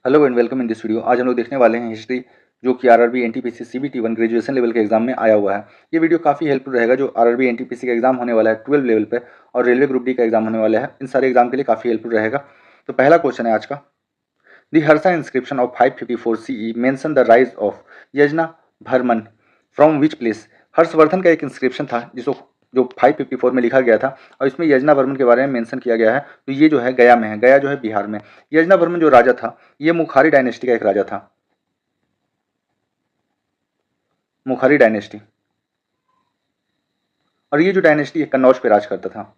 Hello and welcome in this video. आज हम लोग देखने वाले हैं हिस्ट्री, जो कि RRB NTPC CBT 1 graduation level के एग्जाम में आया हुआ है। ये वीडियो काफ़ी हेल्पफुल रहेगा जो आरआरबी एनटीपीसी का एग्जाम होने वाला है 12 लेवल पे, और रेलवे ग्रुप डी का एग्जाम होने वाला है। इन सारे एग्जाम के लिए काफ़ी हेल्पफुल रहेगा। तो पहला क्वेश्चन है आज का, the Harsha inscription of 554 CE mention the rise of Yajna Varman from which place. Harshvardhan का एक इंस्क्रिप्शन था जिसको जो 554 में लिखा गया था, और इसमें यजना वर्मन के बारे में मेंशन किया गया है। तो ये जो है गया में है, गया जो है बिहार में। यजना वर्मन जो राजा था, ये मुखारी डायनेस्टी का एक राजा था, मुखारी डायनेस्टी। और ये जो डायनेस्टी है कन्नौज पे राज करता था,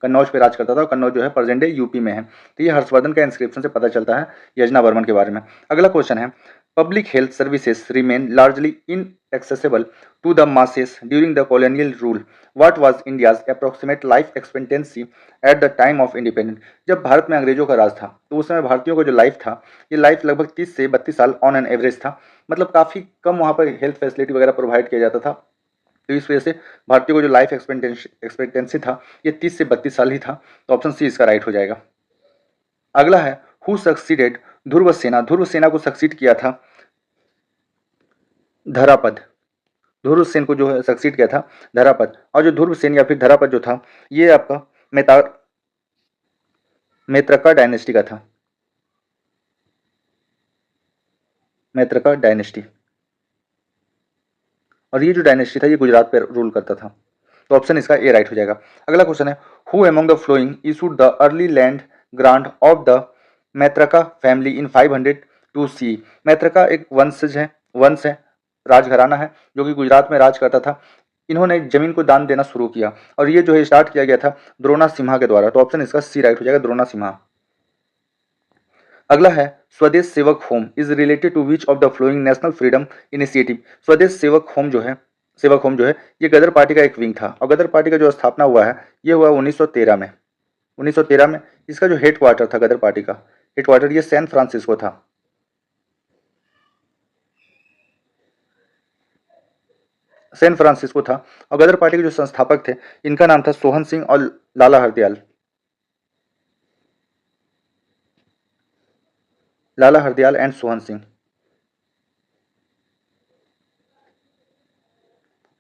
कन्नौज पे राज करता था, और कन्नौज जो है प्रेजेंट डे यूपी में है। तो ये हर्षवर्धन का इंस्क्रिप्शन से पता चलता है यजना वर्मन के बारे में। अगला क्वेश्चन है, public health services remain largely inaccessible to the masses during the colonial rule. What was India's approximate life expectancy at the time of independence? जब भारत में अंग्रेजों का राज था तो उस समय भारतीयों का जो लाइफ था, ये लाइफ लगभग 30 से 32 साल ऑन एन एवरेज था। मतलब काफ़ी कम वहाँ पर हेल्थ फैसिलिटी वगैरह प्रोवाइड किया जाता था। तो इस वजह से भारतीयों को जो लाइफ एक्सपेक्टेंसी था, ये 30 से 32 साल ही था। तो ऑप्शन सी इसका राइट हो जाएगा। अगला है, हु सक्सीडेड ध्रुव सेना। ध्रुव सेना को सक्सीड किया था धरापद। ध्रुव सेन को जो है सक्सीड किया था धरापद। और जो ध्रुव सेन या फिर धरापद जो था, ये आपका मैत्रका डायनेस्टी का था, मैत्रका डायनेस्टी। और ये जो डायनेस्टी था ये गुजरात पर रूल करता था। तो ऑप्शन इसका ए राइट हो जाएगा। अगला क्वेश्चन है, who among the following issued the early land grant of the Maitraka family in 502 C. Maitraka एक वंश है, राजघराना है जो कि गुजरात में राज करता था। इन्होंने जमीन को दान देना शुरू किया, और ये जो है स्टार्ट किया गया था द्रोणा सिम्हा के द्वारा। तो ऑप्शन इसका सी राइट हो जाएगा, द्रोणा सिम्हा। अगला है, Swadesh Sevak home is related to which of the following national freedom initiative. Swadesh Sevak home जो है ये गदर पार्टी का एक विंग था, और गदर पार्टी का जो स्थापना हुआ है ये हुआ 1913 में। 1913 में इसका जो हेड क्वार्टर था, गदर पार्टी का हेड क्वार्टर ये सैन फ्रांसिस्को था। सैन फ्रांसिस्को था। और गदर पार्टी के जो संस्थापक थे, इनका नाम था सोहन सिंह और लाला हरदयाल। लाला हरदयाल एंड सोहन सिंह,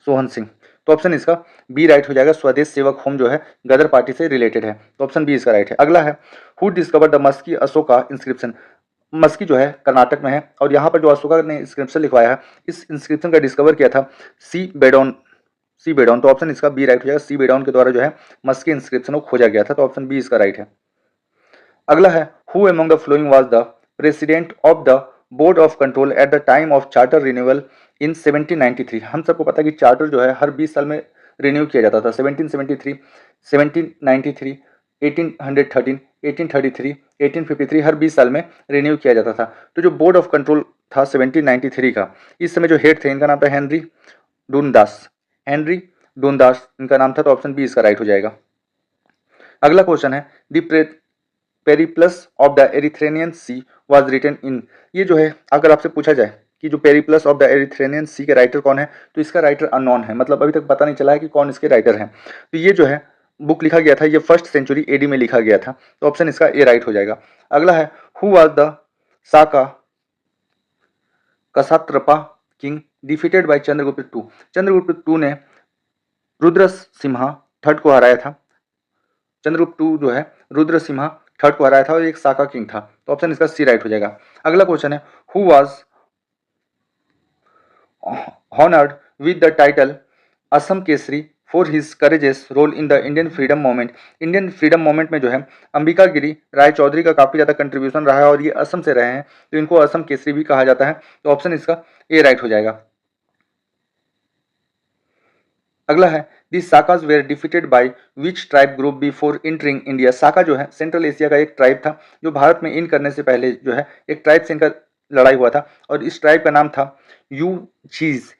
सोहन सिंह। तो ऑप्शन इसका बी राइट हो जाएगा। स्वदेश सेवक होम जो है गदर पार्टी से रिलेटेड है। तो ऑप्शन बी इसका राइट है। अगला है, who discover the Maski Ashoka inscription. Maski जो है कर्नाटक में है, और यहाँ पर जो अशोका ने इंस्क्रिप्शन लिखवाया है, इस इंस्क्रिप्शन का डिस्कवर किया था सी बेडॉन। तो ऑप्शन इसका बी राइट हो जाएगा। सी बेडॉन के द्वारा जो है मस्की इंस्क्रिप्शन को खोजा गया था। तो ऑप्शन बी इसका राइट है। अगला है, who among the following was the president of the board of control at the time of charter renewal in 1793। हम सबको पता है कि चार्टर जो है हर 20 साल में रिन्यू किया जाता था। 1773, 1793, 1813, 1833, 1853, हर 20 साल में रिन्यू किया जाता था। तो जो बोर्ड ऑफ कंट्रोल था 1793 का, इस समय जो हेड थे इनका नाम था हेनरी डूनदास। हेनरी डूनदास इनका नाम था। तो ऑप्शन बी इसका राइट हो जाएगा। अगला क्वेश्चन है, the Periplus of the Erythraean Sea was written in. ये जो है अगर आपसे पूछा जाए कि जो Periplus of the Erythraean Sea के राइटर कौन है, तो इसका राइटर अननोन है। मतलब अभी तक पता नहीं चला है कि कौन इसके राइटर हैं। तो ये जो है बुक लिखा गया था, ये 1st सेंचुरी एडी में लिखा गया था। तो ऑप्शन इसका ए राइट हो जाएगा। अगला है, who was the Saka Kshatrapa king defeated by Chandragupta two. Chandragupta two ने रुद्र सिम्हा थर्ड को हराया था। चंद्रगुप्त टू जो है रुद्र सिम्हा थर्ड को हराया था, और एक साका किंग था। तो ऑप्शन इसका सी राइट हो जाएगा। अगला क्वेश्चन है, who was honoured with the title Assam Kesari for his courageous role in the Indian freedom movement. Indian freedom movement में जो है अंबिका गिरी राय चौधरी का काफी ज्यादा कंट्रीब्यूशन रहा है, और ये असम से रहे हैं, तो इनको असम केसरी भी कहा जाता है। तो ऑप्शन इसका ए राइट हो जाएगा। अगला है, the Sakas were defeated by which tribe group before entering India. Saka जो है सेंट्रल एशिया का एक ट्राइब था, जो भारत में इन करने से पहले जो है एक ट्राइब से इनका लड़ाई हुआ था, और इस ट्राइब का नाम था यूचीज।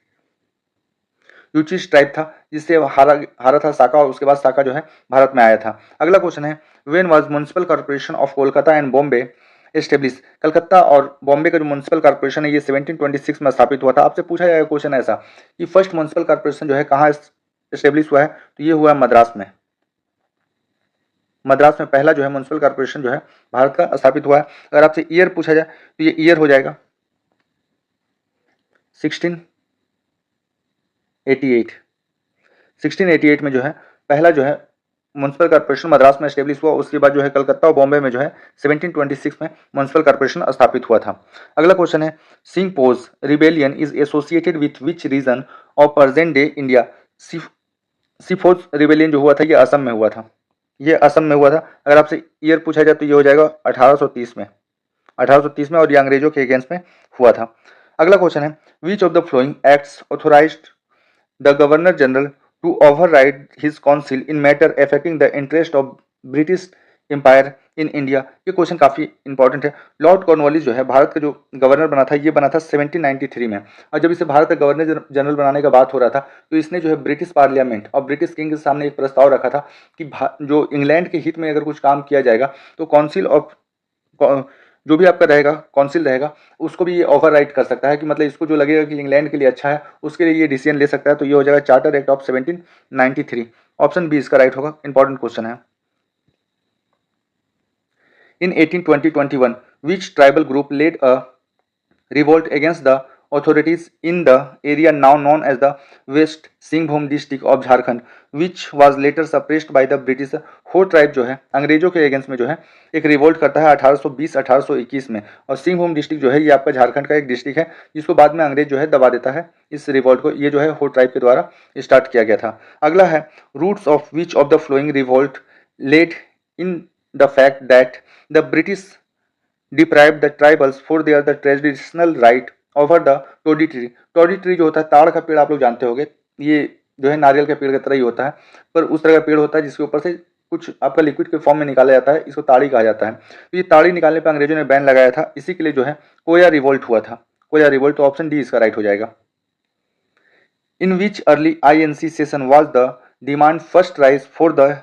यूचीज ट्राइब था, जिससे हारा था साका, और उसके बाद साका जो है भारत में आया था। अगला क्वेश्चन है, when was municipal corporation of Kolkata and Bombay establish. Calcutta और बॉम्बे का जो म्युनिसिपल कॉर्पोरेशन है ये 1726 में स्थापित हुआ था। आपसे पूछा जाएगा क्वेश्चन ऐसा कि फर्स्ट म्युनिसिपल कॉर्पोरेशन जो है कहाँ एस्टेब्लिश हुआ है, तो ये हुआ मद्रास में। मद्रास में पहला जो है म्युनिसिपल कॉर्पोरेशन जो है भारत का स्थापित हुआ है। अगर आपसे ईयर पूछा जाए तो ये ईयर हो जाएगा 1688। 1688 में जो है पहला जो है म्युनिसिपल कॉर्पोरेशन मद्रास में एस्टेब्लिश हुआ। उसके बाद जो है कलकत्ता और बॉम्बे में जो है 1726 में म्युनिसिपल कॉर्पोरेशन स्थापित हुआ था। अगला क्वेश्चन है Singpho rebellion is associated with which region of present day India. सिफोज रिबेलियन जो हुआ था ये असम में हुआ था। ये असम में हुआ था। अगर आपसे ईयर पूछा जाए तो ये हो जाएगा 1830 में। 1830 में, और ये अंग्रेजों के अगेंस्ट में हुआ था। अगला क्वेश्चन है which of the following acts authorised the Governor General to override his council in matter affecting the interest of British Empire in India। ये क्वेश्चन काफी इंपॉर्टेंट है। लॉर्ड कॉर्नवालिस जो है भारत का जो गवर्नर बना था ये बना था 1793 में, और जब इसे भारत का गवर्नर जनरल बनाने का बात हो रहा था तो इसने जो है ब्रिटिश पार्लियामेंट और ब्रिटिश किंग के सामने एक प्रस्ताव रखा था कि जो इंग्लैंड के हित में अगर कुछ काम किया जाएगा तो काउंसिल ऑफ जो भी आपका रहेगा काउंसिल रहेगा उसको भी ये ओवरराइड कर सकता है, कि मतलब इसको जो लगेगा कि इंग्लैंड के लिए अच्छा है उसके लिए ये डिसीजन ले सकता है। तो ये हो जाएगा charter act of 1793। Option B इसका राइट होगा। इंपॉर्टेंट क्वेश्चन है। In 1820-21 which tribal group led a revolt against the authorities in the area now known as the West Singhbhum district of Jharkhand, which was later suppressed by the British। हो tribe जो है अंग्रेजों के against में जो है एक revolt करता है 1820-1821 में, और सिंहभूम डिस्ट्रिक्ट जो है ये आपका झारखंड का एक डिस्ट्रिक्ट है जिसको बाद में अंग्रेज जो है दबा देता है इस रिवोल्ट को। ये जो है हो ट्राइब के द्वारा स्टार्ट किया गया था। अगला है roots of which of the following revolt led in the fact that the British deprived the tribals for their the traditional right over the toddy tree। toddy tree जो होता है ताड़ का पेड़, आप लोग जानते होंगे, ये जो है नारियल के पेड़ की तरह ही होता है, पर उस तरह का पेड़ होता है जिसके ऊपर से कुछ आपका लिक्विड के फॉर्म में निकाला जाता है, इसको ताड़ी कहा जाता है। तो ये ताड़ी निकालने पर अंग्रेजों ने बैन लगाया था, इसी के लिए जो है कोया रिवोल्ट हुआ था। कोया रिवोल्ट, तो ऑप्शन डी इसका राइट हो जाएगा। In which early INC session was the demand first raise for the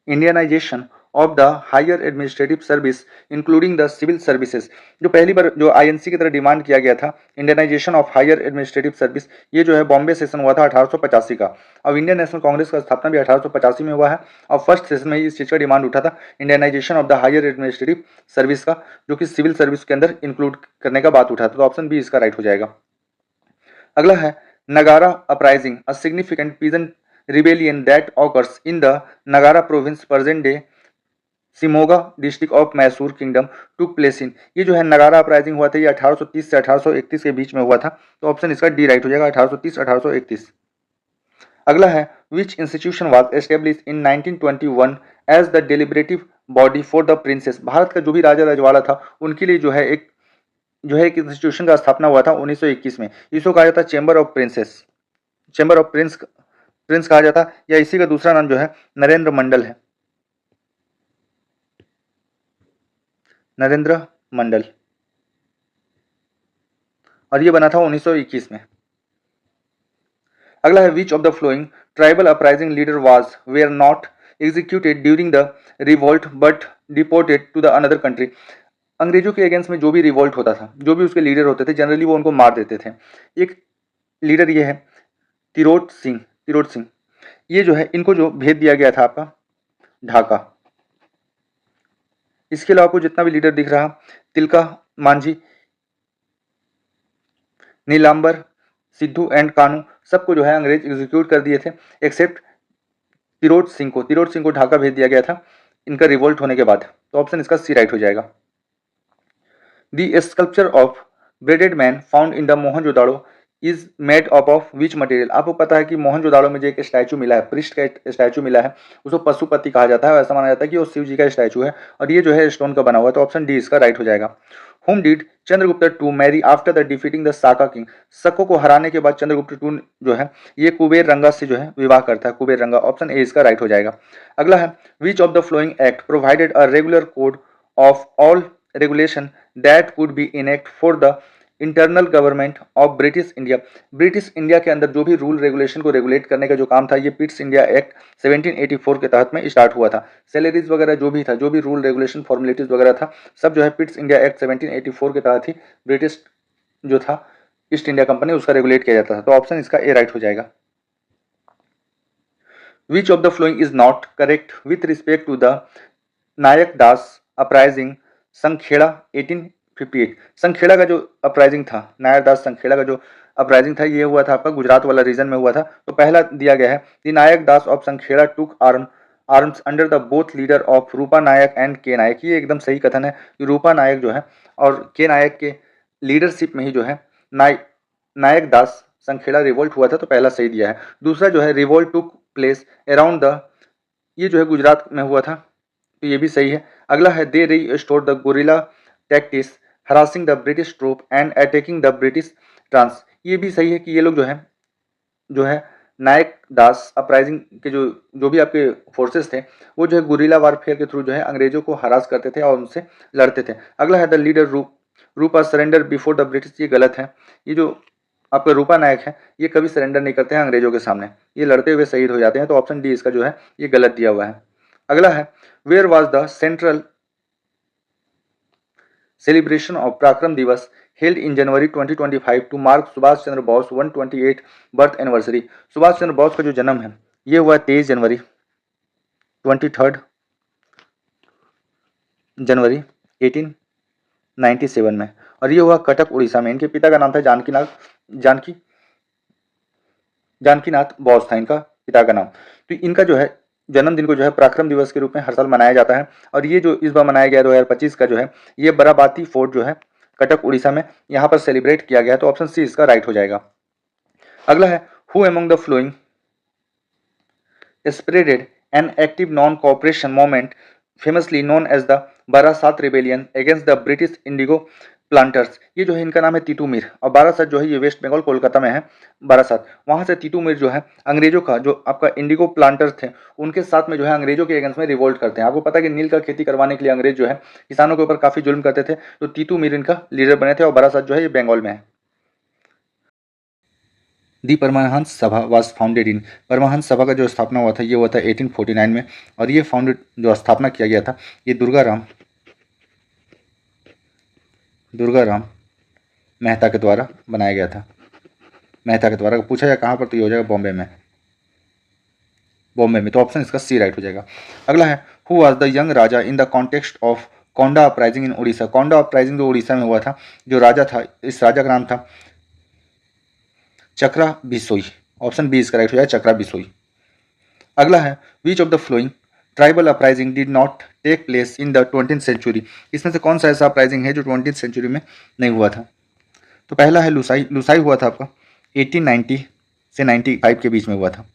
Indianisation of the higher administrative service including the civil services. जो पहली बार जो INC की तरह डिमांड किया गया था Indianisation of higher administrative service, ये जो है बॉम्बे सेशन हुआ था 1885 का। अब इंडियन नेशनल कांग्रेस का स्थापना भी 1885 में हुआ है, और फर्स्ट सेशन में इस चीज का डिमांड उठा था Indianisation of the higher administrative service का, जो कि सिविल सर्विस के अंदर इंक्लूड करने का बात उठा था। तो ऑप्शन बी इसका राइट हो जाएगा। अगला है नगारा uprising, a significant peasant rebellion that occurs in the Nagara province present day Shimoga district of Mysore kingdom took place इन। ये जो है नगारा अपराइजिंग हुआ था ये 1830 से 1831 के बीच में हुआ था। तो ऑप्शन इसका डी राइट हो जाएगा, 1830-1831। अगला है which institution was establish in 1921 as the deliberative body for the princes. Bharat का जो भी राजा रजवाड़ा था उनके लिए जो है एक इंस्टीट्यूशन का स्थापना हुआ था 1921 में। इसको कहा जाता है chamber of princess, chamber of Prince कहा जाता, या इसी का दूसरा नाम जो है नरेंद्र मंडल है, नरेंद्र मंडल, और ये बना था 1921 में। अगला है which of the following tribal uprising leader was were not executed during the revolt but deported to the another country. अंग्रेजों के अगेंस्ट में जो भी रिवोल्ट होता था, जो भी उसके लीडर होते थे, जनरली वो उनको मार देते थे। एक लीडर ये है तिरोट सिंह, ये जो है इनको जो भेज दिया गया था आपका ढाका। इसके अलावा आपको जितना भी लीडर दिख रहा तिलका मांझी, नीलांबर, सिद्धू एंड कानू, सबको जो है अंग्रेज एग्जीक्यूट कर दिए थे, एक्सेप्ट तिरोट सिंह को ढाका भेज दिया गया था इनका रिवोल्ट होने के बाद। तो ऑप्शन इसका सी राइट हो जाएगा। The sculpture of bearded man found in the Mohenjodaro is made up of which material. आपको पता है कि मोहनजोदाड़ो में जो एक स्टैचू मिला है, प्रिस्ट का स्टैचू मिला है, उसको पशुपति कहा जाता है, ऐसा माना जाता है कि वो शिव जी का स्टैचू है, और ये जो है स्टोन का बना हुआ है। तो ऑप्शन डी इसका राइट हो जाएगा। Whom did Chandragupta to marry after the defeating the Saka king. शको को हराने के बाद चंद्रगुप्त टू जो है ये कुबेर रंगा से जो है विवाह करता है, कुबेर रंगा। ऑप्शन ए इसका राइट हो जाएगा। अगला है which of the following act provided a regular code of all regulation that could be enact for the internal government of British India. British India के अंदर जो भी रूल रेगुलेशन को रेगुलेट करने का जो काम था ये पिट्स इंडिया एक्ट 1784 के तहत में स्टार्ट हुआ था। सैलरीज वगैरह जो भी था, जो भी रूल रेगुलेशन फॉर्मेलिटीज वगैरह था, सब जो है पिट्स इंडिया एक्ट 1784 के तहत ही ब्रिटिश जो था ईस्ट इंडिया कंपनी उसका रेगुलेट किया जाता था। तो ऑप्शन इसका ए राइट हो जाएगा। Which of the following is not correct with respect to the Nayak Das uprising Sankheda 1858। Sankheda का जो अपराइजिंग था, नायक दास संखेड़ा का जो अपराइजिंग था, ये हुआ था आपका गुजरात वाला रीजन में हुआ था। तो पहला दिया गया है the Nayak Das of Sankheda took arms under the both leader of Rupa Nayak and K Nayak. ये एकदम सही कथन है कि रूपा नायक जो है और के नायक के लीडरशिप में ही जो है नायक दास संखेड़ा रिवोल्ट हुआ था। तो पहला सही दिया है। दूसरा जो है revolt took place around the, ये जो है गुजरात में हुआ था, तो ये भी सही है। अगला है they restore the guerrilla tactics harassing the British troop and attacking the British trains. ये भी सही है कि ये लोग जो है नायक दास अपराइजिंग के जो भी आपके फोर्सेस थे, वो जो है गुरिल्ला वारफेयर के थ्रू जो है अंग्रेजों को हरास करते थे और उनसे लड़ते थे। अगला है the leader Rupa surrender before the British. ये गलत है। ये जो आपका रूपा नायक है ये कभी सरेंडर नहीं करते हैं अंग्रेजों के सामने, ये लड़ते हुए शहीद हो जाते हैं। तो ऑप्शन डी इसका जो है ये गलत दिया हुआ है। अगला है where was the central celebration of Prakram Divas held in January 2025 to mark Subhash Chandra Bose 128 birth anniversary. Subhash Chandra Bose का जो जन्म है ये हुआ 23 जनवरी 23 जनवरी 1897 में, और ये हुआ कटक उड़ीसा में। इनके पिता का नाम था जानकीनाथ बोस था इनका पिता का नाम। तो इनका जो है जन्मदिन को जो है पराक्रम दिवस के रूप में हर साल मनाया जाता है, और ये जो इस बार मनाया गया 2025 का जो है ये बराबाती फोर्ट जो है कटक उड़ीसा में, यहाँ पर सेलिब्रेट किया गया। तो ऑप्शन सी इसका राइट हो जाएगा। अगला है who among the following spreaded an active non cooperation movement famously known as the Barasat rebellion against the British indigo planters. ये जो है इनका नाम है तीतू मीर, और बारासात जो है ये वेस्ट बंगाल कोलकाता में है बारासात। वहाँ से तीतू मीर जो है अंग्रेजों का जो आपका इंडिगो प्लांटर्स थे उनके साथ में जो है अंग्रेजों के अगेंस्ट में रिवोल्ट करते हैं। आपको पता है कि नील का खेती करवाने के लिए अंग्रेज जो है किसानों के ऊपर काफी जुल्म करते थे। तो तीतू मीर इनका लीडर बने थे, और बारासात जो है ये बंगाल में है। दी परमाहंस सभा वाज फाउंडेड इन, परमाहंस सभा का जो स्थापना हुआ था ये हुआ था 1849 में, और ये फाउंडेड जो स्थापना किया गया था ये दुर्गाराम मेहता के द्वारा बनाया गया था। मेहता के द्वारा पूछा जाए कहाँ पर, तो ये हो जाएगा बॉम्बे में। तो ऑप्शन इसका सी राइट हो जाएगा। अगला है who was the young Raja in the context of Konda uprising in Orissa. Konda uprising जो उड़ीसा में हुआ था, जो राजा था इस राजा का नाम था चक्रा बिसोई। ऑप्शन बी इसका राइट हो जाएगा, चक्रा बिसोई। अगला है which of the following tribal uprising did not take place in the 20th century. इसमें से कौन सा ऐसा अपराइजिंग है जो 20th सेंचुरी में नहीं हुआ था। तो पहला है लुसाई हुआ था आपका 1890 से 95 के बीच में हुआ था।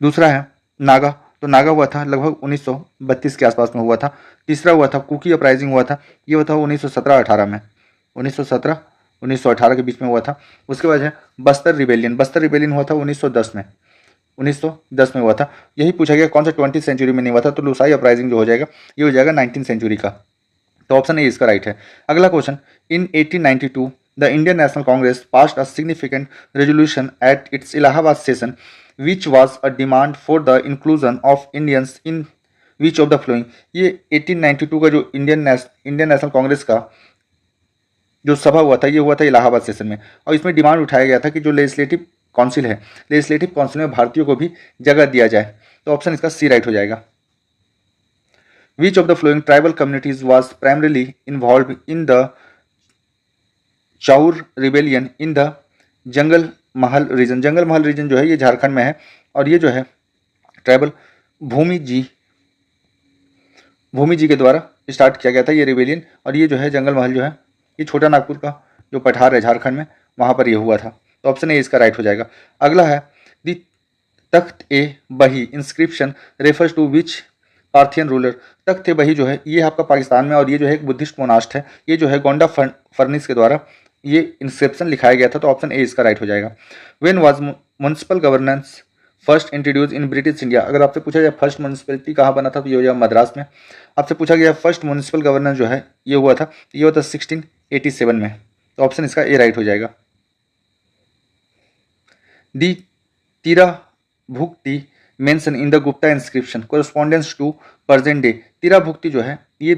दूसरा है नागा, तो नागा हुआ था लगभग 1932 के आसपास में हुआ था। तीसरा हुआ था कुकी अपराइजिंग हुआ था, ये हुआ था 1917-18 में, 1917-1918 के बीच में हुआ था। उसके बाद है बस्तर रिबेलियन हुआ था 1910 में हुआ था। यही पूछा गया कौन सा 20th सेंचुरी में नहीं हुआ था, तो लुसाई अपराइजिंग जो हो जाएगा ये हो जाएगा 19th सेंचुरी का। तो ऑप्शन ए इसका राइट है। अगला question in 1892 the Indian national Congress passed a significant resolution at its Allahabad session which was a demand for the inclusion of Indians in which of the following. ये 1892 का जो इंडियन नेशनल कांग्रेस का जो सभा हुआ था ये हुआ था इलाहाबाद सेशन में, और इसमें डिमांड उठाया गया था कि जो लेजिस्लेटिव काउंसिल है, लेजिस्लेटिव काउंसिल में भारतीयों को भी जगह दिया जाए। तो ऑप्शन इसका सी राइट हो जाएगा। Which of the following tribal communities was primarily involved in the चाउर rebellion in the jungle Mahal reason. Jungle Mahal reason जो है ये झारखंड में है, और ये जो है ट्राइबल भूमि जी के द्वारा स्टार्ट किया गया था ये रिबेलियन, और ये जो है जंगल महल जो है ये छोटा नागपुर का जो पठार है झारखंड में वहाँ पर ये हुआ था। तो ऑप्शन ए इसका राइट हो जाएगा। अगला है दी Takht e Bahi inscription refers to which Parthian ruler. Takht e Bahi जो है ये आपका पाकिस्तान में, और ये जो है एक बुद्धिस्ट मोनास्ट है, ये जो है गोंडा फर्निस के द्वारा ये इंस्क्रिप्शन लिखाया गया था। तो ऑप्शन ए इसका राइट हो जाएगा। When was municipal governance first introduce in British India. अगर आपसे पूछा जाए फर्स्ट म्यूनिसिपैलिटी कहाँ बना था, तो ये हो जाएगा मद्रास में। आपसे पूछा गया फर्स्ट म्यूनिसिपल गवर्नेंस जो है ये हुआ था 1687 में। तो ऑप्शन इसका ए राइट हो जाएगा। The Tira Bhukti mention in the Gupta inscription correspondence to present day. Tira Bhukti जो है ये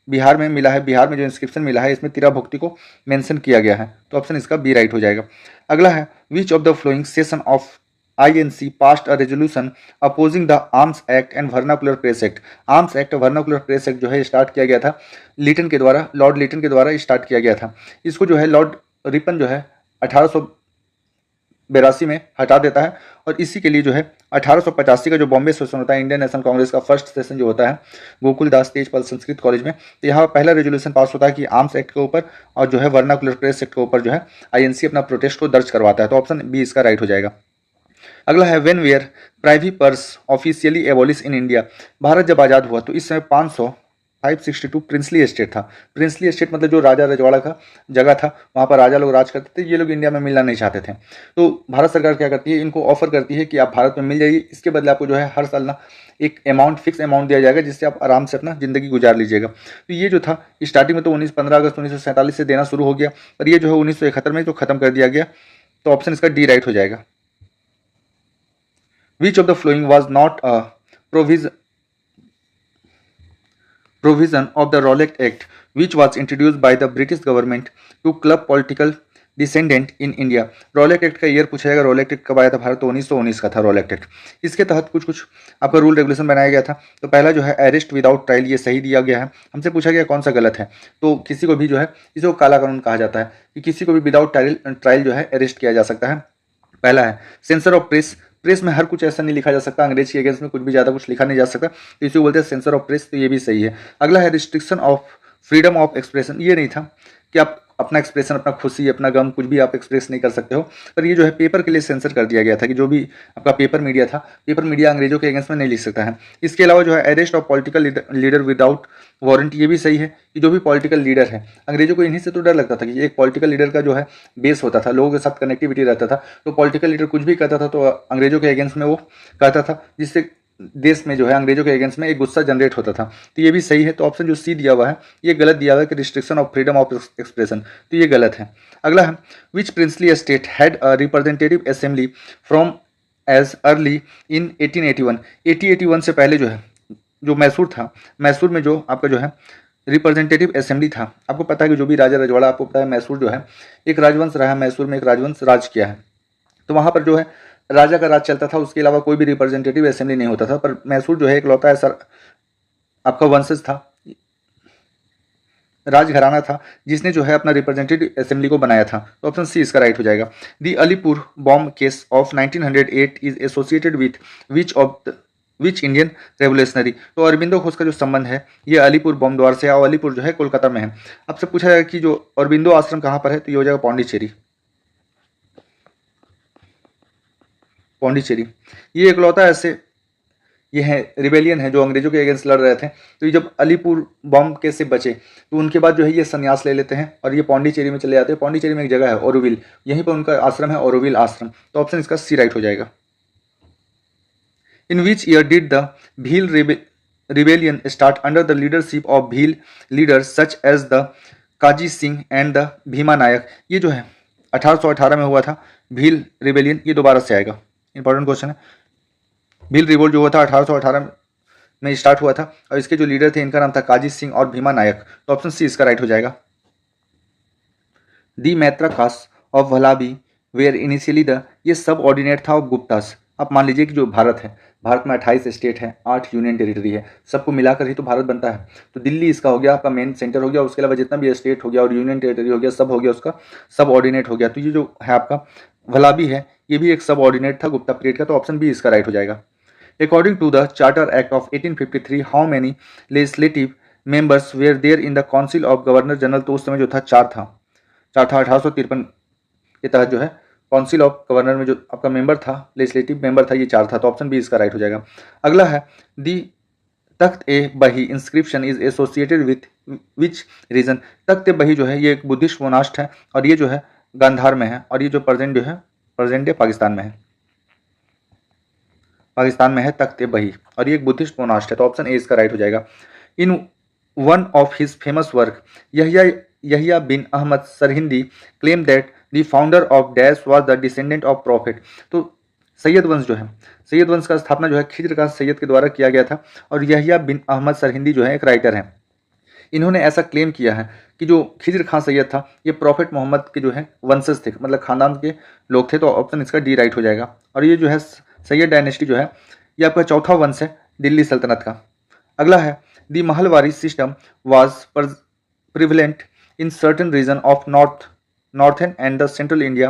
बिहार में मिला है, बिहार में जो इंस्क्रिप्शन मिला है इसमें तीरा भुक्ति को मेंशन किया गया है। तो ऑप्शन इसका बी राइट हो जाएगा। अगला है which of the flowing session of INC passed a resolution opposing the Arms Act and Vernacular Press Act। Arms act और वर्नाकुलर प्रेस एक्ट जो है स्टार्ट किया गया था लीटन के द्वारा, लॉर्ड लीटन के द्वारा स्टार्ट किया गया था। इसको जो है लॉर्ड रिपन जो है 1882 में हटा देता है और इसी के लिए जो है 1885 का जो बॉम्बे सेशन होता है इंडियन नेशनल कांग्रेस का फर्स्ट सेशन जो होता है गोकुलदास तेजपाल संस्कृत कॉलेज में, तो यहाँ पहला रेजोल्यूशन पास होता है कि आर्म्स एक्ट के ऊपर और जो है वर्नाकुलर प्रेस एक्ट के ऊपर जो है INC अपना प्रोटेस्ट को दर्ज करवाता है। तो ऑप्शन बी इसका राइट हो जाएगा। अगला है when were privy purse officially abolish in India. Bharat जब आज़ाद हुआ तो इस समय 562 प्रिंसली एस्टेट था। प्रिंसली एस्टेट मतलब जो राजा रजवाड़ा का जगह था, वहाँ पर राजा लोग राज करते थे, ये लोग इंडिया में मिलना नहीं चाहते थे। तो भारत सरकार क्या करती है, इनको ऑफर करती है कि आप भारत में मिल जाइए, इसके बदले आपको जो है हर साल ना एक अमाउंट, फिक्स अमाउंट दिया जाएगा जिससे आप आराम से अपना ज़िंदगी गुजार लीजिएगा। तो ये जो था स्टार्टिंग में तो 15 अगस्त 1947 से देना शुरू हो गया, और ये जो है 1971 में जो खत्म कर दिया गया। तो ऑप्शन इसका डी राइट हो जाएगा। Which of the following was not a provision of the Rowlatt Act, which was introduced by the British government to club political descendant in India. Rowlatt act का ईयर पूछा जाएगा। Rowlatt act कब आया था भारत, तो 1919 का था रॉलेट एक्ट। इसके तहत कुछ कुछ आपका रूल रेगुलेशन बनाया गया था। तो पहला जो है अरेस्ट विदाउट ट्रायल, ये सही दिया गया है। हमसे पूछा गया कौन सा गलत है, तो किसी को भी जो है इसको काला कानून कहा जाता है कि किसी को भी विदाउट ट्रायल जो है अरेस्ट किया जा सकता है। पहला है सेंसर ऑफ प्रेस, प्रेस में हर कुछ ऐसा नहीं लिखा जा सकता, अंग्रेज के अगेंस्ट में कुछ भी ज़्यादा कुछ लिखा नहीं जा सकता, तो इसी को बोलते हैं सेंसर ऑफ प्रेस, तो ये भी सही है। अगला है restriction of freedom of expression, ये नहीं था कि आप अपना एक्सप्रेशन, अपना खुशी, अपना गम कुछ भी आप एक्सप्रेस नहीं कर सकते हो, पर ये जो है पेपर के लिए सेंसर कर दिया गया था कि जो भी आपका पेपर मीडिया था, पेपर मीडिया अंग्रेजों के अगेंस्ट में नहीं लिख सकता है। इसके अलावा जो है arrest of political leader without warrant, ये भी सही है कि जो भी पॉलिटिकल लीडर है, अंग्रेजों को इन्हीं से तो डर लगता था कि एक पॉलिटिकल लीडर का जो है बेस होता था, लोगों के साथ कनेक्टिविटी रहता था, तो पॉलिटिकल लीडर कुछ भी कहता था तो अंग्रेजों के अगेंस्ट में वो कहता था, जिससे देश में जो है अंग्रेजों के अगेंस्ट में एक गुस्सा जनरेट होता था। तो ये भी सही है। तो ऑप्शन जो सी दिया हुआ है ये गलत दिया हुआ है कि restriction of freedom of expression, तो ये गलत है। अगला है which princely state had a representative assembly from as early in 1881। 1881 से पहले जो है जो मैसूर था, मैसूर में जो आपका जो है रिप्रेजेंटेटिव असेंबली था। आपको पता है कि जो भी राजा रजवाड़ा, आपको पता है मैसूर जो है एक राजवंश रहा है, मैसूर में एक राजवंश राज किया है, तो वहाँ पर जो है राजा का राज चलता था, उसके अलावा कोई भी रिप्रेजेंटेटिव असेंबली नहीं होता था। पर मैसूर जो है इकलौता ऐसा आपका वंशज था, राजघराना था, जिसने जो है अपना रिप्रेजेंटेटिव असेंबली को बनाया था। तो ऑप्शन सी इसका राइट हो जाएगा। The Alipur bomb case of 1908 is associated with which Indian revolutionary. तो अरबिंदो घोष का जो संबंध है ये अलीपुर बॉम्ब द्वार से, और अलीपुर जो है कोलकाता में है। आपसे पूछा जाएगा कि जो अरबिंदो आश्रम कहाँ पर है, तो ये हो जाएगा पौंडीचेरी। पौंडीचेरी ये इकलौता ऐसे ये है रिबेलियन है जो अंग्रेजों के अगेंस्ट लड़ रहे थे। तो ये जब अलीपुर बॉम्ब केस से बचे तो उनके बाद जो है ये संन्यास ले लेते हैं और ये पौंडीचेरी में चले जाते हैं। पौंडीचेरी में एक जगह है ओरोविल, यहीं पर उनका आश्रम है ओरोविल आश्रम। तो ऑप्शन इसका सी राइट हो जाएगा। In which year did the Bhil rebellion start under the leadership of Bhil leaders such as the Kaji Singh and the Bhima Nayak. ये जो है 1818 में हुआ था भील रिबेलियन, ये दोबारा से आएगा, इंपॉर्टेंट क्वेश्चन है। भील रिवोल्ट जो हुआ था 1818 में स्टार्ट हुआ था और इसके जो लीडर थे इनका नाम था काजी सिंह और भीमा नायक। तो ऑप्शन सी इसका राइट हो जाएगा। The Maitrakas of Valabhi were initially the, ये सब ऑर्डिनेट था ऑफ गुप्तास। आप मान लीजिए कि जो भारत है, भारत में 28 स्टेट है, 8 यूनियन टेरिटरी है, सबको मिलाकर ही तो भारत बनता है। तो दिल्ली इसका हो गया, आपका मेन सेंटर हो गया, उसके अलावा जितना भी स्टेट हो गया और यूनियन टेरिटरी हो गया, सब हो गया उसका सब ऑर्डिनेट हो गया। तो ये जो है आपका वलाबी है ये भी एक सब ऑर्डिनेट था गुप्ता पीरियड का। तो ऑप्शन बी इसका राइट हो जाएगा। According to the charter act of 1853 how many legislative members were there in the council of governor general. तो उस समय जो था चार था 1853 के तहत जो है काउंसिल ऑफ गवर्नर में जो आपका मेंबर था, लेजिस्लेटिव मेंबर था, ये 4 था। तो ऑप्शन बी इसका राइट हो जाएगा। अगला है दी Takht e Bahi inscription is associated with which region. Takht e Bahi जो है ये एक बुद्धिस्ट मोनास्ट है और ये जो है गांधार में है और ये जो प्रेजेंट जो है प्रेजेंट डे पाकिस्तान में है, पाकिस्तान में है तख्त ए बही और ये एक बुद्धिस्ट मोनास्ट है। तो ऑप्शन ए इसका राइट हो जाएगा। In one of his famous work Yahiya bin Ahmad Sirhindi claim that the founder of dash was the descendant of prophet. तो सैयद वंश जो है, सैयद वंश का स्थापना जो है खिज्र का सैयद के द्वारा किया गया था और यहिया बिन अहमद सरहिंदी जो है एक राइटर है। इन्होंने ऐसा क्लेम किया है कि जो खिजर खान सैयद था ये प्रॉफिट मोहम्मद के जो है वंशज थे, मतलब खानदान के लोग थे। तो ऑप्शन इसका डी राइट हो जाएगा। और ये जो है सैयद डायनेस्टी जो है ये आपका चौथा वंश है दिल्ली सल्तनत का। अगला है the Mahalwari system was prevalent in certain region of northern and the central India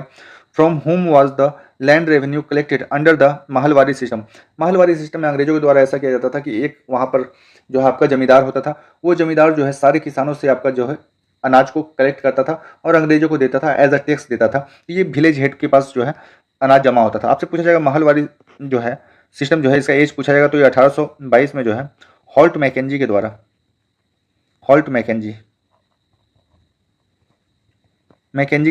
from whom was the land revenue collected under the Mahalwari system. Mahalwari system में अंग्रेजों के द्वारा ऐसा किया जाता था कि एक वहाँ पर जो है आपका जमींदार होता था, वो जमींदार जो है सारे किसानों से आपका जो है अनाज को कलेक्ट करता था और अंग्रेजों को देता था, एज अ टैक्स देता था। ये विलेज हेड के पास जो है अनाज जमा होता था। आपसे पूछा जाएगा महलवारी जो है सिस्टम जो है इसका एज पूछा जाएगा, तो ये 1822 में जो है हॉल्ट मैकेंजी के द्वारा, हॉल्ट मैकेंजी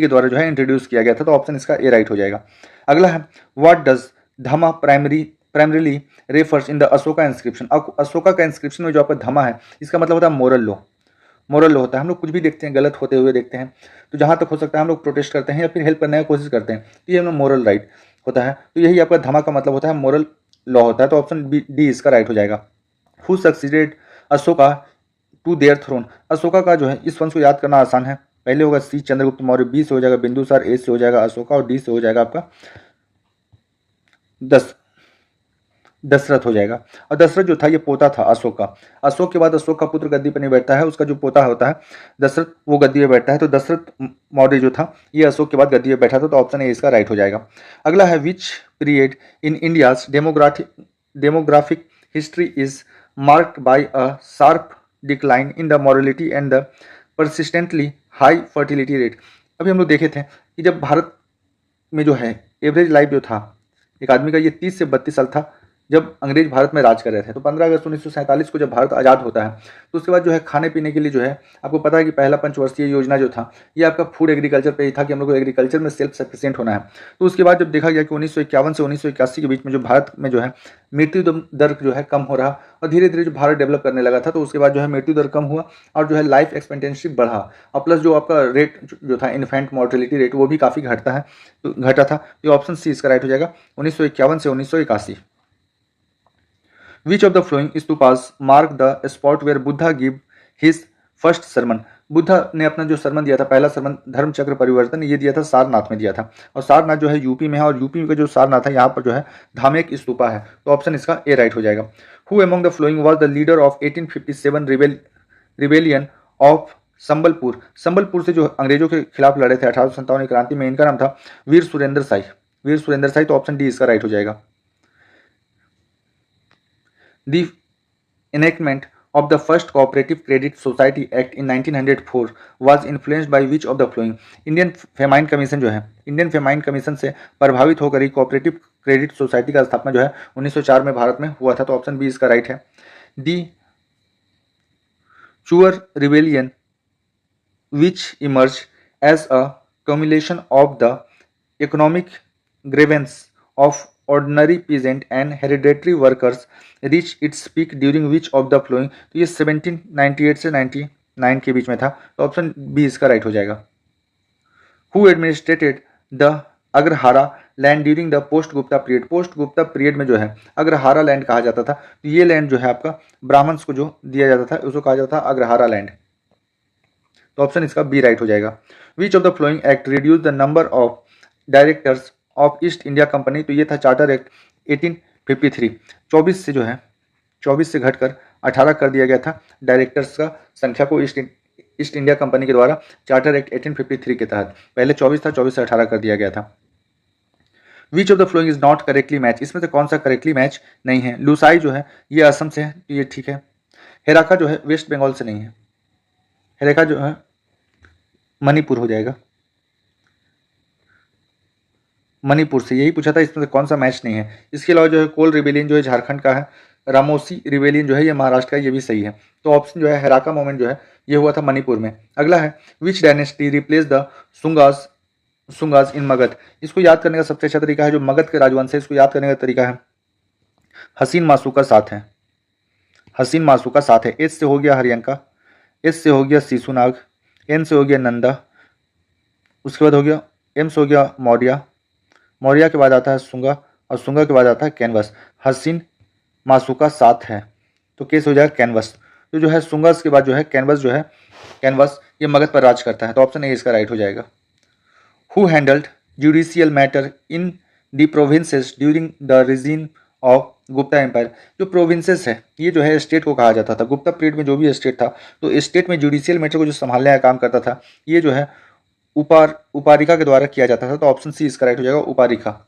के द्वारा जो है इंट्रोड्यूस किया गया था। तो ऑप्शन इसका ए राइट हो जाएगा। अगला है what does dhamma primarily refers in the Ashoka inscription. अब अशोका का इंस्क्रिप्शन में जो आपका धमा है इसका मतलब होता है मोरल लॉ। मोरल लॉ होता है, हम लोग कुछ भी देखते हैं गलत होते हुए देखते हैं तो जहाँ तक हो सकता है हम लोग प्रोटेस्ट करते हैं या फिर हेल्प करने की कोशिश करते हैं, तो ये हम लोग मोरल राइट होता है। तो यही आपका धमा का मतलब होता है मोरल लॉ होता है। तो ऑप्शन डी इसका राइट हो जाएगा। Who succeeded Ashoka to their throne. Ashoka का जो है इस वंश को याद करना आसान है। पहले होगा सी चंद्रगुप्त मौर्य, बी से हो जाएगा बिंदुसार, ए से हो जाएगा अशोका और डी से हो जाएगा आपका दशरथ हो जाएगा। और दशरथ जो था ये पोता था अशोक का। अशोक के बाद अशोक का पुत्र गद्दी पर नहीं बैठता है, उसका जो पोता होता है दशरथ वो गद्दी पे बैठता है। तो दशरथ मौर्य जो था ये अशोक के बाद गद्दी पे बैठा था। तो ऑप्शन ए इसका राइट हो जाएगा। अगला है which period in India's demographic history is marked by a sharp decline in the morality and the persistently high fertility rate. अभी हम लोग देखे थे कि जब भारत में जो है एवरेज लाइफ जो था एक आदमी का ये 30 से 32 साल था जब अंग्रेज भारत में राज कर रहे थे। तो 15 अगस्त 1947 को जब भारत आज़ाद होता है तो उसके बाद जो है खाने पीने के लिए जो है आपको पता है कि पहला पंचवर्षीय योजना जो था ये आपका फूड एग्रीकल्चर पे ही था कि हम लोग को एग्रीकल्चर में सेल्फ सफिशिएंट होना है। तो उसके बाद जब देखा गया कि 1951 से 1981 के बीच में जो भारत में जो है मृत्यु दर जो है कम हो रहा और धीरे धीरे जो भारत डेवलप करने लगा था, तो उसके बाद जो है मृत्यु दर कम हुआ और जो है लाइफ एक्सपेक्टेंसी बढ़ा और प्लस जो आपका रेट जो था इन्फेंट मोर्टेलिटी रेट वो भी काफ़ी घटा था। ये ऑप्शन सी इसका राइट हो जाएगा 1951 से 1981। Which of the following stupas mark the spot where Buddha give his first sermon? Buddha ने अपना जो सरमन दिया था, पहला सरमन धर्म चक्र परिवर्तन, ये दिया था सारनाथ में दिया था। और सारनाथ जो है यूपी में है और यूपी का जो सारनाथ है यहाँ पर जो है धामेक स्तूपा है। तो ऑप्शन इसका ए राइट हो जाएगा। Who among the following was the leader of 1857 rebellion of Sambalpur. Sambalpur से जो अंग्रेजों के खिलाफ लड़े थे 1857 क्रांति में, इनका नाम था वीर सुरेंद्र साई। वीर सुरेंद्र साई। तो ऑप्शन डी इसका राइट हो जाएगा। The enactment of the first Cooperative Credit Society Act in 1904 was influenced by which of the following? Indian famine commission जो है, इंडियन फेमाइन कमीशन से प्रभावित होकर ही कोऑपरेटिव क्रेडिट सोसाइटी का स्थापना जो है 1904 में भारत में हुआ था। तो ऑप्शन बी इसका राइट है। दी Chuhar rebellion which emerged as a culmination of the economic grievance of ordinary peasant and hereditary workers reached its peak during which of the following? तो ये 1798 से 99 के बीच में था। तो ऑप्शन बी इसका राइट हो जाएगा। Who administrated the Agrahara land during the post Gupta period. Post Gupta period में जो है अग्रहारा लैंड कहा जाता था। तो ये लैंड जो है आपका ब्राह्मण्स को जो दिया जाता था उसको कहा जाता था अग्रहारा लैंड। तो ऑप्शन इसका बी राइट हो जाएगा। Which of the following act reduce the number of directors of East India company. तो ये था चार्टर एक्ट 1853। 24 से जो है 24 से घटकर 18 कर दिया गया था डायरेक्टर्स का संख्या को ईस्ट इंडिया कंपनी के द्वारा चार्टर एक्ट 1853 के तहत। पहले 24 था, 24 से 18 कर दिया गया था। Which of the following is not correctly match. इसमें से कौन सा करेक्टली मैच नहीं है। लुसाई जो है ये असम से है, तो ये ठीक है। हेराका जो है वेस्ट बंगाल से नहीं है। हेराका जो है मणिपुर हो जाएगा, मणिपुर से। यही पूछा था इसमें से कौन सा मैच नहीं है। इसके अलावा जो है कोल रिबेलियन जो है झारखंड का है, रामोसी रिबेलियन जो है ये महाराष्ट्र का, ये भी सही है। तो ऑप्शन जो है हेराका मोमेंट जो है ये हुआ था मणिपुर में। अगला है विच डायनेस्टी रिप्लेस द सुंगास इन मगध। इसको याद करने का सबसे अच्छा तरीका है जो मगध के राजवंश है, इसको याद करने का तरीका है हसीन मासूका साथ है। हसीन मासूका साथ है। एस से हो गया हरियंका, एस से हो गया शिशुनाग, एन से हो गया नंदा, उसके बाद हो गया एम से हो गया मौर्य, मौर्य के बाद आता है सुंगा और सुंगा के बाद आता है कैनवस। हसीन मासूका साथ है तो केस हो जाएगा कैनवस। तो जो है सुंगस के बाद जो है कैनवस ये मगध पर राज करता है। तो ऑप्शन ए इसका राइट हो जाएगा। Who handled judicial matter in the provinces during the reign of Gupta empire. जो प्रोविंसेस है ये जो है स्टेट को कहा जाता था। गुप्ता पीरियड में जो भी स्टेट था तो स्टेट में जुडिशियल मैटर को जो संभालने का काम करता था ये जो है उपारिका के द्वारा किया जाता था। तो ऑप्शन सी इसका राइट हो जाएगा, उपारिका।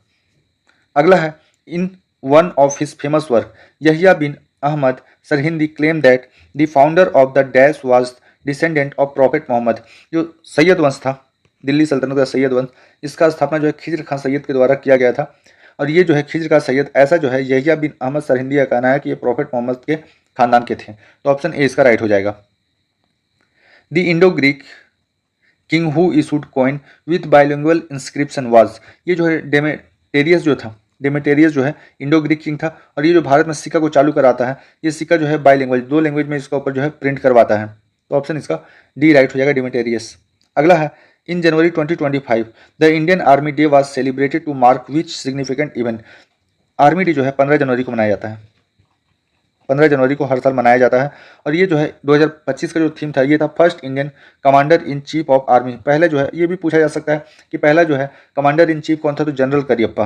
अगला है, in one of his famous work Yahiya bin Ahmad Sirhindi claim that the founder of the dash was descendant of prophet Mohammad. जो सैयद वंश था, दिल्ली सल्तनत का सैयद वंश, इसका स्थापना जो है खिज्र खान सैयद के द्वारा किया गया था। और ये जो है खिज्र का सैयद, ऐसा जो है यहिया बिन अहमद सरहिंदी का कहना है कि ये प्रॉफेट मोहम्मद के खानदान के थे। तो ऑप्शन ए इसका राइट हो जाएगा। The Indo Greek king who issued coin with bilingual inscription was. ये जो है डेमेटेरियस जो है इंडो ग्रीक किंग था। और ये जो भारत में सिक्का को चालू कराता है, ये सिक्का जो है बाइलिंगुअल, 2 लैंग्वेज में इसका ऊपर जो है प्रिंट करवाता है। तो ऑप्शन इसका डी राइट हो जाएगा, डेमेटेरियस। अगला है, इन January 2025 the Indian army day was celebrated to mark which significant event. Army day जो है 15 जनवरी को मनाया जाता है। 15 जनवरी को हर साल मनाया जाता है। और ये जो है 2025 का जो थीम था ये था first Indian commander in chief of army. पहले जो है ये भी पूछा जा सकता है कि पहला जो है कमांडर इन चीफ कौन था, तो जनरल करियप्पा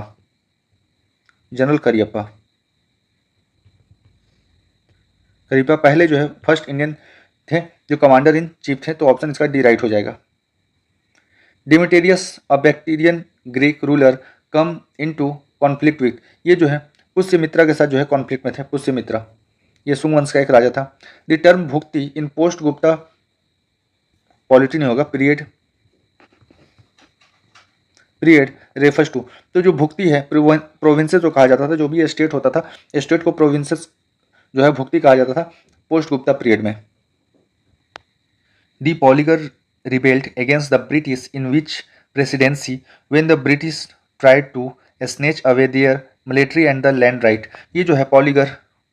पहले जो है फर्स्ट इंडियन थे जो कमांडर इन चीफ थे। तो ऑप्शन इसका डी राइट हो जाएगा। Demetrius a Bactrian Greek ruler come into conflict with. ये जो है पुष्यमित्रा के साथ जो है कॉन्फ्लिक्ट में थे। पुष्यमित्रा ये सुंग वंश का एक राजा था। The term bhukti in post Gupta polity नहीं होगा, पीरियड रेफर्स टू। तो जो भुक्ति है प्रोविंसेस जो कहा जाता था, जो भी स्टेट होता था स्टेट को प्रोविंसेस जो है भुक्ति कहा जाता था पोस्ट गुप्ता पीरियड में। The पॉलीगर rebelled against the British in which presidency when the British tried to snatch away their military and the land right। ये जो है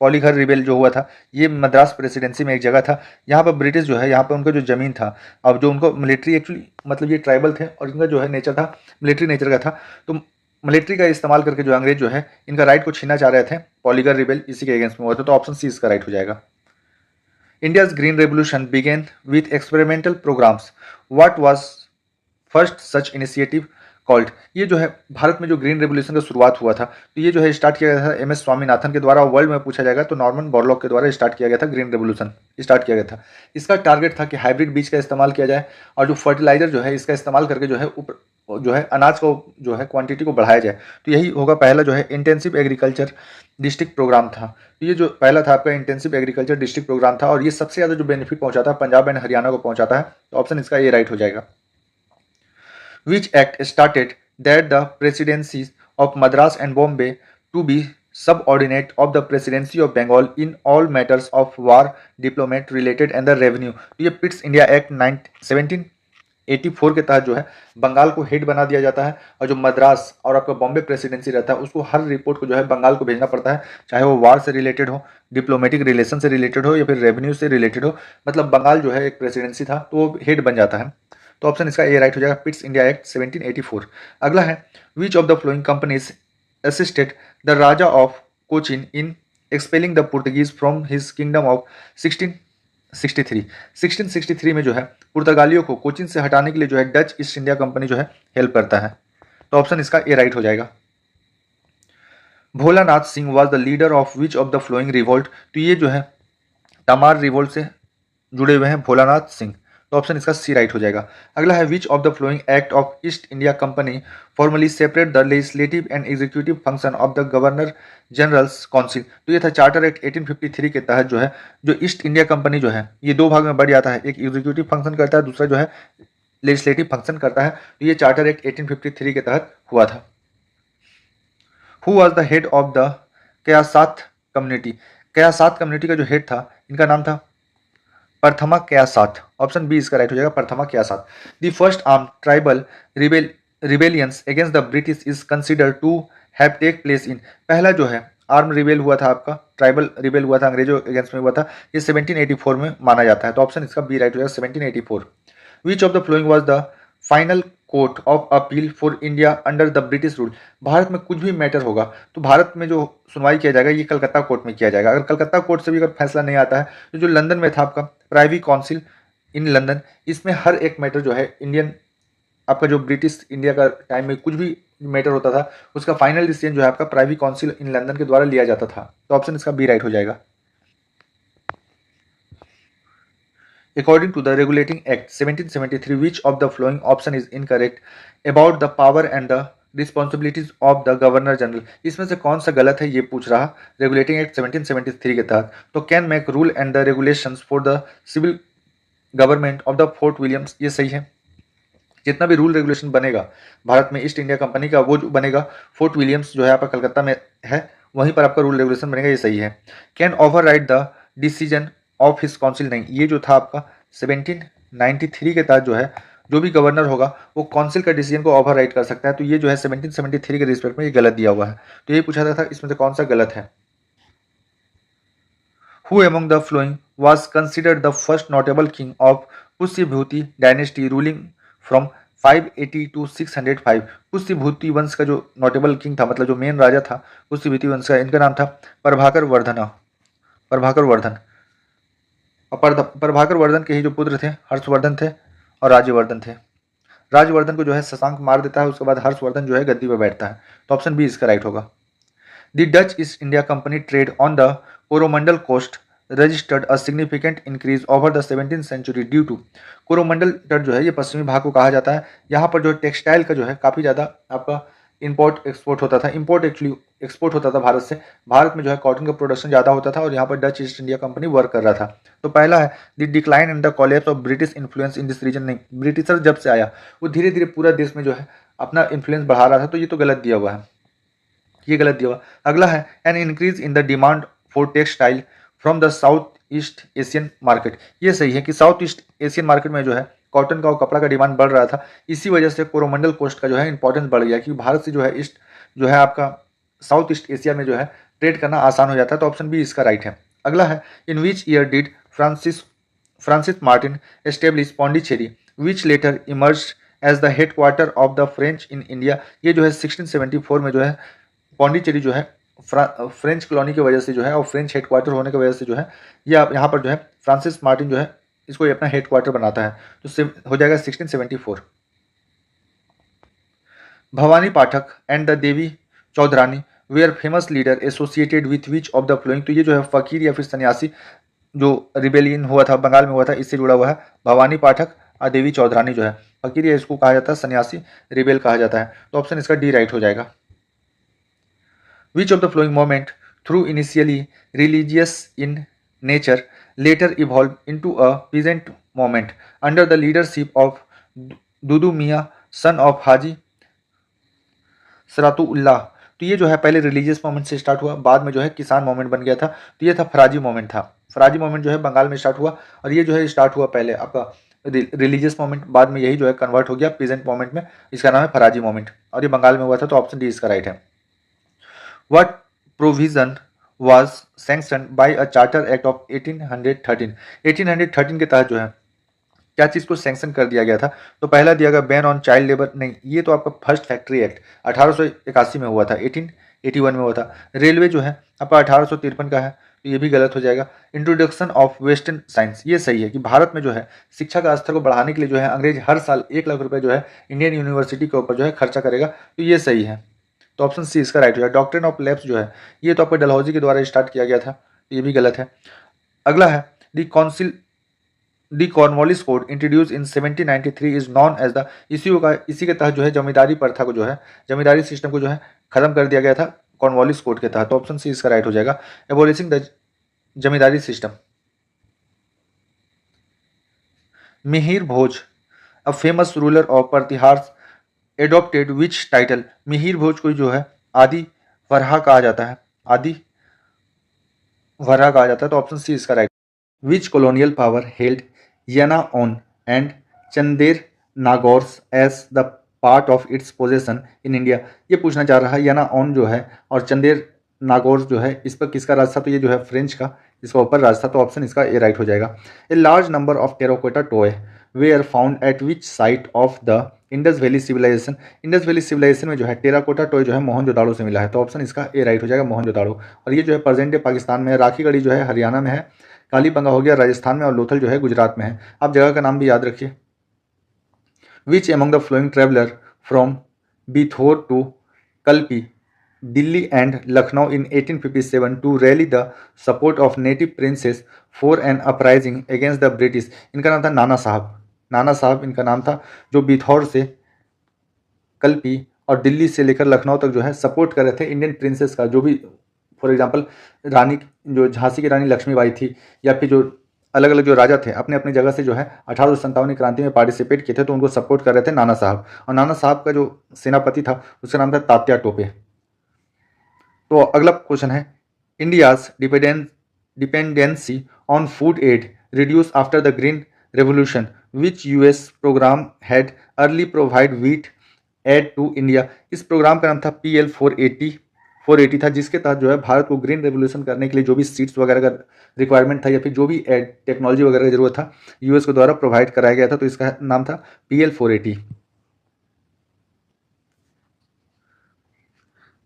पॉलीगर रिबेल जो हुआ था ये मद्रास प्रेसिडेंसी में एक जगह था। यहाँ पर ब्रिटिश जो है यहाँ पर उनका जो ज़मीन था, अब जो उनको मिलिट्री, एक्चुअली मतलब ये ट्राइबल थे और इनका जो है नेचर था मिलिट्री नेचर का था। तो मिलिट्री का इस्तेमाल करके जो अंग्रेज जो है इनका राइट को छीनना चाह रहे थे। पॉलीगर रिबेल इसी के अगेंस्ट में हुआ था। तो ऑप्शन सी इसका राइट हो जाएगा। India's Green Revolution began with experimental programs. What was first such initiative called? ये जो है भारत में जो ग्रीन रेवोल्यूशन का शुरुआत हुआ था तो ये जो है स्टार्ट किया गया था एम एस स्वामीनाथन के द्वारा। वर्ल्ड में पूछा जाएगा तो नॉर्मन बोरलॉग के द्वारा स्टार्ट किया गया था। ग्रीन रेवोल्यूशन स्टार्ट किया गया था। इसका टारगेट था कि हाइब्रिड बीज का इस्तेमाल किया जाए और जो फर्टिलाइजर जो है इसका इस्तेमाल करके जो है जो है अनाज को जो है क्वांटिटी को बढ़ाया जाए। तो यही होगा पहला जो है इंटेंसिव एग्रीकल्चर डिस्ट्रिक्ट प्रोग्राम था। तो ये जो पहला था आपका इंटेंसिव एग्रीकल्चर डिस्ट्रिक्ट प्रोग्राम था और ये सबसे ज़्यादा जो बेनिफिट पहुंचाता है पंजाब एंड हरियाणा को पहुंचाता है। तो ऑप्शन इसका ये राइट हो जाएगा। Which act started that the presidencies of Madras and Bombay to be subordinate of the presidency of Bengal in all matters of war diplomat related and the revenue. तो ये पिट्स इंडिया एक्ट 1784 के तहत जो है बंगाल को हेड बना दिया जाता है और जो मद्रास और आपका बॉम्बे प्रेसिडेंसी रहता है उसको हर रिपोर्ट को जो है बंगाल को भेजना पड़ता है, चाहे वो वार से रिलेटेड हो, डिप्लोमेटिक रिलेशन से रिलेटेड हो या फिर रेवेन्यू से रिलेटेड हो। मतलब बंगाल जो है एक प्रेसिडेंसी था तो वो हेड बन जाता है। तो ऑप्शन इसका ए राइट हो जाएगा, पिट्स इंडिया एक्ट 1784। अगला है, which of the following companies assisted the Raja of Cochin in expelling the Portuguese from his kingdom of 1663 में जो है पुर्तगालियों को कोचिन से हटाने के लिए जो है डच ईस्ट इंडिया कंपनी जो है हेल्प करता है। तो ऑप्शन इसका ए राइट हो जाएगा। Bholanath Singh was the leader of which of the following revolt. तो ये जो है तमार रिवोल्ट से जुड़े हुए हैं भोलानाथ सिंह। तो ऑप्शन इसका सी राइट हो जाएगा। अगला है, which of the following act of East India company formally separate the legislative and executive function of the governor generals council. तो ये था चार्टर एक्ट 1853 के तहत जो है जो ईस्ट इंडिया कंपनी जो है ये दो भाग में बढ़ जाता है, एक एग्जीक्यूटिव फंक्शन करता है, दूसरा जो है लेजिस्लेटिव फंक्शन करता है। तो ये चार्टर एक्ट 1853 के तहत हुआ था। Who was the head of the Kayastha community. Kayastha community का जो हेड था इनका नाम था प्रथमा कयासात। ऑप्शन बी इसका राइट हो जाएगा, Prathama Kayastha. The first arm tribal rebellions against the British is considered to have take place in. पहला जो है आर्म रिबेल हुआ था आपका, ट्राइबल रिबेल हुआ था, अंग्रेजों अगेंस्ट में हुआ था, ये 1784 में माना जाता है। तो ऑप्शन इसका बी राइट हो जाएगा, 1784। विच of the following was the final court of appeal for India under the British rule. Bharat में कुछ भी मैटर होगा तो भारत में जो सुनवाई किया जाएगा ये कलकत्ता कोर्ट में किया जाएगा। अगर कलकत्ता कोर्ट से भी अगर फैसला नहीं आता है तो जो लंदन में था आपका प्राइवी काउंसिल इन लंदन, इसमें हर एक मैटर जो है इंडियन आपका जो ब्रिटिश इंडिया का टाइम में कुछ भी मैटर होता था उसका फाइनल डिसीजन जो है आपका प्राइवी काउंसिल इन लंदन के द्वारा लिया जाता था। तो ऑप्शन इसका बी राइट हो जाएगा। According to the Regulating Act 1773, which of the following option is incorrect about the power and the responsibilities of the Governor General? इसमें से कौन सा गलत है ये पूछ रहा रेगुलेटिंग एक्ट 1773 के तहत। तो can make rule and the regulations for the civil government of the Fort Williams, ये सही है। जितना भी रूल रेगुलेशन बनेगा भारत में ईस्ट इंडिया कंपनी का वो जो बनेगा फोर्ट विलियम्स जो है आपका कलकत्ता में है वहीं पर आपका रूल रेगुलेशन बनेगा, ये सही है। Can over right the decision of his council, नहीं, ये जो था आपका 1793 के तहत जो है जो भी गवर्नर होगा वो काउंसिल का डिसीजन को ओवर राइट कर सकता है। तो ये जो है 1773 के रिस्पेक्ट में ये गलत दिया हुआ है। तो ये पूछा था इसमें से कौन सा गलत है। Who among the following was considered the first notable king of Pushyabhuti dynasty ruling from 580 to 605? Pushyabhuti वंश का जो नोटेबल किंग था मतलब जो मेन राजा था पुष्यभूति वंश का, इनका नाम था प्रभाकर वर्धन। और प्रभाकर वर्धन के ही जो पुत्र थे हर्षवर्धन थे और राज्यवर्धन थे। राज्यवर्धन को जो है शशांक मार देता है, उसके बाद हर्षवर्धन जो है गद्दी पर बैठता है। तो ऑप्शन बी इसका राइट होगा। The Dutch East India company trade on the Coromandel coast registered a significant increase over the 17th century due to. Coromandel तट जो है ये पश्चिमी भाग को कहा जाता है। यहाँ पर जो टेक्सटाइल का जो है काफ़ी ज़्यादा आपका इंपोर्ट एक्सपोर्ट होता था, इंपोर्ट एक्चुअली एक्सपोर्ट होता था भारत से। भारत में जो है कॉटन का प्रोडक्शन ज़्यादा होता था और यहाँ पर Dutch East India company work कर रहा था। तो पहला है the decline and the collapse of British influence in this region, नहीं, ब्रिटिशर जब से आया वो धीरे धीरे पूरा देश में जो है अपना इन्फ्लुएंस बढ़ा रहा था। तो ये तो गलत दिया हुआ है, ये गलत दिया हुआ। अगला है an increase in the demand for textile from the south east Asian market, ये सही है कि साउथ ईस्ट एशियन मार्केट में जो है कॉटन का और कपड़ा का डिमांड बढ़ रहा था। इसी वजह से कोरोमंडल कोस्ट का जो है इंपॉर्टेंस बढ़ गया क्योंकि भारत से जो है ईस्ट जो है आपका साउथ ईस्ट एशिया में जो है ट्रेड करना आसान हो जाता है। तो ऑप्शन बी इसका राइट है। अगला है in which year did Francis Martin establish Pondicherry which later emerge as the head quarter of the French in India, ये जो है 1674 में जो है पौंडीचेरी जो है फ्रेंच कॉलोनी की वजह से जो है और फ्रेंच हेडक्वार्टर होने की वजह से जो है ये आप यहाँ पर जो है फ्रांसिस मार्टिन जो है इसको ये अपना हेडक्वार्टर बनाता है। तो हो जाएगा 1674। Bhavani Pathak and the Devi Chaudhrani were famous leader associated with which of the following, तो ये जो है फकीर या फिर सन्यासी जो रिबेलियन हुआ था बंगाल में हुआ था इससे जुड़ा हुआ है। भवानी पाठक और देवी चौधरानी जो है फकीर या इसको कहा जाता है सन्यासी, रिबेल कहा जाता है। तो ऑप्शन इसका डी राइट हो जाएगा। Which of the following moment, through initially religious in nature, later evolved into a peasant movement under the leadership of Dudu मियाँ सन ऑफ हाजी सरातुल्लाह। तो ये जो है पहले रिलीजियस मोमेंट से स्टार्ट हुआ, बाद में जो है किसान मोमेंट बन गया था। तो ये था फराजी मोमेंट था। फराजी मोमेंट जो है बंगाल में स्टार्ट हुआ और ये जो है स्टार्ट हुआ पहले आपका रिलीजियस मोमेंट, बाद में यही जो है कन्वर्ट हो गया पीजेंट मोमेंट में, इसका नाम है फराजी मोमेंट और ये बंगाल में हुआ था। तो ऑप्शन डी इसका राइट है। What provision was sanctioned by a charter act of 1813? 1813 के तहत जो है क्या चीज़ को सैंक्शन कर दिया गया था। तो पहला दिया गया बैन ऑन चाइल्ड लेबर, नहीं, ये तो आपका फर्स्ट फैक्ट्री एक्ट 1881 में हुआ था, 1881 में हुआ था। रेलवे जो है आपका 1853 का है, तो ये भी गलत हो जाएगा। इंट्रोडक्शन ऑफ वेस्टर्न साइंस, ये सही है कि भारत में जो है शिक्षा का स्तर को बढ़ाने के लिए जो है अंग्रेज हर साल 1 लाख रुपए जो है इंडियन यूनिवर्सिटी के ऊपर जो है खर्चा करेगा। तो ये सही है। तो ऑप्शन सी इसका राइट हो जाएगा। डॉक्ट्रिन ऑफ लैप्स जो है ये तो आपको डलहौजी के द्वारा स्टार्ट किया गया था, ये भी गलत है। अगला है the Cornwallis code introduce in 1793 is known as the, इसी के तहत जो है जमींदारी प्रथा को जो है जमींदारी सिस्टम को जो है खत्म कर दिया गया था कॉर्नवालिस कोड के तहत। तो ऑप्शन सी इसका राइट हो जाएगा। Abolishing the zamindari system. Mihir Bhoj a famous ruler of Pratihara adopted which title, Mihir Bhoj को जो है आदि वरहा कहा जाता है, आदि वरहा कहा जाता है। तो ऑप्शन सी इसका right. Which colonial power held Yanam on and Chandernagore as the part of its possession in India, ये पूछना चाह रहा है यना ऑन जो है और चंदेर नागौर जो है इस पर किसका राज था। तो ये जो है फ्रेंच का इसका ऊपर राज था। तो ऑप्शन इसका ए राइट हो जाएगा। A large number of terracotta toy were found at which site of the Indus valley civilisation. Indus valley civilisation में जो है टेराकोटा टॉय जो है मोहनजोदाड़ो से मिला है। तो ऑप्शन इसका ए राइट हो जाएगा, मोहनजोदाड़ो। और ये जो है प्रेजेंट डे पाकिस्तान में है। राखीगढ़ी जो है हरियाणा में है, कालीबंगा हो गया राजस्थान में, और लोथल जो है गुजरात में है। आप जगह का नाम भी याद रखिए। Which among the following traveller from Bithoor to Kalpi Delhi and Lucknow in 1857 to rally the support of native princes for an uprising against the British। इनका नाम था नाना साहब। नाना साहब इनका नाम था, जो बिथौर से कल्पी और दिल्ली से लेकर लखनऊ तक जो है सपोर्ट कर रहे थे इंडियन प्रिंसेस का। जो भी फॉर एग्जांपल रानी, जो झांसी की रानी लक्ष्मीबाई थी, या फिर जो अलग अलग जो राजा थे अपने अपनी जगह से जो है 1857 की क्रांति में पार्टिसिपेट किए थे, तो उनको सपोर्ट कर रहे थे नाना साहब। और नाना साहब का जो सेनापति था उसका नाम था तात्या टोपे। तो अगला क्वेश्चन है, India's dependency on food aid reduce after the green revolution, which US programme had early provide wheat aid to India. इस प्रोग्राम का नाम था PL 480 था, जिसके तहत जो है भारत को ग्रीन रेवोल्यूशन करने के लिए जो भी सीड्स वगैरह का रिक्वायरमेंट था या फिर जो भी एड टेक्नोलॉजी वगैरह की जरूरत था यूएस के द्वारा प्रोवाइड कराया गया था। तो इसका नाम था PL 480।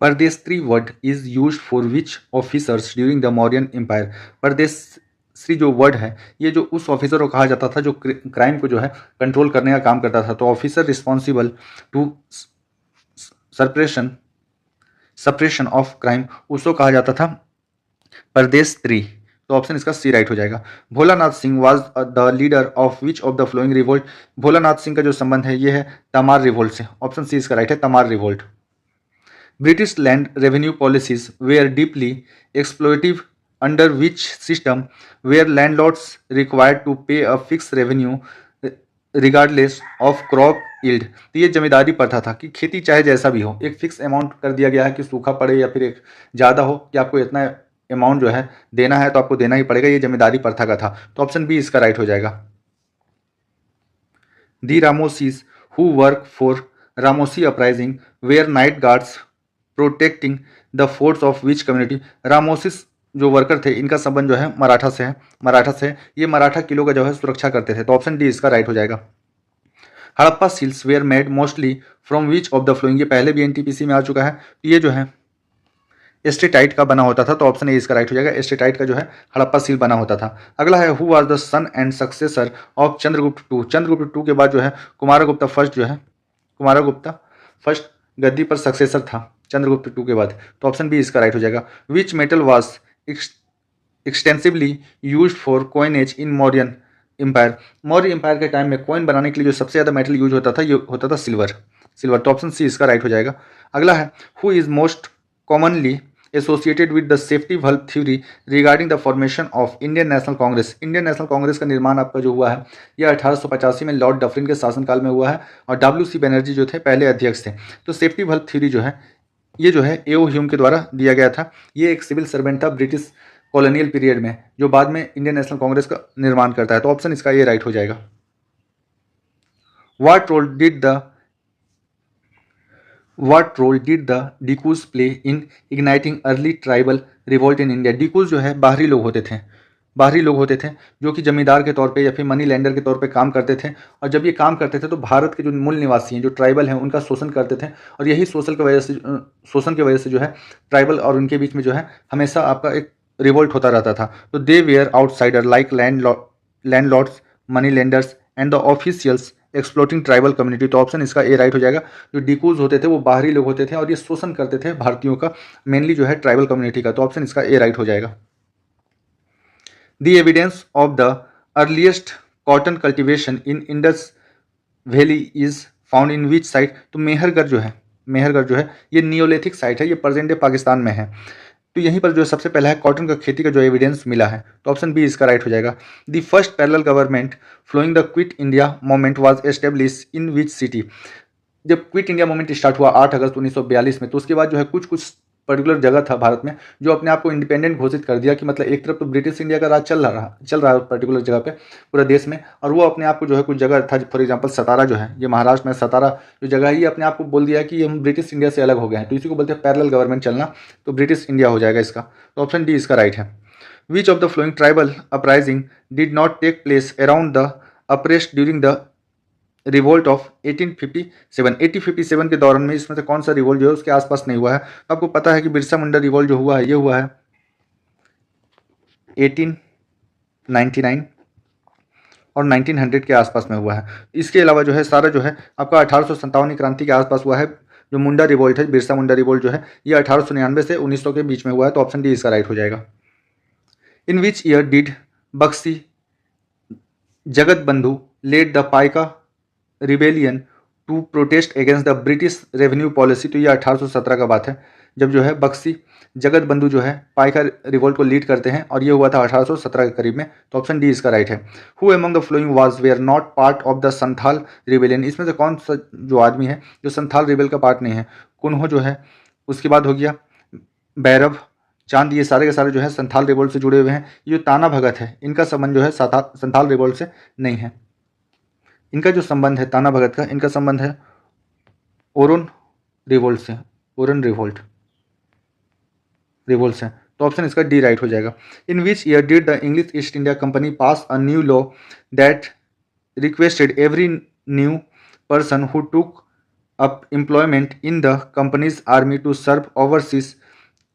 Pradestri word is used for which officers during the Mauryan empire. Pradestri जो वर्ड है ये जो उस ऑफिसर को कहा जाता था जो क्राइम को जो है कंट्रोल करने का काम करता था। तो officer responsible to suppression of crime, उसको कहा जाता था परदेस्त्री। तो ऑप्शन इसका सी राइट हो जाएगा। Bholanath Singh was the leader of which of the following revolt. Bholanath Singh का जो संबंध है ये है तमार रिवोल्ट से। ऑप्शन सी इसका राइट है, Tamar revolt. British land revenue policies were deeply exploitative, under which system were landlords required to pay a fixed revenue regardless of crop yield। तो ये जमींदारी प्रथा था कि खेती चाहे जैसा भी हो, एक फिक्स अमाउंट कर दिया गया है कि सूखा पड़े या फिर एक ज़्यादा हो कि आपको इतना अमाउंट जो है देना है तो आपको देना ही पड़ेगा। ये जमींदारी प्रथा का था। तो ऑप्शन बी इसका राइट हो जाएगा। The Ramosis who work for Ramosi uprising were night guards protecting the forts of which community. Ramosis जो वर्कर थे इनका संबंध जो है मराठा से है। ये मराठा किलों का जो है सुरक्षा करते थे। तो ऑप्शन डी इसका राइट हो जाएगा। Harappa seals were made mostly from which of the following. ये पहले भी NTPC में आ चुका है। तो ये जो है एस्टेटाइट का बना होता था। तो ऑप्शन ए इसका राइट हो जाएगा। एस्टेटाइट का जो है हड़प्पा सील बना होता था। अगला है, who was the son and successor of Chandragupta two. Chandragupta two के बाद जो है कुमारगुप्ता फर्स्ट गद्दी पर सक्सेसर था चंद्रगुप्त टू के बाद। तो ऑप्शन बी इसका राइट हो जाएगा। Which metal was extensively used for coinage in Mauryan empire. Maurya empire के टाइम में कॉइन बनाने के लिए जो सबसे ज़्यादा मेटल यूज होता था ये होता था सिल्वर। तो ऑप्शन सी इसका राइट हो जाएगा। अगला है, who is most commonly associated with the safety valve theory regarding the formation of Indian national Congress. Indian national Congress का निर्माण आपका जो हुआ है यह 1885 में लॉर्ड डफरिन के शासनकाल में हुआ है, और WC बनर्जी जो थे पहले अध्यक्ष थे। तो सेफ्टी वल्व थ्योरी जो है ये जो है A.O. ह्यूम के द्वारा दिया गया था। ये एक सिविल सर्वेंट था ब्रिटिश कॉलोनियल पीरियड में, जो बाद में इंडियन नेशनल कांग्रेस का निर्माण करता है। तो ऑप्शन इसका ये राइट हो जाएगा। What role did the Dikus play in igniting early tribal revolt in India? Dikus जो है बाहरी लोग होते थे जो कि जमींदार के तौर पे या फिर मनी लैंडर के तौर पे काम करते थे। और जब ये काम करते थे तो भारत के जो मूल निवासी हैं, जो ट्राइबल हैं, उनका शोषण करते थे। और यही शोषण की वजह से जो है ट्राइबल और उनके बीच में जो है हमेशा आपका एक रिवोल्ट होता रहता था। तो they were outsider like landlords, money lenders and the officials exploiting tribal community. तो ऑप्शन इसका ए राइट हो जाएगा। जो डिकूज होते थे वो बाहरी लोग होते थे और ये शोषण करते थे भारतीयों का, मेनली जो है ट्राइबल कम्युनिटी का। तो ऑप्शन इसका ए राइट हो जाएगा। The evidence of the earliest cotton cultivation in Indus Valley is found in which site? तो मेहरगढ़ जो है ये नियोलिथिक साइट है, ये प्रेजेंट डे पाकिस्तान में है। तो यहीं पर जो सबसे पहला है कॉटन का खेती का जो एविडेंस मिला है। तो ऑप्शन बी इसका राइट हो जाएगा। The first parallel government following the quit India movement was establish in which city. जब क्विट इंडिया मूवमेंट स्टार्ट हुआ 8 अगस्त 1942 में, तो उसके बाद जो है कुछ पर्टिकुलर जगह था भारत में जो अपने आप को इंडिपेंडेंट घोषित कर दिया कि मतलब एक तरफ तो ब्रिटिश इंडिया का राज चल रहा है पर्टिकुलर जगह पे पूरे देश में, और वो अपने आप को जो है कुछ जगह था, फॉर एग्जांपल सतारा जो है, ये महाराष्ट्र में सतारा जो जगह है, ये अपने आप को बोल दिया कि हम ब्रिटिश इंडिया से अलग हो गए हैं। तो इसी को बोलते हैं पैरेलल गवर्नमेंट चलना। तो ब्रिटिश इंडिया हो जाएगा इसका। तो ऑप्शन डी इसका राइट है। Which of the following tribal uprising did not take place around the oppressed during the revolt of 1857। 1857 के दौरान में इसमें से कौन सा रिवोल्ट जो है उसके आसपास नहीं हुआ है? तो आपको पता है कि बिरसा मुंडा रिवोल्ट जो हुआ है ये हुआ है 1899 और 1900 के आसपास में हुआ है। इसके अलावा जो है सारा जो है आपका 1857 क्रांति के आसपास हुआ है। जो मुंडा रिवोल्ट है, बिरसा मुंडा रिवोल्ट जो है ये 1899 से 1900 के बीच में हुआ है। तो ऑप्शन डी इसका राइट हो जाएगा। In which year did Bakshi Jagat Bandhu led the Paika rebellion to protest against the British revenue policy? तो ये 1817 का बात है, जब जो है बक्सी जगत बंधु जो है पाइका रिवोल्ट को लीड करते हैं और ये हुआ था 1817 के करीब में। तो ऑप्शन डी इसका राइट है। Who among the following was were not part of the Santhal rebellion? इसमें से कौन सा जो आदमी है जो संथाल रिबेल का पार्ट नहीं है? कुन्हो जो है, उसके बाद हो गया भैरव चांद, ये सारे के सारे जो है संथाल रिवोल्ट से जुड़े हुए हैं। ये जो ताना भगत है इनका संबंध जो है संथाल रिवोल्ट से नहीं है। इनका जो संबंध है ताना भगत का, इनका संबंध है ओरोन रिवोल्ट से, ओरोन रिवोल्ट से। तो ऑप्शन इसका डी राइट हो जाएगा। In which year did the English East India company pass a new law that requested every new person who took up employment in the company's army to serve overseas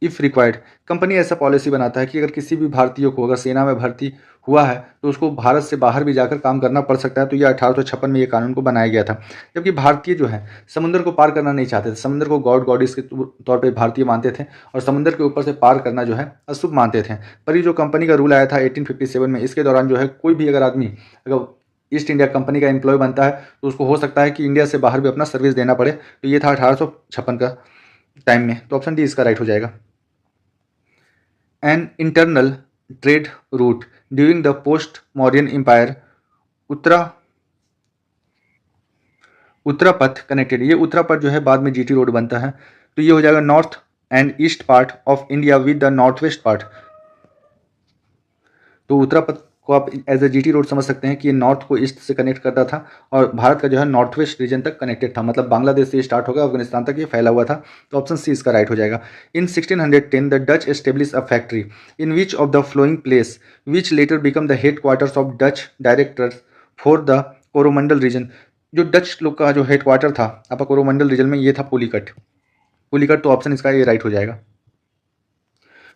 if required? Company ऐसा policy बनाता है कि अगर किसी भी भारतीय को अगर सेना में भर्ती हुआ है तो उसको भारत से बाहर भी जाकर काम करना पड़ सकता है। तो ये 1856 में ये कानून को बनाया गया था, जबकि भारतीय जो है समुद्र को पार करना नहीं चाहते थे। समुद्र को गॉड गॉडिस के तौर पे भारतीय मानते थे और समुद्र के ऊपर से पार करना जो है अशुभ मानते थे। पर ये जो कंपनी का रूल आया था 1857 में, इसके दौरान जो है कोई भी अगर आदमी अगर ईस्ट इंडिया कंपनी का एम्प्लॉय बनता है तो उसको हो सकता है कि इंडिया से बाहर भी अपना सर्विस देना पड़े। तो ये था 1856 का टाइम में। तो ऑप्शन डी इसका राइट हो जाएगा। An internal trade route during the post modern empire Uttarapatha connected. ये उत्तरापथ जो है बाद में जीटी रोड बनता है। तो ये हो जाएगा north and east part of India with the north west part. तो उत्तरापथ को आप एज ए जीटी रोड समझ सकते हैं कि ये नॉर्थ को ईस्ट से कनेक्ट करता था और भारत का जो है नॉर्थ वेस्ट रीजन तक कनेक्टेड था, मतलब बांग्लादेश से स्टार्ट होगा अफगानिस्तान तक ये फैला हुआ था। तो ऑप्शन सी इसका राइट हो जाएगा। इन 1610 the Dutch establish a factory in which of the following place which later become the headquarters of Dutch directors for the Coromandel region? जो डच लोग का जो हेड क्वार्टर था आपका कोरोमंडल रीजन में ये था पुलिकट। तो ऑप्शन इसका ये राइट हो जाएगा।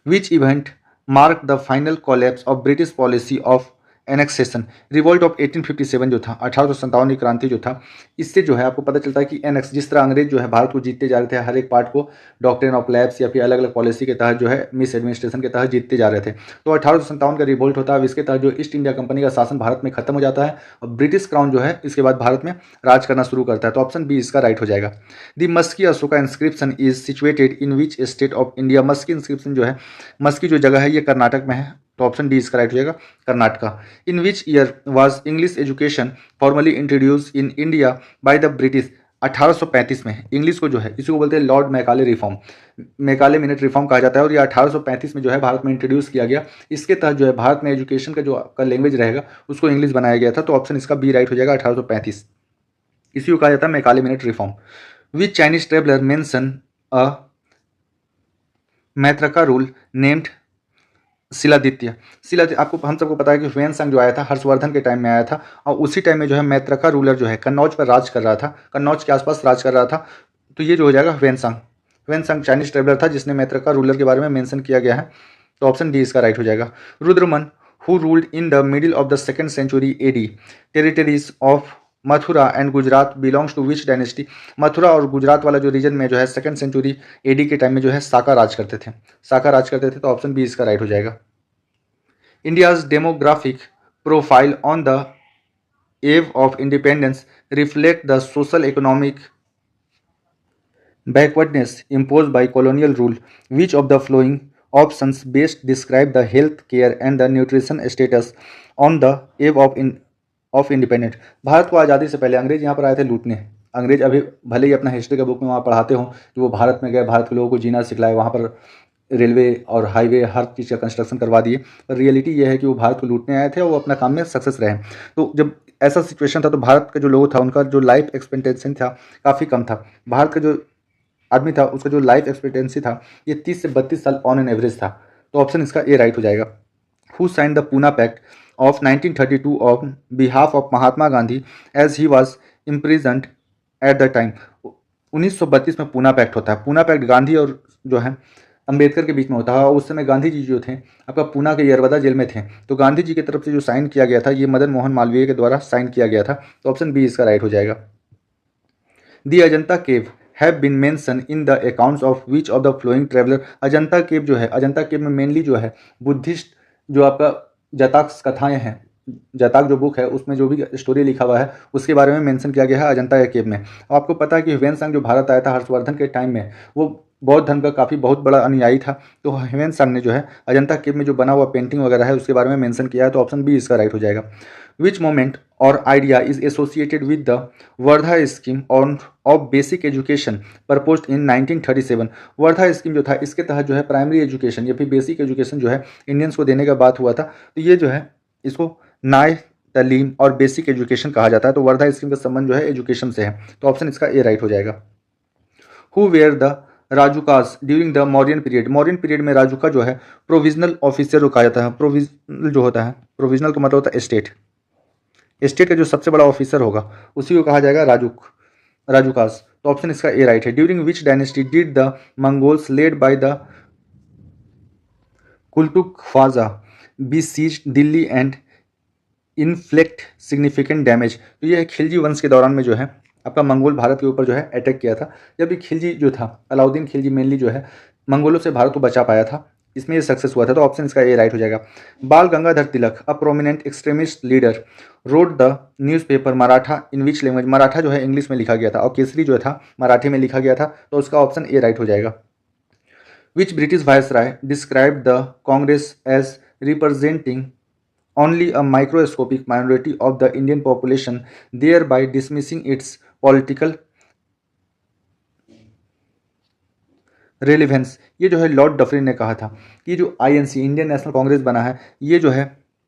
Which event mark the final collapse of British policy of annexation? Revolt of 1857 जो था 1857 की क्रांति जो था, इससे जो है आपको पता चलता है कि एनेक्स जिस तरह अंग्रेज जो है भारत को जीतते जा रहे थे, हर एक पार्ट को डॉक्ट्रिन ऑफ लैप्स या फिर अलग अलग पॉलिसी के तहत जो है मिस एडमिनिस्ट्रेशन के तहत जीतते जा रहे थे। तो 1857 का रिवोल्ट होता है। इसके तहत जो ईस्ट इंडिया कंपनी का शासन भारत में खत्म हो जाता है और ब्रिटिश क्राउन जो है इसके बाद भारत में राज करना शुरू करता है। तो ऑप्शन बी इसका राइट हो जाएगा। The Maski Ashoka inscription is situated in which state of India? Maski inscription जो है, मस्की जो जगह है ये कर्नाटक में है। तो ऑप्शन डी इसका राइट हो जाएगा, Karnataka. In which year was English education formally introduce in India by the British? 1835 में। इंग्लिश को जो है इसी को बोलते हैं Lord Macaulay reform, Macaulay minute reform कहा जाता है और ये 1835 में जो है भारत में इंट्रोड्यूस किया गया। इसके तहत जो है भारत में एजुकेशन का जो आपका लैंग्वेज रहेगा उसको इंग्लिश बनाया गया था। तो ऑप्शन इसका बी राइट हो जाएगा, 1835। इसी को कहा जाता है Macaulay minute reform. Which Chinese traveller mention a Maitraka rule named Shiladitya? आपको हम सबको पता है कि ह्वेनसांग जो आया था हर्षवर्धन के टाइम में आया था और उसी टाइम में जो है मैत्रका रूलर जो है कन्नौज पर राज कर रहा था, कन्नौज के आसपास राज कर रहा था। तो ये जो हो जाएगा ह्वेनसांग चाइनीज ट्रेवलर था जिसने मैत्रका रूलर के बारे में मेंशन किया गया है। तो ऑप्शन डी इसका राइट हो जाएगा। Rudraman who ruled in the middle of the 2nd century AD territories of Mathura and Gujarat belongs to which dynasty? Mathura और गुजरात वाला जो रीजन में जो है 2nd century AD के टाइम में जो है साका राज करते थे। तो ऑप्शन बी इसका राइट हो जाएगा। India's demographic profile on the above of independence reflect the social economic backwardness imposed by colonial rule. Which of the following options best describe the health care and the nutrition status on the eve of independence? Bharat को आज़ादी से पहले अंग्रेज यहाँ पर आए थे लूटने। अंग्रेज अभी भले ही अपना हिस्ट्री का बुक में वहाँ पढ़ाते हो कि वो भारत में गए, भारत के लोगों को जीना सिखलाए, वहाँ पर रेलवे और हाईवे हर चीज़ का कंस्ट्रक्शन करवा दिए। पर रियलिटी ये है कि वो भारत को लूटने आए थे और वो अपना काम में सक्सेस रहे। तो जब ऐसा सिचुएशन था तो भारत के जो लोग था उनका जो लाइफ एक्सपेक्टेंसी था काफ़ी कम था। भारत का जो आदमी था उसका जो लाइफ एक्सपेक्टेंसी था ये 30 से 32 साल ऑन एन एवरेज था। तो ऑप्शन इसका ए राइट हो जाएगा। Who sign the Poona pact of 1932 on behalf of Mahatma Gandhi as he was imprisoned at the time। 1932 में पूना पैक्ट होता है। पूना पैक्ट गांधी और जो है अंबेडकर के बीच में होता है और उस समय गांधी जी जो थे आपका पूना के यरवदा जेल में थे। तो गांधी जी की तरफ से जो साइन किया गया था ये मदन मोहन मालवीय के द्वारा साइन किया गया था। तो ऑप्शन बी इसका राइट हो जाएगा। The Ajanta cave have been mention in the accounts of which of the following traveller. Ajanta cave जो है, अजंता केव में मेनली जो है बुद्धिस्ट जो आपका जातक कथाएं हैं, जातक जो बुक है उसमें जो भी स्टोरी लिखा हुआ है उसके बारे में मेंशन किया गया है अजंता केव में। आपको पता है कि ह्वेनसांग जो भारत आया था हर्षवर्धन के टाइम में, वो बौद्ध धर्म का काफ़ी बहुत बड़ा अनुयायी था। तो ह्वेनसांग ने जो है अजंता केव में जो बना हुआ पेंटिंग वगैरह है उसके बारे में मेंशन किया है। तो ऑप्शन बी इसका राइट हो जाएगा। विच मोमेंट और idea is associated with the Wardha scheme on off basic education proposed in 1937। Wardha scheme जो था इसके तहत जो है प्राइमरी एजुकेशन या फिर बेसिक एजुकेशन जो है इंडियंस को देने का बात हुआ था। तो ये जो है इसको नाय तालीम और बेसिक एजुकेशन कहा जाता है। तो वर्धा स्कीम का संबंध जो है एजुकेशन से है। तो ऑप्शन इसका ए राइट हो जाएगा। Who were the Rajukas during the Mauryan period. Mauryan period में राजुका जो है प्रोविजनल ऑफिसर को कहा जाता है। प्रोविजनल जो होता है, प्रोविजनल का मतलब होता है स्टेट, स्टेट का जो सबसे बड़ा ऑफिसर होगा उसी को कहा जाएगा राजुकास। तो ऑप्शन इसका ए राइट है। During which dynasty did the Mongols led by the Qutlugh Khwaja besiege Delhi and inflict significant damage. तो ये खिलजी वंश के दौरान में जो है आपका मंगोल भारत के ऊपर जो है अटैक किया था। जब ये खिलजी जो था अलाउद्दीन खिलजी मेनली जो है मंगोलों से भारत को बचा पाया था, इसमें ये सक्सेस हुआ था। तो ऑप्शन इसका ए राइट हो जाएगा। Bal Gangadhar Tilak a prominent extremist leader wrote the newspaper Maratha in which language. Maratha जो है इंग्लिश में लिखा गया था और केसरी जो था मराठी में लिखा गया था। तो उसका ऑप्शन ए राइट हो जाएगा। Which British viceroy describe the Congress as representing only a microscopic minority of the Indian population, thereby dismissing its political relevance। ये जो है लॉर्ड डफरिन ने कहा था कि जो आईएनसी इंडियन नेशनल कांग्रेस बना है ये जो है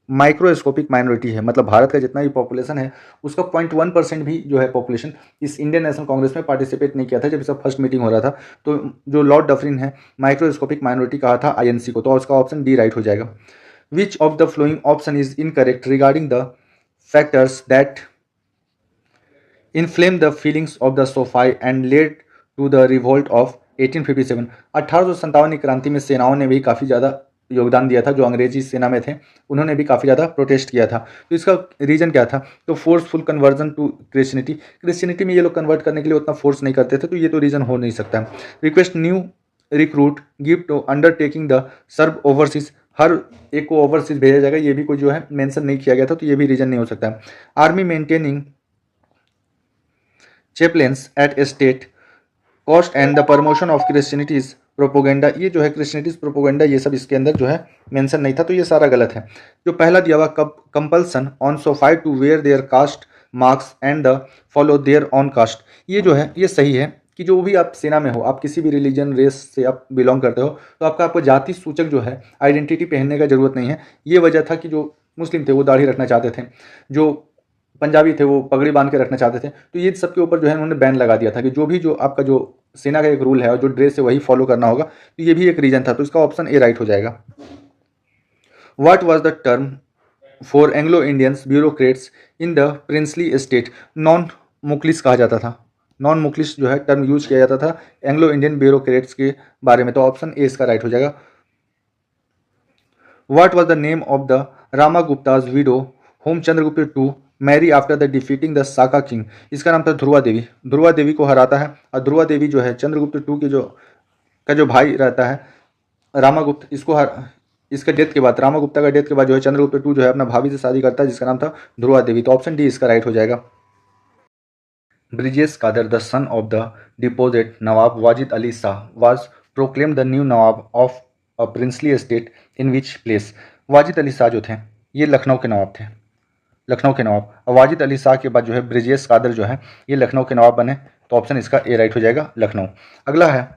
माइक्रोस्कोपिक माइनॉरिटी है, मतलब भारत का जितना भी पॉपुलेशन है उसका 0.1% भी जो है पॉपुलेशन इस इंडियन नेशनल कांग्रेस में पार्टिसिपेट नहीं किया था जब इसका फर्स्ट मीटिंग हो रहा था। तो जो लॉर्ड डफरिन है माइक्रोस्कोपिक माइनॉरिटी कहा था आईएनसी को। तो उसका ऑप्शन डी राइट हो जाएगा। Which of the following option is incorrect regarding the factors that inflamed the feelings of the Sophi and led to the revolt of 1857। 1857 की क्रांति में सेनाओं ने भी काफ़ी ज़्यादा योगदान दिया था। जो अंग्रेजी सेना में थे उन्होंने भी काफ़ी ज़्यादा प्रोटेस्ट किया था। तो इसका रीज़न क्या था? तो forceful conversion to Christianity. Christianity में ये लोग कन्वर्ट करने के लिए उतना फोर्स नहीं करते थे। तो ये तो रीज़न हो नहीं सकता। Request new recruit give to undertaking the serve overseas. हर एक को ओवरसीज भेजा जाएगा, ये भी कोई जो है मेंशन नहीं किया गया था। तो ये भी रीजन नहीं हो सकता। Army maintaining chaplains at state cost and the promotion of Christianity's propaganda. ये जो है क्रिश्चियनिटीज प्रोपोगेंडा ये सब इसके अंदर जो है मेंशन नहीं था। तो ये सारा गलत है। जो पहला दिया हुआ compulsion on sepoys to wear their caste marks and the follow their on caste, ये जो है ये सही है कि जो भी आप सेना में हो, आप किसी भी रिलीजन रेस से आप बिलोंग करते हो तो आपको जाति सूचक जो है आइडेंटिटी पहनने का जरूरत नहीं है। ये वजह था कि जो मुस्लिम थे वो दाढ़ी रखना चाहते थे, जो पंजाबी थे वो पगड़ी बांध के रखना चाहते थे। तो ये सब के ऊपर जो है उन्होंने बैन लगा दिया था कि जो भी जो आपका जो सेना का एक रूल है और जो ड्रेस है वही फॉलो करना होगा। तो ये भी एक रीजन था। तो इसका ऑप्शन ए राइट हो जाएगा। What was the term for Anglo Indians bureaucrats in the princely state. Non मुखलिस कहा जाता था। नॉन मुखलिस जो है टर्म यूज किया जाता था एंग्लो इंडियन ब्यूरोक्रेट्स के बारे में। तो ऑप्शन ए इसका राइट हो जाएगा। What was the name of the Ramagupta's widow whom Chandragupta to marry after the defeating the Saka king. इसका नाम था ध्रुवा देवी। ध्रुवा देवी को हराता है और ध्रुवा देवी जो है चंद्रगुप्त टू के जो भाई रहता है रामागुप्त, इसके डेथ के बाद रामागुप्ता का डेथ के बाद जो है चंद्रगुप्त टू जो है अपना भाभी से शादी करता है जिसका नाम था ध्रुवा देवी। तो ऑप्शन डी इसका राइट हो जाएगा। Birjis Qadr the son of the deposed Nawab Wajid Ali Shah was proclaim the new Nawab of a princely state in which place. Wajid Ali Shah जो थे ये लखनऊ के नवाब थे, लखनऊ के नवाब। और वाजिद अली शाह के बाद जो है ब्रिजेश कादर जो है ये लखनऊ के नवाब बने। तो ऑप्शन इसका ए राइट हो जाएगा, लखनऊ। अगला है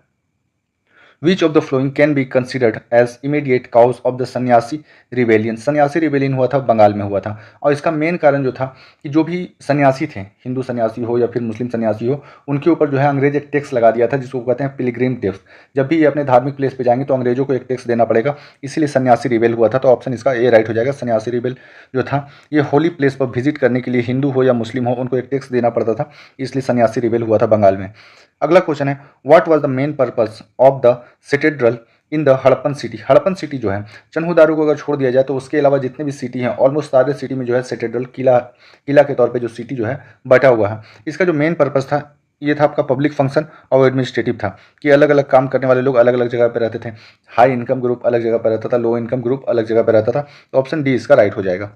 which of the following can be considered as immediate cause of the Sanyasi rebellion. Sanyasi rebellion हुआ था, बंगाल में हुआ था, और इसका मेन कारण जो था कि जो भी सन्यासी थे, हिंदू सन्यासी हो या फिर मुस्लिम सन्यासी हो, उनके ऊपर जो है अंग्रेज एक टैक्स लगा दिया था जिसको कहते हैं पिलग्रिम टैक्स। जब भी ये अपने धार्मिक प्लेस पे जाएंगे तो अंग्रेजों को एक टैक्स देना पड़ेगा, इसीलिए सन्यासी रिबेल हुआ था। तो ऑप्शन इसका ए राइट हो जाएगा। सन्यासी रिबेल जो था ये होली प्लेस पर विजिट करने के लिए हिंदू हो या मुस्लिम हो उनको एक टैक्स देना पड़ता था, इसलिए सन्यासी रिबेल हुआ था बंगाल में। अगला क्वेश्चन है what was the main purpose of the citadel in the Harappan city. Harappan city जो है, चन्हूदारो को अगर छोड़ दिया जाए तो उसके अलावा जितने भी सिटी हैं ऑलमोस्ट सारे सिटी में जो है सिटेड्रल किला के तौर पे जो सिटी जो है बटा हुआ है। इसका जो मेन पर्पस था ये था आपका पब्लिक फंक्शन और एडमिनिस्ट्रेटिव था कि अलग अलग काम करने वाले लोग अलग अलग जगह पर रहते थे। हाई इनकम ग्रुप अलग जगह पर रहता था, लो इनकम ग्रुप अलग जगह पर रहता था। तो ऑप्शन डी इसका राइट हो जाएगा।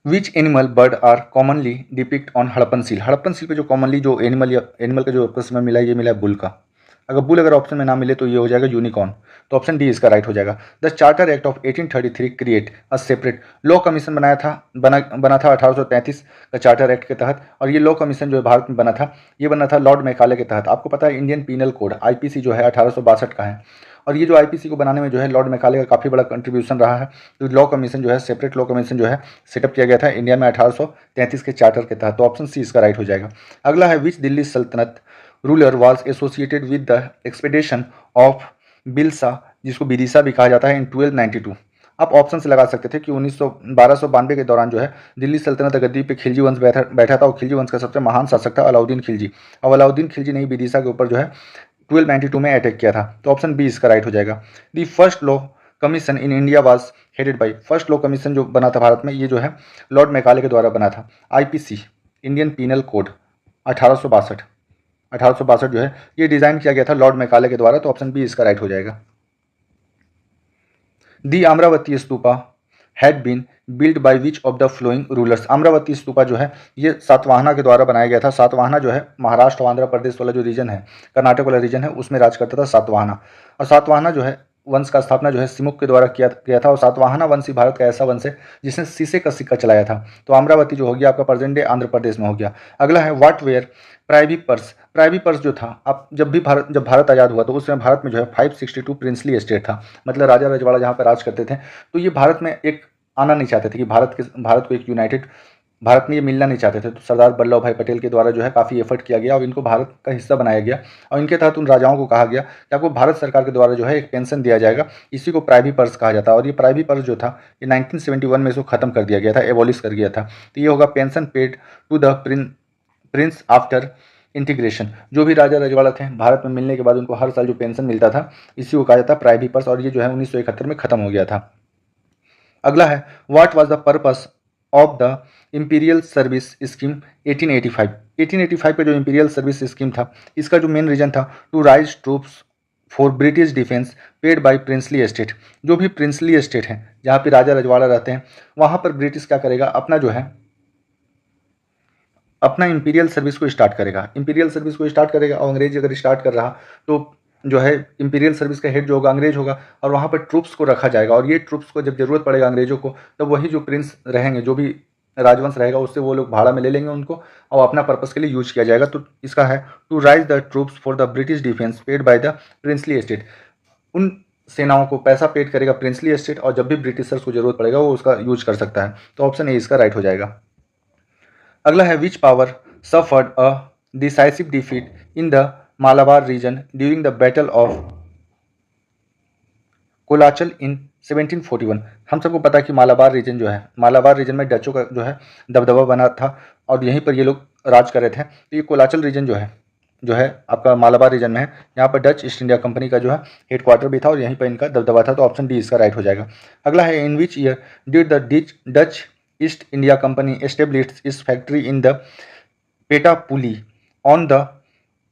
Which animal bird are commonly depict on Harappan seal. Harappan seal पे जो कॉमनली जो एनिमल या एनिमल का जो प्रश्न में मिला है ये मिला है बुल का। अगर बुल अगर ऑप्शन में ना मिले तो ये हो जाएगा यूनिकॉर्न। तो ऑप्शन डी इसका राइट हो जाएगा। The charter act of 1833 create a separate law commission बना था 1833 का चार्टर एक्ट के तहत। और ये लॉ कमीशन जो है भारत में बना था, ये बना था लॉर्ड मैकाले के तहत। आपको पता है इंडियन पीनल कोड आईपीसी जो है 1862 का है, और ये जो आईपीसी को बनाने में जो है लॉर्ड मैकाले का काफ़ी बड़ा कंट्रीब्यूशन रहा है। तो लॉ कमीशन जो है सेपरेट लॉ कमीशन जो है सेटअप किया गया था इंडिया में 1833 के चार्टर के तहत। तो ऑप्शन सी इसका राइट हो जाएगा। अगला है विच दिल्ली सल्तनत ruler was associated with the expedition of Bilsa, जिसको बिदिशा भी कहा जाता है, इन 1292। आप ऑप्शन से लगा सकते थे कि 1292 के दौरान जो है दिल्ली सल्तनत गद्दी पे खिलजी वंश बैठा था, और खिलजी वंश का सबसे महान शासक था अलाउद्दीन खिलजी। और अलाउद्दीन खिलजी ने विदिशा के ऊपर जो है 1292 में अटैक किया था। तो ऑप्शन बी इसका राइट हो जाएगा। The first law commission in India was headed by, first law commission जो बना था भारत में ये जो है लॉर्ड मैकाले के द्वारा बना था। आईपीसी इंडियन पीनल कोड 1862 जो है ये डिजाइन किया गया था लॉर्ड मैकाले के द्वारा। तो ऑप्शन बी इसका राइट हो जाएगा। The Amaravati stupa had been build by which of the following rulers. Amaravati stupa जो है ये सातवाहना के द्वारा बनाया गया था। सातवाहना जो है महाराष्ट्र और आंध्र प्रदेश वाला जो रीजन है, कर्नाटक वाला रीजन है, उसमें राज करता था सातवाहना। और सातवाहना जो है वंश का स्थापना जो है सिमुक के द्वारा किया गया था। और सातवाहना वंश ही भारत का ऐसा वंश है जिसने शीशे का सिक्का चलाया था। तो अमरावती जो हो गया आपका प्रेजेंट डे आंध्र प्रदेश में हो गया। अगला है what were privy purse. Privy purse जो था, अब जब भारत आज़ाद हुआ तो उस समय भारत में जो है 562 प्रिंसली एस्टेट था, मतलब राजा रजवाड़ा जहाँ पर राज करते थे। तो ये भारत में एक आना नहीं चाहते थे कि भारत को एक यूनाइटेड भारत में ये मिलना नहीं चाहते थे। तो सरदार वल्लभ भाई पटेल के द्वारा जो है काफ़ी एफर्ट किया गया और इनको भारत का हिस्सा बनाया गया। और इनके तहत उन राजाओं को कहा गया कि आपको भारत सरकार के द्वारा जो है एक पेंशन दिया जाएगा, इसी को प्राइवी पर्स कहा जाता है। और ये प्राइवी पर्स जो था ये 1971 में इसको खत्म कर दिया गया था, एबॉलिश कर दिया था। तो ये होगा pension paid to the prince after integration. जो भी राजा रजवाड़ा थे भारत में मिलने के बाद उनको हर साल जो पेंशन मिलता था इसी को कहा जाता है प्राइवी पर्स, और ये जो है 1971 में खत्म हो गया था। अगला है what was the purpose of the imperial service scheme 1885। 1885 का जो इंपीरियल सर्विस स्कीम था इसका जो मेन रीजन था to raise troops for British defence paid by princely estate. जो भी प्रिंसली एस्टेट है जहाँ पे राजा रजवाड़ा रहते हैं वहाँ पर ब्रिटिश क्या करेगा, अपना जो है अपना इंपीरियल सर्विस को स्टार्ट करेगा। इंपीरियल सर्विस को स्टार्ट करेगा और अंग्रेज अगर स्टार्ट कर रहा तो जो है इंपीरियल सर्विस का हेड जो होगा अंग्रेज होगा, और वहाँ पर ट्रूप्स को रखा जाएगा। और ये ट्रूप्स को जब जरूरत पड़ेगा अंग्रेजों को तब वही जो प्रिंस रहेंगे, जो भी राजवंश रहेगा उससे वो लोग भाड़ा में ले लेंगे उनको और अपना पर्पस के लिए यूज किया जाएगा। तो इसका है to raise the troops for the British defence paid by the princely estate. उन सेनाओं को पैसा पेड करेगा प्रिंसली एस्टेट, और जब भी ब्रिटिशर्स को जरूरत पड़ेगा वो उसका यूज कर सकता है। तो ऑप्शन ए इसका राइट हो जाएगा। अगला है which power suffered a decisive defeat in the Malabar region during the battle of Colachel in 1741। हम सबको पता है कि मालाबार रीजन जो है, मालाबार रीजन में डचों का जो है दबदबा बना था और यहीं पर ये लोग राज कर रहे थे। तो ये कोलाचल रीजन जो है आपका मालाबार रीजन में है, यहाँ पर डच ईस्ट इंडिया कंपनी का जो है हेडक्वार्टर भी था और यहीं पर इनका दबदबा था। तो ऑप्शन डी इसका राइट हो जाएगा। अगला है in which year did the Dutch East India company established its factory in the Petapuli on the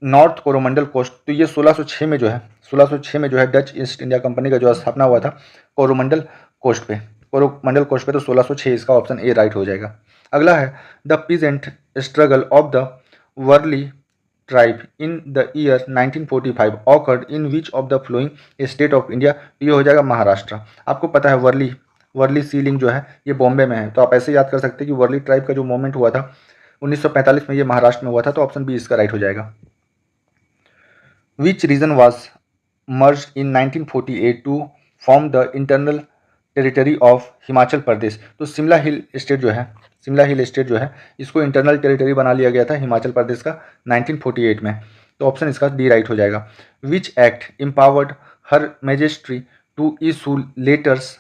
north Coromandel coast. तो ये 1606 में जो है डच ईस्ट इंडिया कंपनी का जो स्थापना हुआ था कोरोमंडल कोस्ट पे। तो 1606 इसका ऑप्शन ए राइट हो जाएगा। अगला है the peasant struggle of the Warli tribe in the year 1945 occurred in which of the following state of India. ये हो जाएगा महाराष्ट्र। आपको पता है वर्ली सीलिंग जो है ये बॉम्बे में है, तो आप ऐसे याद कर सकते हैं कि वर्ली ट्राइब का जो मूवमेंट हुआ था 1945 में ये महाराष्ट्र में हुआ था। तो ऑप्शन बी इसका राइट हो जाएगा। Which region was merge in 1948 to form the internal territory of Himachal Pradesh. तो शिमला हिल स्टेट जो है इसको इंटरनल टेरिटरी बना लिया गया था हिमाचल प्रदेश का 1948 में। तो ऑप्शन इसका डी राइट हो जाएगा। Which act empowered her majesty to issue letters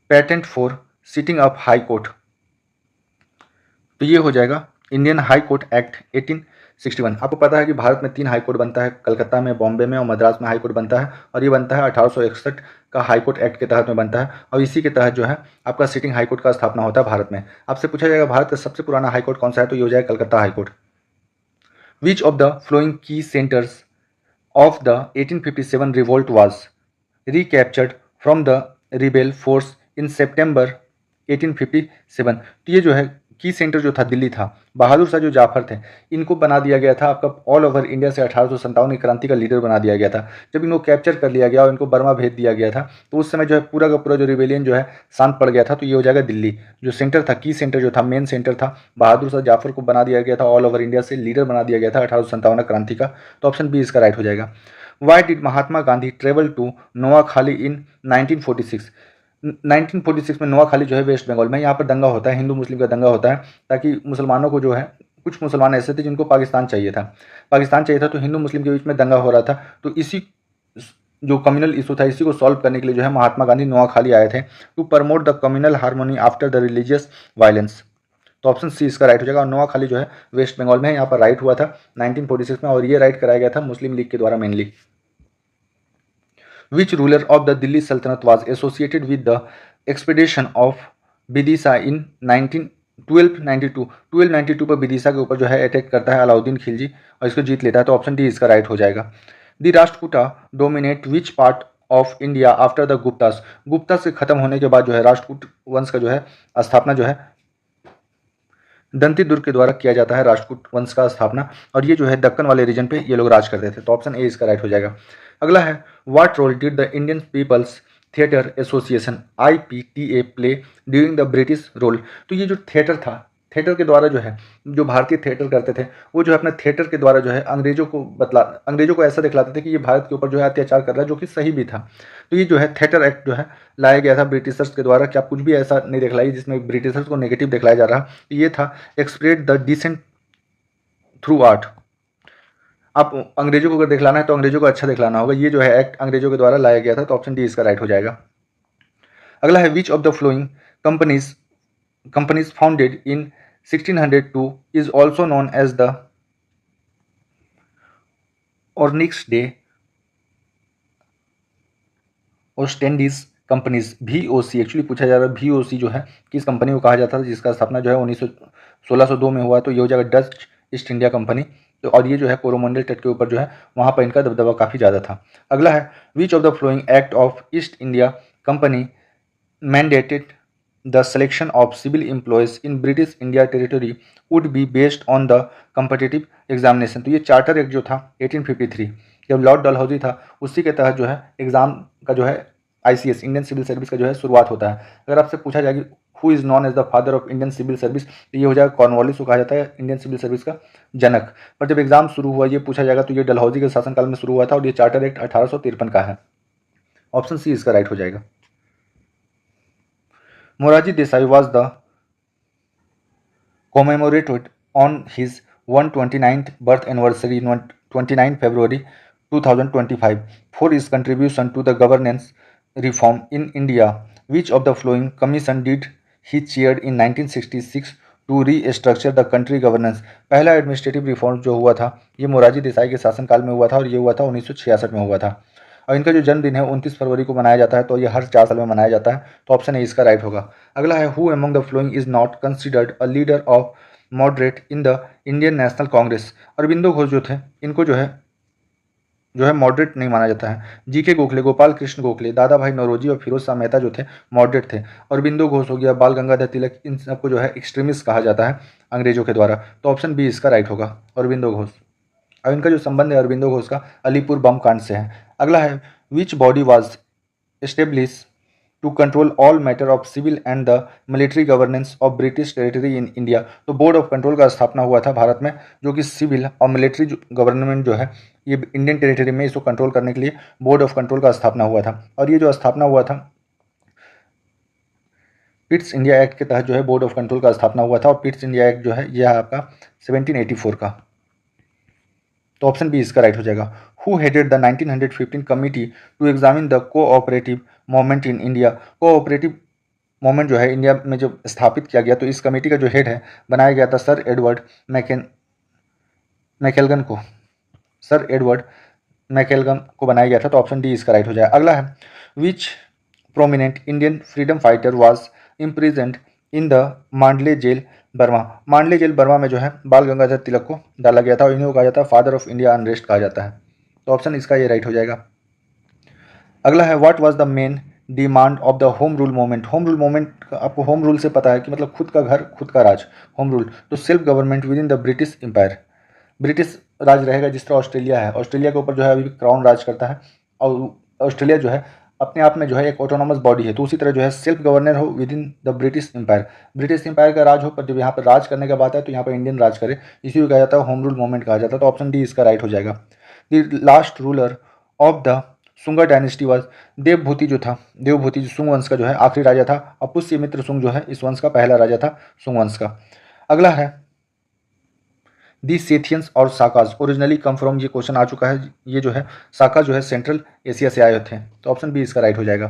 patent for setting up high court. तो ये हो जाएगा इंडियन हाई कोर्ट एक्ट 1861। आपको पता है कि भारत में 3 हाई कोर्ट बनता है, कलकत्ता में, बॉम्बे में और मद्रास में हाई कोर्ट बनता है, और ये बनता है 1861 का हाई कोर्ट एक्ट के तहत में बनता है, और इसी के तहत जो है आपका सिटिंग हाई कोर्ट का स्थापना होता है भारत में। आपसे पूछा जाएगा भारत का सबसे पुराना हाई कोर्ट कौन सा है, तो ये हो जाएगा Calcutta high court. Which of the following key centres of the 1857 revolt was recaptured from the rebel force in September 1857। तो ये जो है की सेंटर जो था दिल्ली था, बहादुर शाह जो जाफर थे इनको बना दिया गया था आपका ऑल ओवर इंडिया से 1857 की क्रांति का लीडर बना दिया गया था। जब इनको कैप्चर कर लिया गया और इनको बर्मा भेज दिया गया था तो उस समय जो है पूरा का पूरा जो रिबेलियन जो है शांत पड़ गया था। तो ये हो जाएगा दिल्ली जो सेंटर था, की सेंटर जो था, मेन सेंटर था, बहादुर शाह जाफर को बना दिया गया था, ऑल ओवर इंडिया से लीडर बना दिया गया था 1857 क्रांति का। तो ऑप्शन बी इसका राइट हो जाएगा। Why did Mahatma Gandhi travel to Noakhali in 1946? 1946 में नोआखाली जो है वेस्ट बंगाल में, यहाँ पर दंगा होता है, हिंदू मुस्लिम का दंगा होता है, ताकि मुसलमानों को जो है, कुछ मुसलमान ऐसे थे जिनको पाकिस्तान चाहिए था, तो हिंदू मुस्लिम के बीच में दंगा हो रहा था। तो इसी जो कम्युनल इशू था इसी को सॉल्व करने के लिए जो है महात्मा गांधी नोआखाली आए थे to promote the communal harmony after the religious violence. तो ऑप्शन सी इसका राइट हो जाएगा। और नोआखाली जो है वेस्ट बंगाल में है, यहाँ पर राइट हुआ था 1946 में, और ये राइट कराया गया था मुस्लिम लीग के द्वारा mainly. Which ruler of the Delhi Sultanate was associated with the expedition of Vidisha in 1292 पर विदिशा के ऊपर जो है अटैक करता है अलाउद्दीन खिलजी और इसको जीत लेता है। तो ऑप्शन डी इसका राइट हो जाएगा। The Rashtrakuta dominate which part of India after the Guptas. Gupta से खत्म होने के बाद जो है राष्ट्रकूट वंश का जो है स्थापना जो है दंती दुर्ग के द्वारा किया जाता है, राष्ट्रकूट वंश का स्थापना, और ये जो है दक्कन वाले रीजन पे ये लोग राज करते थे। तो ऑप्शन ए इसका राइट हो जाएगा। अगला है what role did the Indian people's theatre association IPTA play during the British rule. तो ये जो थिएटर था, थिएटर के द्वारा जो है, जो भारतीय थिएटर करते थे वो जो है अपने थिएटर के द्वारा जो है अंग्रेजों को ऐसा दिखलाते थे कि ये भारत के ऊपर जो है अत्याचार कर रहा है, जो कि सही भी था। तो ये जो है थिएटर एक्ट जो है लाया गया था ब्रिटिशर्स के द्वारा कि आप कुछ भी ऐसा नहीं दिखलाइए जिसमें ब्रिटिशर्स को नेगेटिव दिखलाया जा रहा। ये था expressed the dissent through art. आप अंग्रेजों को अगर दिखलाना है तो अंग्रेजों को अच्छा दिखलाना होगा। ये जो है एक्ट अंग्रेजों के द्वारा लाया गया था। तो ऑप्शन डी इसका राइट हो जाएगा। अगला है which of the following companies founded in 1602 is also known as the ऑर्निक्स डे ओस्टेंडीज कंपनीज। VOC एक्चुअली पूछा जा रहा है, VOC जो है किस कंपनी को कहा जाता था जिसका स्थापना जो है 1602 में हुआ। तो ये हो जाएगा डच ईस्ट इंडिया कंपनी। तो और ये जो है कोरोमंडल तट के ऊपर जो है वहाँ पर इनका दबदबा काफ़ी ज़्यादा था। अगला है which of the following act of East India company mandated the selection of civil employees in British India territory would be based on the competitive examination. तो ये चार्टर एक्ट जो था 1853 जब लॉर्ड डलहौजी था उसी के तहत जो है एग्जाम का जो है ICS इंडियन सिविल सर्विस का जो है शुरुआत होता है। अगर आपसे पूछा जाए कि who is known as the father of Indian civil service, तो ये हो जाएगा कॉर्नवालिस को कहा जाता है इंडियन सिविल सर्विस का जनक। पर जब एग्जाम शुरू हुआ ये पूछा जाएगा तो ये डलहौजी के शासनकाल में शुरू हुआ था और ये चार्टर एक्ट 1853 का है। ऑप्शन सी इसका राइट हो जाएगा। Morarji Desai was the commemorated on his 129th birth anniversary 29 February 2025 for his contribution to the governance reform in India. Which of the following commission did he chaired in 1966 to restructure the country governance. पहला administrative reform जो हुआ था ये मोरारजी देसाई के शासनकाल में हुआ था और ये हुआ था 1966 में हुआ था। और इनका जो जन्मदिन है 29 फरवरी को मनाया जाता है, तो ये हर 4 साल में मनाया जाता है। तो ऑप्शन ए इसका राइट होगा। अगला है who among the following is not considered a leader of moderate in the Indian national Congress. Aurobindo Ghosh जो थे इनको जो है मॉडरेट नहीं माना जाता है। GK गोखले, गोपाल कृष्ण गोखले, दादा भाई नौरोजी और फिरोज शाह मेहता जो थे मॉडरेट थे। अरविंदो घोष हो गया, बाल गंगाधर तिलक, इन सबको जो है एक्सट्रीमिस्ट कहा जाता है अंग्रेजों के द्वारा। तो ऑप्शन बी इसका राइट होगा, अरविंदो घोष। और इनका जो संबंध है अरविंदो घोष का अलीपुर बम कांड से है। अगला है which body was establish to control all matter of civil and the military governance of British territory in India. तो बोर्ड ऑफ कंट्रोल का स्थापना हुआ था भारत में, जो कि सिविल और मिलिट्री गवर्नमेंट जो है ये इंडियन टेरिटरी में इसको कंट्रोल करने के लिए बोर्ड ऑफ कंट्रोल का स्थापना हुआ था। और ये जो स्थापना हुआ था पिट्स इंडिया एक्ट के तहत जो है बोर्ड ऑफ कंट्रोल का स्थापना हुआ था। और पिट्स इंडिया एक्ट जो है यह है आपका 1784 का। तो ऑप्शन बी इसका राइट हो जाएगा। Who headed the 1915 committee to examine the cooperative movement in India. Cooperative movement जो है इंडिया में जब स्थापित किया गया तो इस कमेटी का जो हेड है बनाया गया था सर एडवर्ड मैकेलगन को। सर एडवर्ड मैकेलगन को बनाया गया था। तो ऑप्शन डी इसका राइट हो जाएगा। अगला है which prominent Indian freedom fighter was imprisoned in the Mandalay jail Burma. Mandalay jail Burma में जो है बाल गंगाधर तिलक को डाला गया था और इन्हें कहा जाता है फादर ऑफ इंडिया अनरेस्ट कहा जाता है। तो ऑप्शन इसका ये राइट हो जाएगा। अगला है what was the main demand of the home rule movement. Home rule movement आपको होम रूल से पता है कि मतलब खुद का घर खुद का राज, होम रूल। तो self government within the British empire. British Raj रहेगा जिस तरह ऑस्ट्रेलिया है, ऑस्ट्रेलिया के ऊपर जो है अभी क्राउन राज करता है और ऑस्ट्रेलिया जो है अपने आप में जो है एक ऑटोनॉमस बॉडी है। तो उसी तरह जो है सेल्फ गवर्नर हो within the British empire. British empire का राज हो, पर जब यहाँ पर राज करने का बात है तो यहाँ पर इंडियन राज करे, इसी को कहा जाता है होम रूल मूवमेंट कहा जाता है। तो ऑप्शन डी इसका राइट हो जाएगा। The last ruler of the Sunga dynasty was Devabhuti जो था, देवभूति जो सुंग वंश का जो है आखिरी राजा था। और पुष्यमित्र सुंग जो है इस वंश का पहला राजा था, सुंग वंश का। अगला है दी सेथियंस और साकाज ओरिजिनली कम फ्रॉम। ये क्वेश्चन आ चुका है। ये जो है साका जो है सेंट्रल एशिया से आए थे। तो ऑप्शन बी इसका राइट हो जाएगा।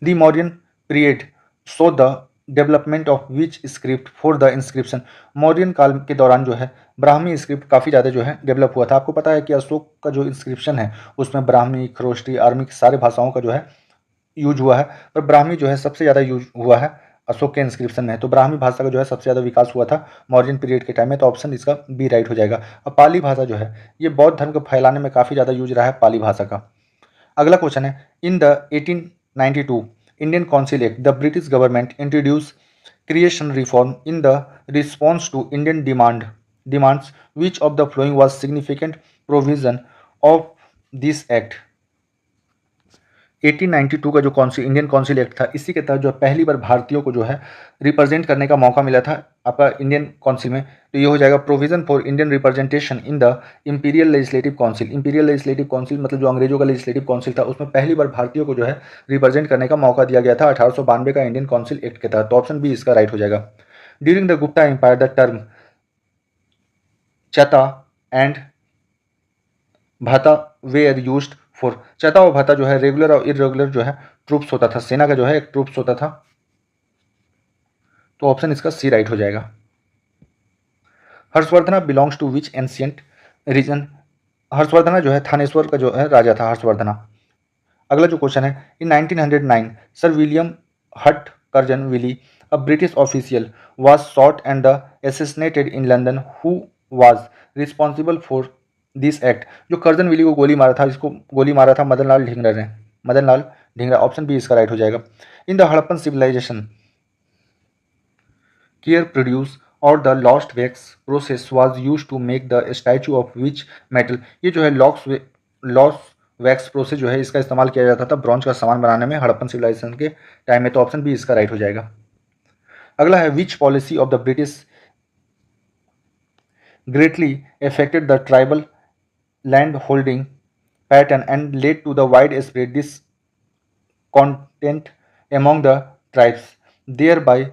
The Mauryan period saw the development of which script for the inscription. Mauryan काल के दौरान जो है ब्राह्मी स्क्रिप्ट काफ़ी ज़्यादा जो है डेवलप हुआ था। आपको पता है कि अशोक का जो इंस्क्रिप्शन है उसमें ब्राह्मी, खरोष्टी, आर्मिक सारे भाषाओं का जो है यूज हुआ है, पर ब्राह्मी जो है सबसे ज़्यादा यूज हुआ है अशोक के इंस्क्रिप्शन में। तो ब्राह्मी भाषा का जो है सबसे ज़्यादा विकास हुआ था मौर्यन पीरियड के टाइम में। तो ऑप्शन इसका बी राइट हो जाएगा। और पाली भाषा जो है ये बौद्ध धर्म को फैलाने में काफ़ी ज़्यादा यूज रहा है पाली भाषा का। अगला क्वेश्चन है in the 1892 Indian council act the British government introduce creation reform in the response to Indian demands which of the following was significant provision of this act. 1892 का जो काउंसिल इंडियन काउंसिल एक्ट था इसी के तहत जो पहली बार भारतीयों को जो है रिप्रेजेंट करने का मौका मिला था आपका इंडियन काउंसिल में। तो ये हो जाएगा provision for Indian representation in the imperial legislative council. Imperial legislative council मतलब जो अंग्रेजों का लेजिस्लेटिव काउंसिल था उसमें पहली बार भारतीयों को जो है रिप्रेजेंट करने का मौका दिया गया था 1892 का इंडियन काउंसिल एक्ट के तहत। तो ऑप्शन बी इसका राइट हो जाएगा। During the Gupta empire the term chata and bhata were used for. Chata और भाता जो है रेगुलर और इरेगुलर जो है ट्रूप्स होता था, सेना का जो है एक ट्रूप्स होता था। तो ऑप्शन इसका सी राइट हो जाएगा। Harshavardhana belongs to which ancient region. Harshavardhana जो है थानेश्वर का जो है राजा था हर्षवर्धना। अगला जो क्वेश्चन है in 1909 sir William Hutt Curzon Wyllie a British official was shot and the assassinated in London who was responsible for this act. जो कर्जन विली को गोली मारा था, इसको गोली मारा था मदन लाल ढींगरा ने, मदन लाल ढींगरा। ऑप्शन बी इसका राइट हो जाएगा। In the Harappan civilisation care produce or the lost wax process was use to make the statue of which metal. ये जो है लॉस्ट वैक्स प्रोसेस जो है इसका इस्तेमाल किया जाता था ब्रॉन्ज का सामान बनाने में हड़प्पन सिविलाइजेशन के टाइम में। तो ऑप्शन बी इसका राइट हो जाएगा। अगला है विच policy of the British greatly affected the tribal land holding pattern and led to the widespread discontent among the tribes, thereby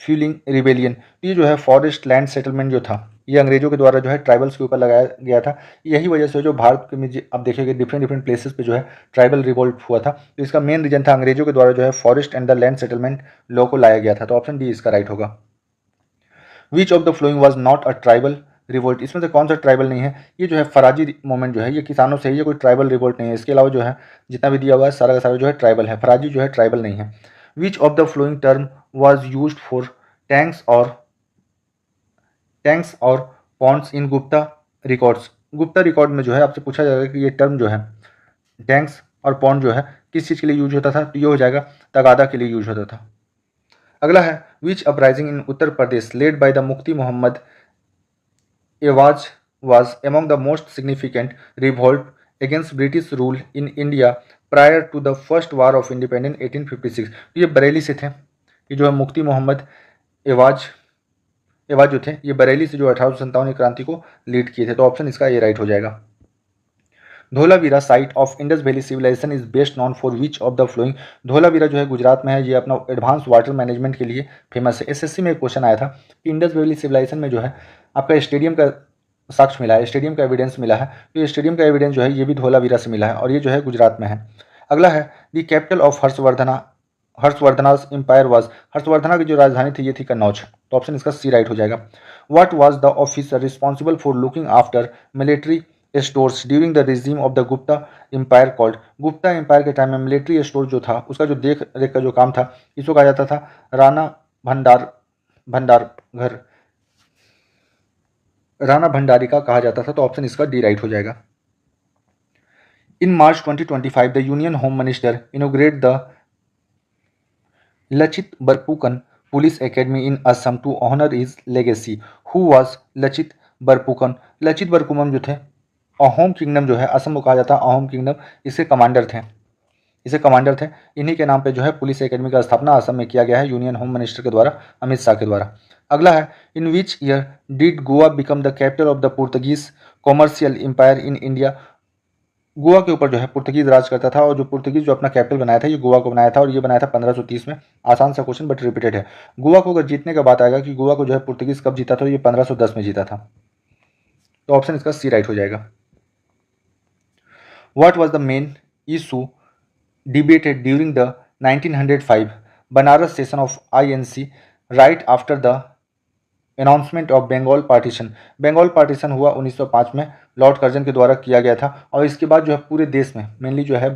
fueling rebellion। ये जो है फॉरेस्ट लैंड सेटलमेंट जो था ये अंग्रेजों के द्वारा जो है ट्राइबल्स के ऊपर लगाया गया था। यही वजह से जो भारत में आप देखिएगा डिफरेंट डिफरेंट प्लेसेस पे जो है ट्राइबल रिवोल्ट हुआ था। तो इसका मेन रीजन था अंग्रेजों के द्वारा जो है forest and the land settlement law को लाया गया था। तो ऑप्शन डी इसका राइट होगा। विच of the following was not a tribal revolt. इसमें से कौन सा ट्राइबल नहीं है। ये जो है फराजी मूवमेंट जो है ये किसानों से ही, ये कोई ट्राइबल रिवोल्ट नहीं है। इसके अलावा जो है जितना भी दिया हुआ है सारा का सारा जो है ट्राइबल है, फराजी जो है ट्राइबल नहीं है। Which of the flowing term was use for tanks और पॉन्ड्स इन गुप्ता रिकॉर्ड्स। गुप्ता रिकॉर्ड में जो है आपसे पूछा जाएगा कि ये टर्म जो है टैंक्स और पॉन्ड जो है किस चीज़ के लिए यूज होता था। तो ये हो जाएगा तगादा के लिए यूज होता था। अगला है which uprising in Uttar Pradesh led by the Mufti Mohammad Ewaz was among the most significant revolt against British rule in India prior to the first war of independence 1856। तो ये बरेली से थे, ये जो है मुफ्ती मोहम्मद एवाज एवाज जो थे ये बरेली से जो 1857 क्रांति को लीड किए थे। तो ऑप्शन इसका ये राइट हो जाएगा। Dholavira site of Indus valley civilisation is best known for which of the following. Dholavira जो है गुजरात में है, ये अपना एडवांस वाटर मैनेजमेंट के लिए फेमस है। एसएससी में एक क्वेश्चन आया था कि इंडस वैली सिविलाइजेशन में जो है आपका स्टेडियम का साक्ष्य मिला है, स्टेडियम का एविडेंस मिला है। तो ये स्टेडियम का एविडेंस जो है ये भी धोलावीरा से मिला है और ये जो है गुजरात में है। अगला है the capital of Harshavardhana's empire was. Harshavardhana की जो राजधानी थी ये थी कन्नौज। तो ऑप्शन इसका सी राइट हो जाएगा। What was the officer responsible for looking after military stores during the regime of the Gupta empire called. Gupta empire के टाइम में मिलिट्री स्टोर जो था उसका जो देख रेख का जो काम था इसको कहा जाता था राणा भंडार राणा भंडारी का कहा जाता था। तो ऑप्शन इसका डी राइट हो जाएगा। In March 2025 the union home minister inaugurate the Lachit Borphukan police academy in Assam to honour his legacy. Who was Lachit Borphukan. Lachit Borphukan जो थे अहोम किंगडम जो है असम को कहा जाता है अहोम किंगडम, इसके कमांडर थे। इन्हीं के नाम पे जो है पुलिस एकेडमी का स्थापना असम में किया गया है यूनियन होम मिनिस्टर के द्वारा, अमित शाह के द्वारा। अगला है in which year did Goa become the capital of the Portuguese commercial empire in India. Goa के ऊपर जो है पुर्तगीज राज करता था और जो पुर्तगीज जो अपना कैपिटल बनाया था ये गोवा को बनाया था और ये बनाया था 1530 में। आसान सा क्वेश्चन बट रिपीटेड है। गोवा को अगर जीतने का बात आएगा कि गोवा को जो है पुर्तगीज कब जीता था, ये 1510 में जीता था। तो ऑप्शन इसका सी राइट हो जाएगा। What was the main issue debated during the 1905 Banaras session of INC right after the announcement of Bengal partition? Bengal partition हुआ 1905 में, लॉर्ड कर्जन के द्वारा किया गया था और इसके बाद जो है पूरे देश में मेनली जो है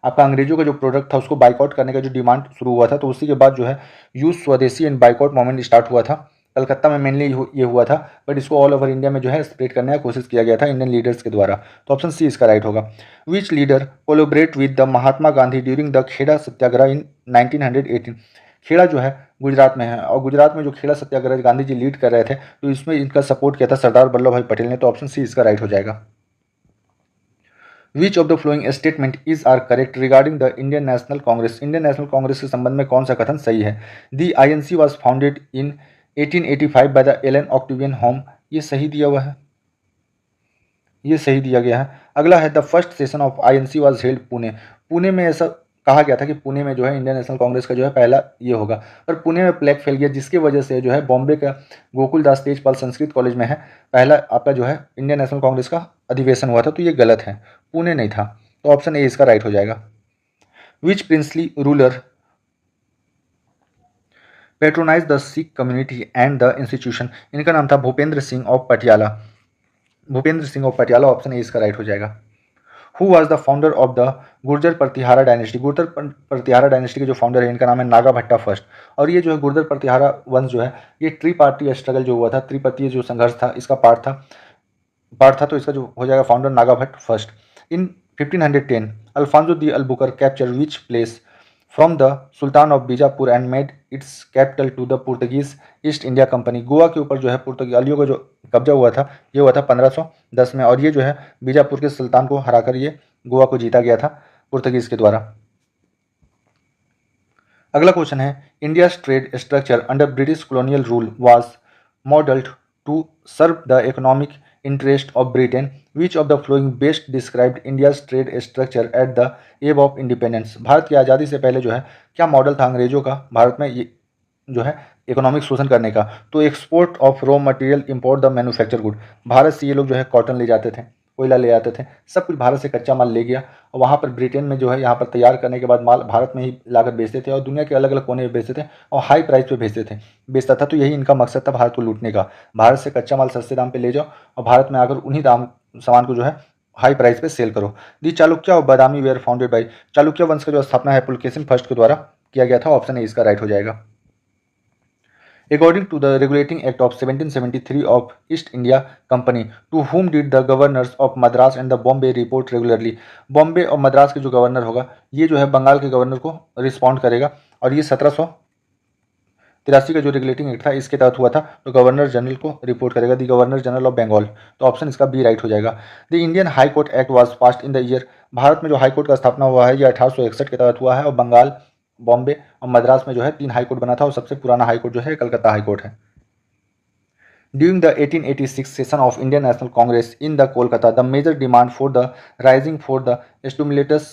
आपका अंग्रेजों का जो प्रोडक्ट था उसको बाइकआउट करने का जो डिमांड शुरू हुआ था। तो उसी के बाद जो है यूज स्वदेशी एंड बाइकआउट मूवमेंट स्टार्ट हुआ था। कलकत्ता में मेनली ये हुआ था बट इसको ऑल ओवर इंडिया में जो है स्प्रेड करने का कोशिश किया गया था इंडियन लीडर्स के द्वारा। तो ऑप्शन सी इसका राइट होगा। Which leader collaborate with the Mahatma Gandhi during the Kheda Satyagraha in 1918। Kheda जो है गुजरात में है और गुजरात में जो खेड़ा सत्याग्रह गांधी जी लीड कर रहे थे तो इसमें इनका सपोर्ट किया था सरदार वल्लभ भाई पटेल ने। तो ऑप्शन सी इसका राइट हो जाएगा। Which of the following statement is are correct regarding the Indian national Congress. Indian national Congress के संबंध में कौन सा कथन सही है। The INC was founded in 1885 by the Allan Octavian Hume. ये सही दिया हुआ है, ये सही दिया गया है। अगला है the first session of INC was held Pune. Pune में ऐसा कहा गया था कि पुणे में जो है इंडियन नेशनल कांग्रेस का जो है पहला ये होगा, पर पुणे में प्लेग फैल गया जिसकी वजह से जो है बॉम्बे का गोकुलदास तेजपाल संस्कृत कॉलेज में है पहला आपका जो है इंडियन नेशनल कांग्रेस का अधिवेशन हुआ था। तो ये गलत है, पुणे नहीं था। तो ऑप्शन ए इसका राइट हो जाएगा। Which princely ruler patronise the Sikh community and the institution. इनका नाम था Bhupendra Singh of Patiala. Bhupendra Singh of Patiala, option A इसका राइट हो जाएगा। Who was the founder of the Gurjara Pratihara dynasty. Gurjara Pratihara dynasty के जो फाउंडर है इनका नाम है नागा भट्टा फर्स्ट। और ये जो है गुर्जर प्रतिहारा वंश जो है ये त्रिपार्टी स्ट्रगल जो हुआ था, त्रिपतीय जो संघर्ष था इसका पार्ट था। तो इसका जो हो जाएगा founder Naga Bhatta first. In 1510 Alfonso de Albuquerque capture which place from the sultan of Bijapur and made its capital to the Portuguese East India company. Goa के ऊपर जो है पुर्तगालियों का जो कब्जा हुआ था ये हुआ था 1510 में और ये जो है बीजापुर के सुल्तान को हराकर ये गोवा को जीता गया था पुर्तगीज के द्वारा। अगला क्वेश्चन है India trade structure under British colonial rule was modelled to serve the economic interest of Britain. Which of the following best described India's trade structure at the eve of independence? Bharat की आज़ादी से पहले जो है क्या model था अंग्रेजों का भारत में ये जो है इकोनॉमिक शोषण करने का। तो export of raw material, import the manufacture good. Bharat से ये लोग जो है कॉटन ले जाते थे, कोयला ले आते थे, सब कुछ भारत से कच्चा माल ले गया और वहाँ पर ब्रिटेन में जो है यहाँ पर तैयार करने के बाद माल भारत में ही लाकर बेचते थे और दुनिया के अलग अलग कोने में बेचते थे और हाई प्राइस पे बेचता था। तो यही इनका मकसद था भारत को लूटने का। भारत से कच्चा माल सस्ते दाम पे ले जाओ और भारत में आकर उन्हीं सामान को जो है हाई प्राइस पे सेल करो। दी चालुक्य और बादामी वेयर फाउंडेड बाई। चालुक्य वंश का जो स्थापना है पुलकेशिन फर्स्ट के द्वारा किया गया था। ऑप्शन ए इसका राइट हो जाएगा। According to the Regulating Act of 1773 of East India Company, to whom did the governors of Madras and the Bombay report regularly? Bombay और मद्रास के जो गवर्नर होगा ये जो है बंगाल के गवर्नर को रिस्पॉन्ड करेगा और ये 1700 83 का जो रेगुलेटिंग एक्ट था इसके तहत हुआ था, तो गवर्नर जनरल को रिपोर्ट करेगा, दी गवर्नर जनरल ऑफ बंगाल। तो ऑप्शन इसका बी राइट हो जाएगा। The Indian high court act was passed in the year, Bharat में जो हाई कोर्ट का स्थापना हुआ है ये 1861 के तहत हुआ है, और बंगाल, बॉम्बे और मद्रास में जो है 3 हाई कोर्ट बना था, और सबसे पुराना हाई कोर्ट जो है कलकत्ता हाई कोर्ट है। During the 1886 session of Indian National Congress in the Kolkata, the major demand for the rising for the stimulus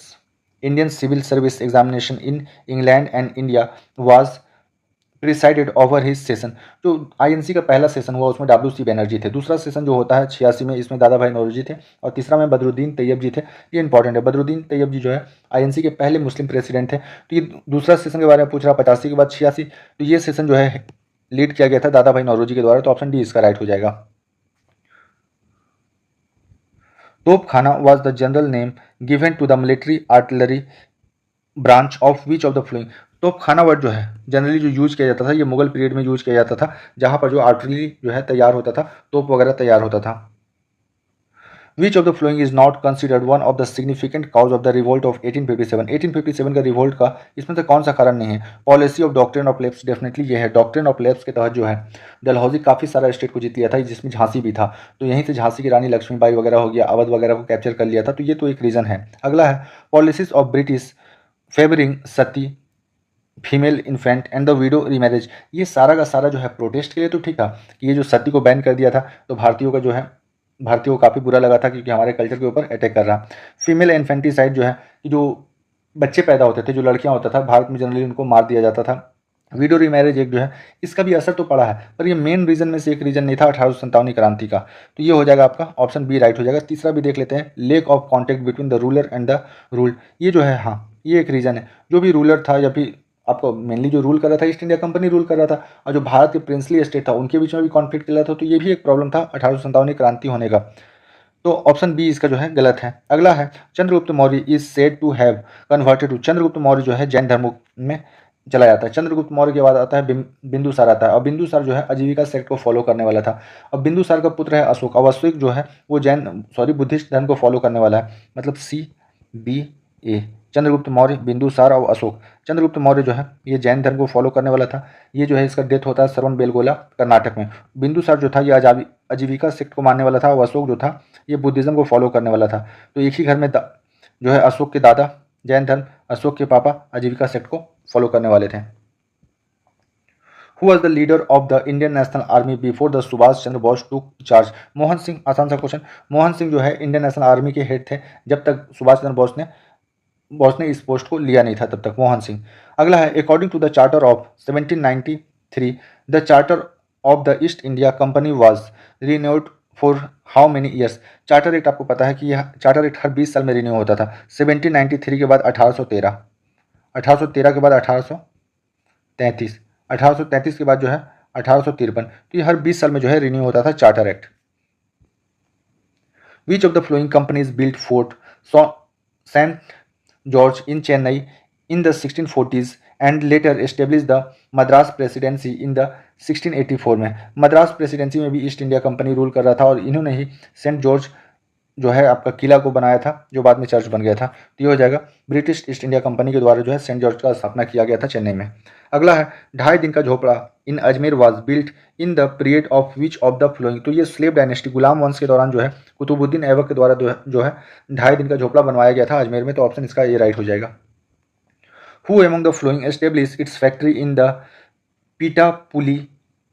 Indian civil service examination in England and India was presided over his session. जो INC का पहला session हुआ उसमें W C Banerjee थे, दूसरा session जो होता है 86 में, इसमें दादा भाई नौरोजी थे, और तीसरा में बदरुद्दीन तैयब जी थे। ये इंपॉर्टेंट है, बदरुद्दीन तैयब जी जो है आईएनसी के पहले मुस्लिम प्रेसिडेंट थे। तो ये दूसरा सेशन के बारे में पूछ रहा, 85 के बाद 86, तो ये सेशन जो है लीड किया गया था दादा भाई नौरोजी के द्वारा। तो ऑप्शन डी इसका राइट हो जाएगा। Topkhana was the general name given to the military artillery branch of which of the following. Topkhana word जो है जनरली जो यूज किया जाता था ये मुगल पीरियड में यूज किया जाता था, जहां पर जो आर्टिलरी जो है तैयार होता था, तोप वगैरह तैयार होता था। Which of the following is not considered one of the significant cause of the revolt of 1857। 1857 का रिवोल्ट का इसमें से कौन सा कारण नहीं है? Policy of doctrine of lapse, definitely ये है। डॉक्ट्रिन ऑफ लैप्स के तहत जो है डलहौजी काफ़ी सारा स्टेट को जीत लिया था, जिसमें झांसी भी था, तो यहीं से झांसी की रानी लक्ष्मीबाई वगैरह हो गया, अवध वगैरह को कैप्चर कर लिया था, तो ये तो एक रीज़न है। अगला है policies of British favouring Sati, female infant and the widow remarriage. ये सारा का सारा जो है प्रोटेस्ट के लिए तो ठीक है कि ये जो सती को बैन कर दिया था, तो भारतीयों का जो है भारतीयों को काफ़ी बुरा लगा था क्योंकि हमारे कल्चर के ऊपर अटैक कर रहा। फीमेल इन्फेंटिसाइड जो है कि जो बच्चे पैदा होते थे, जो लड़कियां होता था, भारत में जनरली उनको मार दिया जाता था। विडो रीमैरिज एक जो है इसका भी असर तो पड़ा है, पर ये मेन रीजन में से एक रीजन नहीं था 1857 क्रांति का। तो ये हो जाएगा आपका ऑप्शन बी राइट हो जाएगा। तीसरा भी देख लेते हैं, lake of contact between the ruler and the rule. ये जो है, हाँ ये एक रीजन है, जो भी रूलर था या फिर आपको मेनली जो रूल कर रहा था ईस्ट इंडिया कंपनी रूल कर रहा था, और जो भारत के प्रिंसली स्टेट था उनके बीच में भी कॉन्फ्लिक्ट चल रहा था, तो ये भी एक प्रॉब्लम था 1857 क्रांति होने का। तो ऑप्शन बी इसका जो है गलत है। अगला है Chandragupta Maurya is said to have converted to. Chandragupta Maurya जो है जैन धर्म में चला जाता है। चंद्रगुप्त मौर्य के बाद आता है बिंदुसार आता है, और बिंदुसार जो है आजीविका सेक्ट को फॉलो करने वाला था, और बिंदुसार का पुत्र है अशोक, और अशोक जो है वो बुद्धिस्ट धर्म को फॉलो करने वाला है, मतलब CBA। चंद्रगुप्त मौर्य, बिंदुसार और अशोक। चंद्रगुप्त मौर्य जो है ये जैन धर्म को फॉलो करने वाला था। ये जो है इसका डेथ होता है श्रवण बेलगोला कर्नाटक में। बिंदुसार जो था ये आजीविका सेक्ट को मानने वाला था, और अशोक जो था ये बुद्धिज्म को फॉलो करने वाला था। तो एक ही घर में जो है अशोक के दादा जैन धर्म, अशोक के पापा आजीविका सेक्ट को फॉलो करने वाले थे। Who was the leader of the Indian National Army before the Subhash Chandra Bose took charge? Mohan Singh. आसान सा क्वेश्चन। मोहन सिंह जो है इंडियन नेशनल आर्मी के हेड थे जब तक सुभाष चंद्र बोस ने इस पोस्ट को लिया नहीं था, तब तक मोहन सिंह। अगला है according to the charter of 1793 the charter of the East India Company was renewed for how many years. Charter act आपको पता है कि यह चार्टर एक्ट हर 20 साल में रिन्यू होता था। 1793 के बाद 1813, 1813 के बाद 1833, 1833 के बाद जो है 1853, तो ये हर 20 साल में जो है रिन्यू होता था charter act. Which of the following companies built Fort Saint George in Chennai in the 1640s and later established the Madras presidency in the 1684 में। मद्रास प्रेसिडेंसी में भी ईस्ट इंडिया कंपनी रूल कर रहा था, और इन्होंने ही सेंट जॉर्ज जो है आपका किला को बनाया था, जो बाद में चर्च बन गया था। तो ये हो जाएगा ब्रिटिश ईस्ट इंडिया कंपनी के द्वारा जो है सेंट जॉर्ज का स्थापना किया गया था चेन्नई में। अगला है 2.5 Din Ka Jhopra in Ajmer was built in the period of which of the following. तो ये स्लेव डायनेस्टी गुलाम वंश के दौरान जो है कुतुबुद्दीन ऐबक के द्वारा जो है 2.5 दिन का झोपड़ा बनवाया गया था अजमेर में। तो ऑप्शन इसका ये राइट हो जाएगा। Who among the following established its factory in the Pitapuli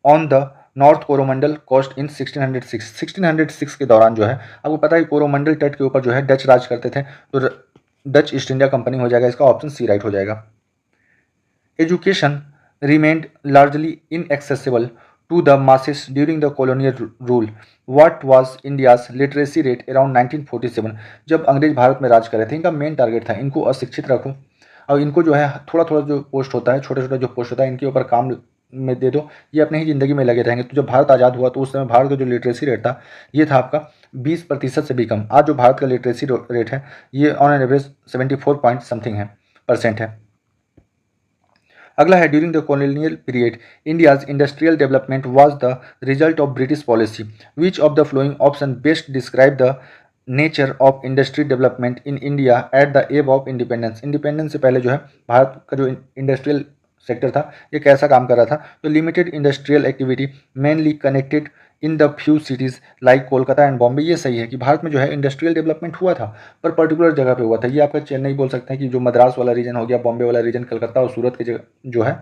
on the north Coromandel coast in 1606। 1606 के दौरान जो है आपको पता है कोरोमंडल तट के ऊपर जो है डच राज करते थे, तो डच ईस्ट इंडिया कंपनी हो जाएगा। इसका ऑप्शन सी राइट हो जाएगा। Education remained largely inaccessible to the masses during the colonial rule. What was India's literacy rate around 1947। जब अंग्रेज भारत में राज कर रहे थे, इनका मेन टारगेट था इनको अशिक्षित रखो, और इनको जो है थोड़ा थोड़ा जो पोस्ट होता है, छोटे छोटे जो पोस्ट होता है, इनके ऊपर काम में दे दो, ये अपने ही ज़िंदगी में लगे रहेंगे। तो जब भारत आज़ाद हुआ तो उस समय भारत का जो लिटरेसी रेट था ये था आपका 20% से भी कम। आज जो भारत का लिटरेसी रेट है ये on an average 74 point something है परसेंट है। अगला है during the colonial period India's industrial development was the result of British policy. Which of the flowing option best describe the nature of industry development in India at the above of independence. Independence से पहले जो है भारत का जो industrial sector था, ये कैसा काम कर रहा था, तो limited industrial activity mainly connected in the few cities like Kolkata and Bombay. ये सही है कि भारत में जो है इंडस्ट्रियल डेवलपमेंट हुआ था, पर पर्टिकुलर जगह पे हुआ था। ये आपका चेन्नई बोल सकते हैं कि जो मद्रास वाला रीजन हो गया, बॉम्बे वाला रीजन, कलकत्ता और सूरत के जगह जो है,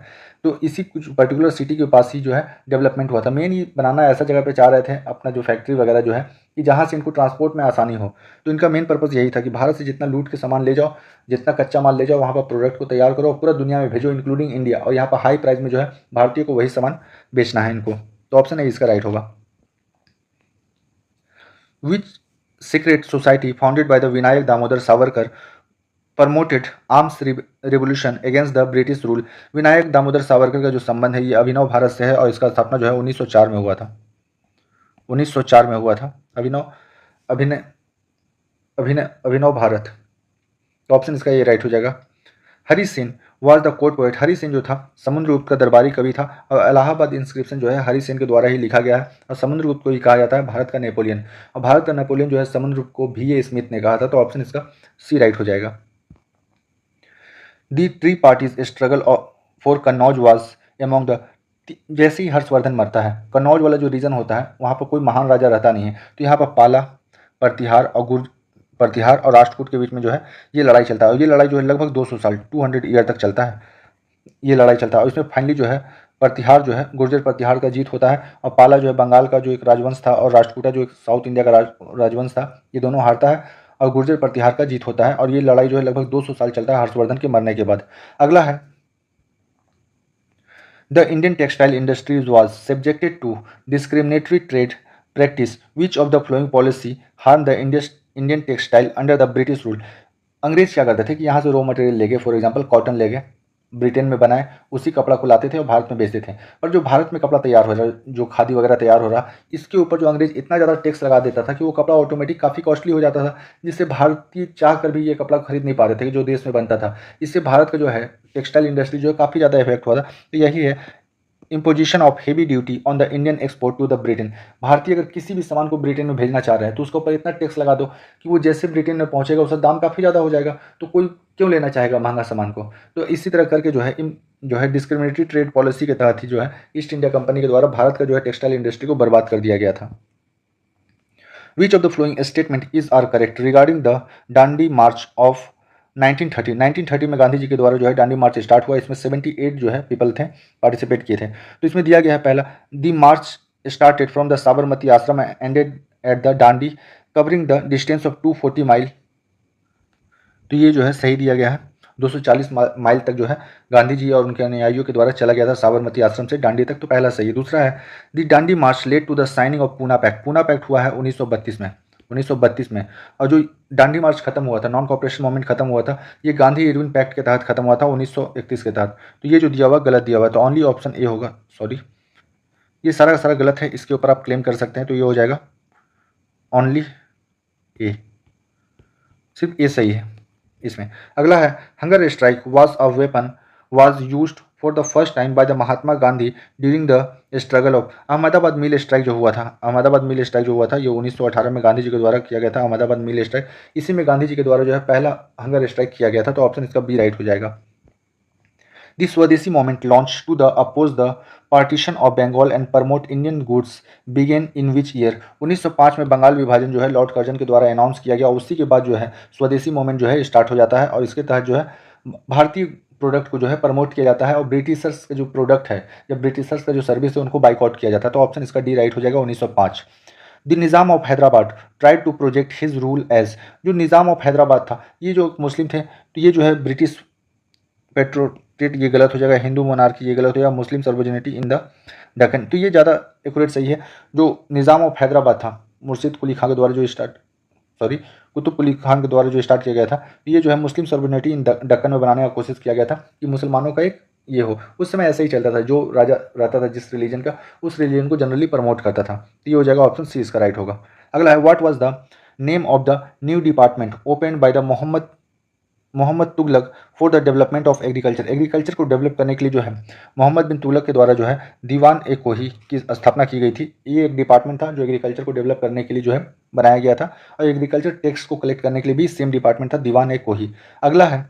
तो इसी कुछ पर्टिकुलर सिटी के पास ही जो है डेवलपमेंट हुआ था। मेन ये बनाना ऐसा जगह पे चाह रहे थे अपना जो फैक्ट्री वगैरह जो है, कि जहाँ से इनको ट्रांसपोर्ट में आसानी हो। तो इनका मेन पर्पज़ यही था कि भारत से जितना लूट के सामान ले जाओ, जितना कच्चा माल ले जाओ, वहाँ पर प्रोडक्ट को तैयार करो और पूरा दुनिया में भेजो इंक्लूडिंग इंडिया, और यहाँ पर हाई प्राइस में जो है भारतीय को वही सामान बेचना है इनको। तो ऑप्शन है इसका राइट होगा। Which secret society founded by the Vinayak Damodar Savarkar promoted arms revolution against the British rule? Vinayak Damodar Savarkar का जो संबंध है ये अभिनव भारत से है और इसका स्थापना जो है 1904 में हुआ था। 1904 में हुआ था अभिनव अभिनय अभिनय अभिनव भारत। तो ऑप्शन इसका ये राइट हो जाएगा। Hari Singh was the court poet. Hari Singh जो था समुद्रगुप्त का दरबारी कवि था और इलाहाबाद इंस्क्रिप्शन जो है हरि सिंह के द्वारा ही लिखा गया है और समुद्रगुप्त को ही कहा जाता है भारत का नेपोलियन, और भारत का नेपोलियन जो है समुद्रगुप्त को भी ए स्मिथ ने कहा था। तो ऑप्शन इसका सी राइट हो जाएगा। दी tree parties struggle for Kannauj was among the, जैसे ही हर्षवर्धन मरता है, कन्नौज वाला जो रीजन होता है वहाँ पर कोई महान राजा रहता नहीं है, तो यहाँ पर पाला, प्रतिहार और राष्ट्रकूट के बीच में जो है ये लड़ाई चलता है, और ये लड़ाई जो है लगभग 200 साल 200 ईयर तक चलता है, ये लड़ाई चलता है। और इसमें फाइनली जो है प्रतिहार जो है गुर्जर प्रतिहार का जीत होता है, और पाला जो है बंगाल का जो एक राजवंश था और राष्ट्रकूटा जो एक साउथ इंडिया का राजवंश था, ये दोनों हारता है और गुर्जर प्रतिहार का जीत होता है, और ये लड़ाई जो है लगभग 200 साल चलता है हर्षवर्धन के मरने के बाद। अगला है the Indian textile industries was subjected to discriminatory trade practice which of the following policy harm the Indian textile under the British rule. अंग्रेज क्या करते थे कि यहाँ से रॉ मटेरियल ले गए, फॉर एग्जांपल कॉटन ले गए, ब्रिटेन में बनाए, उसी कपड़ा को लाते थे और भारत में बेचते थे। पर जो भारत में कपड़ा तैयार हो रहा, जो खादी वगैरह तैयार हो रहा, इसके ऊपर जो अंग्रेज इतना ज़्यादा टैक्स लगा देता था कि वो कपड़ा ऑटोमेटिक काफ़ी कॉस्टली हो जाता था, जिससे भारतीय चाह कर भी ये कपड़ा खरीद नहीं पा रहे थे जो देश में बनता था। इससे भारत का जो है टेक्सटाइल इंडस्ट्री जो है काफ़ी ज़्यादा इफेक्ट हुआ था। तो यही है imposition of heavy duty on the Indian export to the Britain. भारतीय अगर किसी भी सामान को ब्रिटेन में भेजना चाह रहे हैं तो उसके ऊपर इतना टैक्स लगा दो कि वो जैसे ब्रिटेन में पहुंचेगा उसका दाम काफ़ी ज़्यादा हो जाएगा, तो कोई क्यों लेना चाहेगा महंगा सामान को। तो इसी तरह करके जो है डिस्क्रिमिनेटरी ट्रेड पॉलिसी के तहत ही जो है ईस्ट इंडिया कंपनी के द्वारा भारत का जो है टेक्सटाइल इंडस्ट्री को बर्बाद कर दिया गया था। Which of the following statement is are correct regarding the Dandi march of 1930 में गांधी जी के द्वारा जो है डांडी मार्च स्टार्ट हुआ। इसमें 78 जो है पीपल थे, पार्टिसिपेट किए थे। तो इसमें दिया गया है पहला, दी मार्च स्टार्टेड फ्रॉम द साबरमती आश्रम ended at the Dandi covering the distance of 240 mile. तो ये जो है सही दिया गया है, 240 माइल तक जो है गांधी जी और उनके अनुयायियों के द्वारा चला गया था साबरमती आश्रम से डांडी तक। तो पहला सही है। दूसरा है the Dandi march led to the signing of Poona pact. Poona pact हुआ है 1932 में, और जो डांडी मार्च खत्म हुआ था, नॉन कॉपरेशन मूवमेंट खत्म हुआ था, ये गांधी इरविन पैक्ट के तहत खत्म हुआ था 1931 के तहत। तो ये जो दिया हुआ गलत दिया हुआ है, तो ओनली ऑप्शन ए होगा। सॉरी, ये सारा का सारा गलत है, इसके ऊपर आप क्लेम कर सकते हैं। तो ये हो जाएगा ओनली ए, सिर्फ ए सही है इसमें। अगला है hunger strike was a weapon was used for the first time by the Mahatma Gandhi during the struggle of Ahmedabad mill strike जो हुआ था। अहमदाबाद मिल स्ट्राइक जो हुआ था ये 1918 में गांधी जी के द्वारा किया गया था, अहमदाबाद मिल स्ट्राइक। इसी में गांधी जी के द्वारा जो है पहला हंगर स्ट्राइक किया गया था। तो ऑप्शन इसका बी राइट हो जाएगा। The Swadeshi movement launched to the oppose the partition of Bengal and promote Indian goods began in which year? 1905 में बंगाल विभाजन जो है लॉर्ड कर्जन के द्वारा अनाउंस किया गया। उसी के बाद जो है स्वदेशी मूवमेंट जो है स्टार्ट हो जाता है, और इसके तहत जो है भारतीय प्रोडक्ट को जो है प्रमोट किया जाता है, और ब्रिटिशर्स का जो प्रोडक्ट है या ब्रिटिशर्स का जो सर्विस है उनको बाइकआउट किया जाता है। तो ऑप्शन इसका डी राइट हो जाएगा 1905। The Nizam of Hyderabad tried to project his rule as. जो निज़ाम ऑफ हैदराबाद था ये जो मुस्लिम थे, तो ये जो है ब्रिटिश पेट्रोटेट ये गलत हो जाएगा, हिंदू मोनार्की ये गलत हो जाएगा, मुस्लिम सर्वोजनिटी इन द दक्कन। तो ये ज़्यादा एक्यूरेट सही है। जो निज़ाम ऑफ हैदराबाद था मुर्शिद कुली खान के द्वारा जो कुतुब कुली खान के द्वारा जो स्टार्ट किया गया था, तो ये जो है मुस्लिम सर्वोजनिटी इन दक्कन में बनाने का कोशिश किया गया था कि मुसलमानों का एक ये हो। उस समय ऐसा ही चलता था, जो राजा रहता था जिस रिलीजन का, उस रिलीजन को जनरली प्रमोट करता था। तो ये हो जाएगा ऑप्शन सी इसका राइट होगा। अगला है what was the name of the new department opened by the Mohammad Tughlaq for the development of agriculture. Agriculture को डेवलप करने के लिए जो है मोहम्मद बिन तुगलक के द्वारा जो है दीवान ए कोही की स्थापना की गई थी। ये एक डिपार्टमेंट था जो एग्रीकल्चर को डेवलप करने के लिए जो है बनाया गया था, और एग्रीकल्चर टैक्स को कलेक्ट करने के लिए भी सेम डिपार्टमेंट था, दीवान ए कोही। अगला है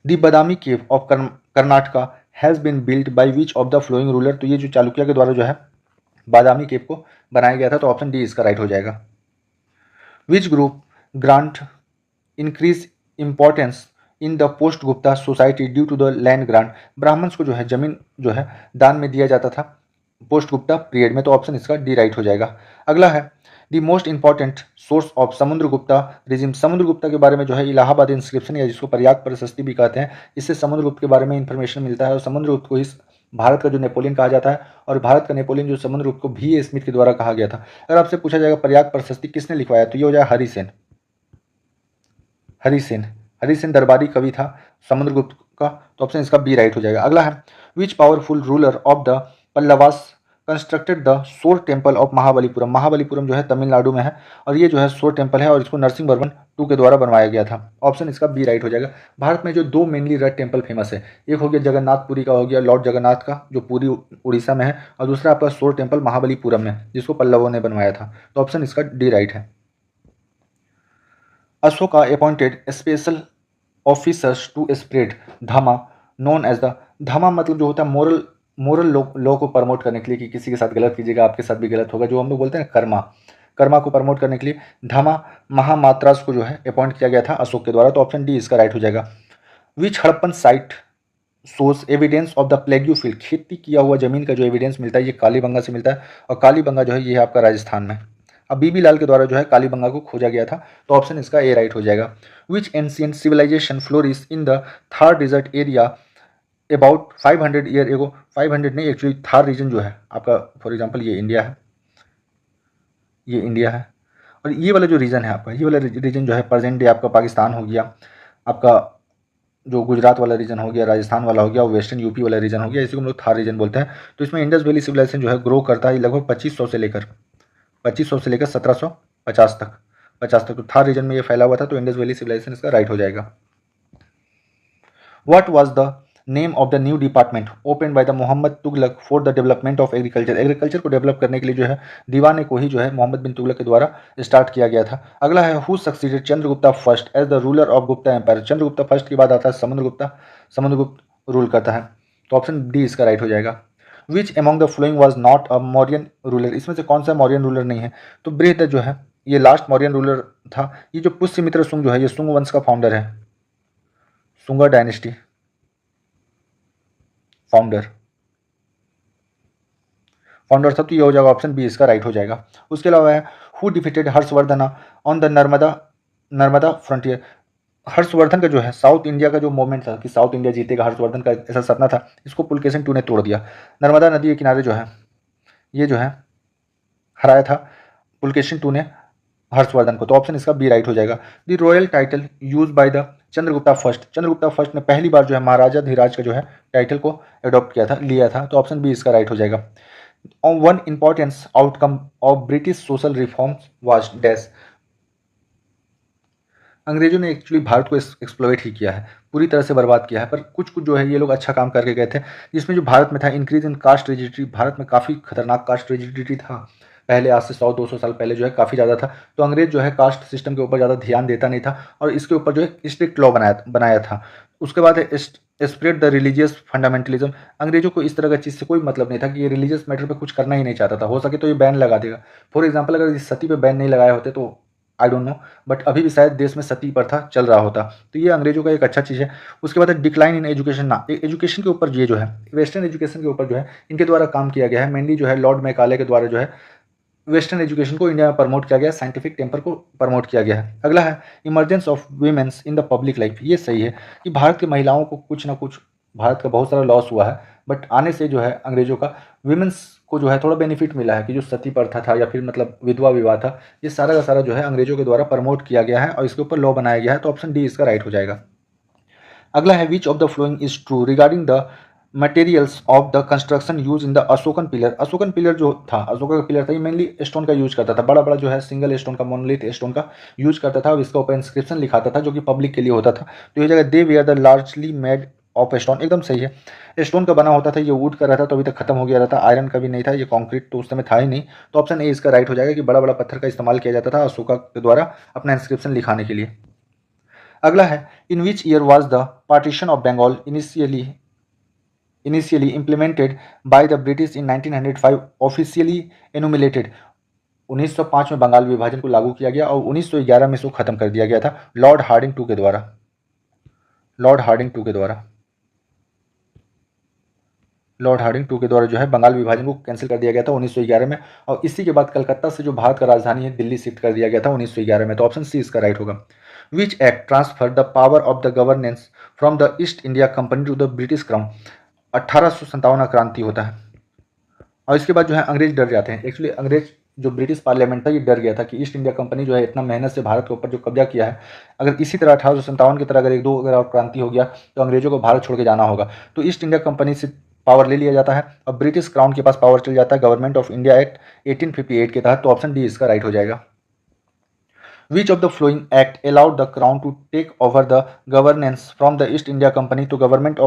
the Badami cave of Karnataka has been built by which of the following ruler, तो ये जो चालुक्य के द्वारा जो है बादामी केप को बनाया गया था, तो ऑप्शन डी इसका राइट हो जाएगा। Which group grant increase importance in the post Gupta society due to the land grant, Brahmins को जो है जमीन जो है दान में दिया जाता था पोस्ट गुप्ता पीरियड में, तो ऑप्शन इसका डी राइट हो जाएगा। अगला है the most important source of Samudragupta regime, Samudragupta के बारे में जो है इलाहाबाद इंस्क्रिप्शन या जिसको प्रयाग प्रशस्ति भी कहते हैं, इससे समुद्रगुप्त के बारे में इंफॉर्मेशन मिलता है और समुद्रगुप्त को इस भारत का जो नेपोलियन कहा जाता है और भारत का नेपोलियन जो समुद्रगुप्त को भी स्मिथ के द्वारा कहा गया था। अगर आपसे पूछा जाएगा प्रयाग प्रशस्ति किसने लिखवाया, तो ये हो जाएगा हरिसेन। हरिसेन हरिसेन दरबारी कवि था समुद्रगुप्त का, तो ऑप्शन इसका बी राइट हो जाएगा। अगला है which powerful ruler of the Pallavas constructed the shore temple of Mahabalipuram, Mahabalipuram जो है तमिलनाडु में है और ये जो है सोर टेम्पल है और इसको नरसिंह वर्मन टू के द्वारा बनवाया गया था, ऑप्शन इसका बी राइट हो जाएगा। भारत में जो दो मेनली रेड टेम्पल फेमस है, एक हो गया जगन्नाथपुरी का हो गया लॉर्ड जगन्नाथ का जो पूरी उड़ीसा में है, और दूसरा आपका सोर टेम्पल महाबलीपुरम में जिसको पल्लवों ने बनवाया था, तो ऑप्शन इसका डी राइट है। Ashoka appointed special officers to spread Dhamma known as the, Dhamma मतलब जो होता है मोरल लॉ को प्रमोट करने के लिए कि किसी के साथ गलत कीजिएगा आपके साथ भी गलत होगा, जो हम लोग बोलते हैं कर्मा को प्रमोट करने के लिए धमा महामात्रास को जो है अपॉइंट किया गया था अशोक के द्वारा, तो ऑप्शन डी इसका राइट हो जाएगा। Which Harappan site source evidence of the ploughed field, खेती किया हुआ जमीन का जो एविडेंस मिलता है ये कालीबंगा से मिलता है और कालीबंगा जो है ये है आपका राजस्थान में। अब बीबी लाल के द्वारा जो है कालीबंगा को खोजा गया था, तो ऑप्शन इसका ए राइट हो जाएगा। Which ancient civilisation flourish in the Thar desert area about 500 year ago, 500 नहीं एक्चुअली थार रीजन जो है आपका फॉर एग्जांपल ये इंडिया है, ये इंडिया है और ये वाला जो रीजन है आपका ये वाला रीजन जो है प्रेजेंट डे आपका पाकिस्तान हो गया, आपका जो गुजरात वाला रीजन हो गया, राजस्थान वाला हो गया, वेस्टर्न यूपी वाला रीजन हो गया, इसी को हम लोग थार रीजन बोलते हैं। तो इसमें इंडस वैली सिविलाइजेशन जो है ग्रो करता है लगभग 2500 से लेकर 1750 तक 50 तक, तो थार रीजन में ये फैला हुआ था, तो इंडस वैली सिविलाइजेशन इसका राइट हो जाएगा। What was the name of the new department open by the Mohammad Tughlaq for the development of agriculture, agriculture को डेवलप करने के लिए जो है दीवाने को ही जो है मोहम्मद बिन तुगलक के द्वारा स्टार्ट किया गया था। अगला है who succeeded Chandragupta first as the ruler of Gupta empire, Chandragupta first के बाद आता है समुद्रगुप्त रूल करता है, तो ऑप्शन डी इसका राइट हो जाएगा। Which among the following was not a Mauryan ruler, इसमें से कौन सा मौर्यन रूलर नहीं है, तो बृहद जो है ये लास्ट मौर्यन रूलर था। ये जो पुष्यमित्र सुंग जो है ये सुंग वंश का फाउंडर है, सुंगा डायनेस्टी फाउंडर था, तो ये हो जाएगा ऑप्शन बी इसका राइट हो जाएगा। उसके अलावा है who defeated Harshvardhan on the Narmada frontier, Harshvardhan का जो है साउथ इंडिया का जो मूवमेंट था कि साउथ इंडिया जीतेगा, हर्षवर्धन का ऐसा सपना था, इसको पुलकेशिन टू ने तोड़ दिया। नर्मदा नदी के किनारे जो है ये जो है हराया था पुलकेशिन टू ने हर्षवर्धन को, तो ऑप्शन इसका बी राइट हो जाएगा। The royal title use by the Chandragupta first ने पहली बार जो है महाराजा धीराज का जो है टाइटल को अडॉप्ट लिया था, तो ऑप्शन बी इसका राइट हो जाएगा। One importance outcome of British social reforms was dash, अंग्रेजों ने एक्चुअली भारत को एक्सप्लॉइट ही किया है, पूरी तरह से बर्बाद किया है, पर कुछ जो है ये लोग अच्छा काम करके गए थे, जिसमें जो भारत में था इंक्रीज इन कास्ट रिजिडिटी, भारत में काफ़ी खतरनाक कास्ट रिजिडिटी था पहले, आज से 100-200 साल पहले जो है काफ़ी ज़्यादा था, तो अंग्रेज जो है कास्ट सिस्टम के ऊपर ज़्यादा ध्यान देता नहीं था और इसके ऊपर जो है स्ट्रिक्ट लॉ बनाया था। उसके बाद है स्प्रेड द रिलीजियस फंडामेंटलिज्म, अंग्रेजों को इस तरह का चीज़ से कोई मतलब नहीं था कि ये रिलीजियस मैटर पे कुछ करना ही नहीं चाहता था, हो सके तो ये बैन लगा देगा। फॉर एग्जांपल अगर इस सती पे बैन नहीं लगाए होते तो आई डोंट नो, बट अभी भी शायद देश में सती प्रथा चल रहा होता, तो ये अंग्रेजों का एक अच्छा चीज़ है। उसके बाद डिक्लाइन इन एजुकेशन, ना एजुकेशन के ऊपर ये जो है वेस्टर्न एजुकेशन के ऊपर जो है इनके द्वारा काम किया गया है, मेनली जो है लॉर्ड मैकाले के द्वारा जो है वेस्टर्न एजुकेशन को इंडिया में प्रमोट किया गया, साइंटिफिक टेम्पर को प्रमोट किया गया है। अगला है emergence of women's in the public life, ये सही है कि भारत की महिलाओं को कुछ ना कुछ, भारत का बहुत सारा लॉस हुआ है, बट आने से जो है अंग्रेजों का वीमेंस को जो है थोड़ा बेनिफिट मिला है कि जो सती प्रथा था या फिर मतलब विधवा विवाह था, ये सारा का सारा जो है अंग्रेजों के द्वारा प्रमोट किया गया है और इसके ऊपर लॉ बनाया गया है, तो ऑप्शन डी इसका राइट हो जाएगा। अगला है which of the following is true regarding the materials of the construction use in the Ashokan pillar, Ashokan pillar जो था, अशोका का पिलर था, ये मेनली स्टोन का यूज करता था, बड़ा बड़ा जो है सिंगल स्टोन का मोनोलिथ स्टोन का यूज करता था और इसका ऊपर इंस्क्रिप्शन लिखाता था जो कि पब्लिक के लिए होता था, तो ये जगह they were the largely made of stone, एकदम सही है, स्टोन का बना होता था, ये वुड का रहता तो अभी तक खत्म हो गया रहता, आयरन का भी नहीं था, ये कॉन्क्रीट तो उस समय था ही नहीं, तो ऑप्शन ए इसका राइट हो जाएगा कि बड़ा बड़ा पत्थर का इस्तेमाल किया जाता था अशोका के द्वारा अपना इंस्क्रिप्शन लिखाने के लिए। अगला है in which year was the partition of Bengal initially initially implemented by the British in 1905 officially enumerated 1905 में बंगाल विभाजन को लागू किया गया और 1911 में इसको खत्म कर दिया गया था लॉर्ड हार्डिंग टू के द्वारा। लॉर्ड हार्डिंग टू के द्वारा जो है बंगाल विभाजन को कैंसिल कर दिया गया था 1911 में, और इसी के बाद कलकत्ता से जो भारत का राजधानी है दिल्ली शिफ्ट कर दिया गया था 1911 में। तो ऑप्शन सी इसका राइट होगा। Which act transfer the power of the governance from the East India Company to the British crown. 1857 क्रांति होता है और इसके बाद जो है अंग्रेज डर जाते हैं। एक्चुअली अंग्रेज जो ब्रिटिश पार्लियामेंट था ये डर गया था कि ईस्ट इंडिया कंपनी जो है इतना मेहनत से भारत के ऊपर जो कब्जा किया है, अगर इसी तरह 1857 की तरह अगर एक दो अगर और क्रांति हो गया तो अंग्रेजों को भारत छोड़ के जाना होगा। तो ईस्ट इंडिया कंपनी से पावर ले लिया जाता है और ब्रिटिश क्राउन के पास पावर चल जाता है गवर्नमेंट ऑफ इंडिया एक्ट 1858 के तहत। तो ऑप्शन डी इसका राइट हो जाएगा। Which of the following act allowed the crown to take over the governance from the East India Company to Government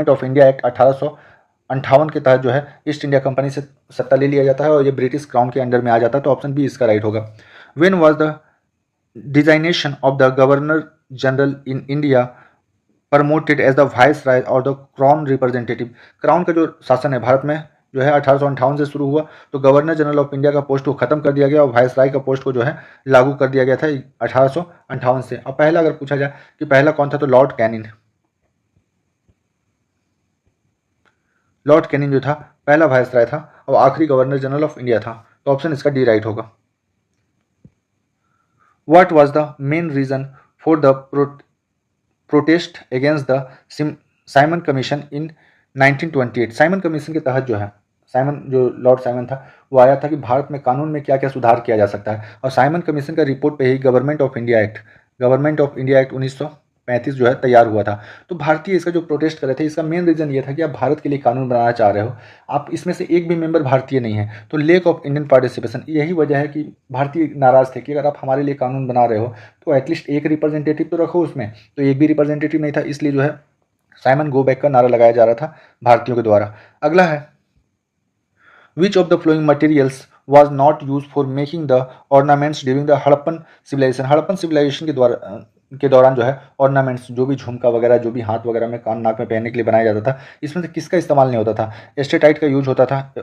of India Act 1858 के तहत जो है ईस्ट इंडिया कंपनी से सत्ता ले लिया जाता है और ये ब्रिटिश क्राउन के अंडर में आ जाता है। तो ऑप्शन बी इसका राइट होगा। When was the designation of the Governor General in India promoted as the viceroy और द क्राउन रिप्रेजेंटेटिव। क्राउन का जो शासन है भारत में जो है 1858 से शुरू हुआ, तो गवर्नर जनरल ऑफ इंडिया का पोस्ट को खत्म कर दिया गया और वाइस राय का पोस्ट को जो है लागू कर दिया गया था 1858 से। अब पहला अगर पूछा जाए कि पहला कौन था तो लॉर्ड कैनिंग। लॉर्ड कैनिंग जो था पहला वाइस राय था और आखिरी गवर्नर जनरल ऑफ इंडिया था। तो ऑप्शन इसका डी राइट होगा। What was the main reason for the protest against the Simon Commission in 1928। Simon Commission के तहत जो है साइमन जो लॉर्ड साइमन था वो आया था कि भारत में कानून में क्या क्या सुधार किया जा सकता है, और साइमन कमीशन का रिपोर्ट पे ही गवर्नमेंट ऑफ इंडिया एक्ट 1935 जो है तैयार हुआ था। तो भारतीय इसका जो प्रोटेस्ट कर रहे थे इसका मेन रीजन ये था कि आप भारत के लिए कानून बनाना चाह रहे हो, आप इसमें से एक भी मेंबर भारतीय नहीं है, तो लेक ऑफ इंडियन पार्टिसिपेशन, यही वजह है कि भारतीय नाराज थे कि अगर आप हमारे लिए कानून बना रहे हो तो एटलीस्ट एक रिप्रेजेंटेटिव तो रखो उसमें। तो एक भी रिप्रेजेंटेटिव नहीं था, इसलिए जो है साइमन गो बैक का नारा लगाया जा रहा था भारतीयों के द्वारा। अगला है which of the following materials was not used for making the ornaments during the Harappan civilisation. Harappan civilisation के दौरान जो है ऑर्नामेंट्स जो भी झुमका वगैरह जो भी हाथ वगैरह में कान नाक में पहनने के लिए बनाया जाता था, इसमें से किसका इस्तेमाल नहीं होता था? एस्टेटाइट का यूज होता था,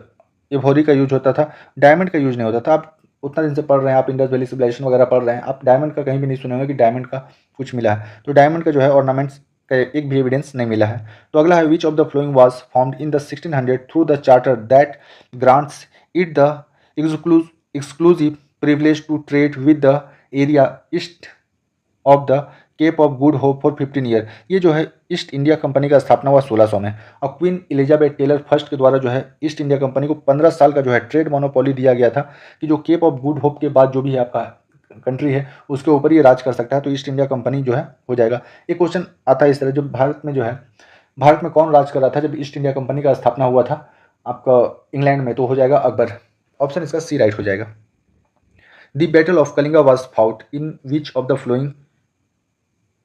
इवोरी का यूज होता था, डायमंड का यूज नहीं होता था। आप उतना दिन से पढ़ रहे हैं, आप इंडस वैली सिविलाइजेशन वगैरह पढ़ रहे हैं, आप डायमंड का कहीं भी नहीं सुने होंगे कि डायमंड का कुछ मिला है। तो डायमंड का जो है ऑर्नामेंट्स का एक भी एविडेंस नहीं मिला है। तो अगला है which of the following was formed in the 1600 through the charter that grants it the exclusive privilege to trade with the area east of the Cape of Good Hope for 15 year. ये जो है east India company का स्थापना हुआ 1600 में, और queen Elizabeth Taylor first के द्वारा जो है ईस्ट इंडिया कंपनी को 15 साल का जो है ट्रेड मोनोपोली दिया गया था कि जो केप ऑफ गुड होप के बाद जो भी है आपका कंट्री है उसके ऊपर ये राज कर सकता है। तो ईस्ट इंडिया कंपनी जो है हो जाएगा। एक क्वेश्चन आता है इस तरह, जो भारत में जो है भारत में कौन राज कर रहा था जब ईस्ट इंडिया कंपनी का स्थापना हुआ था आपका इंग्लैंड में? तो हो जाएगा अकबर। ऑप्शन इसका सी राइट हो जाएगा। The battle of Kalinga was fought in which of the flowing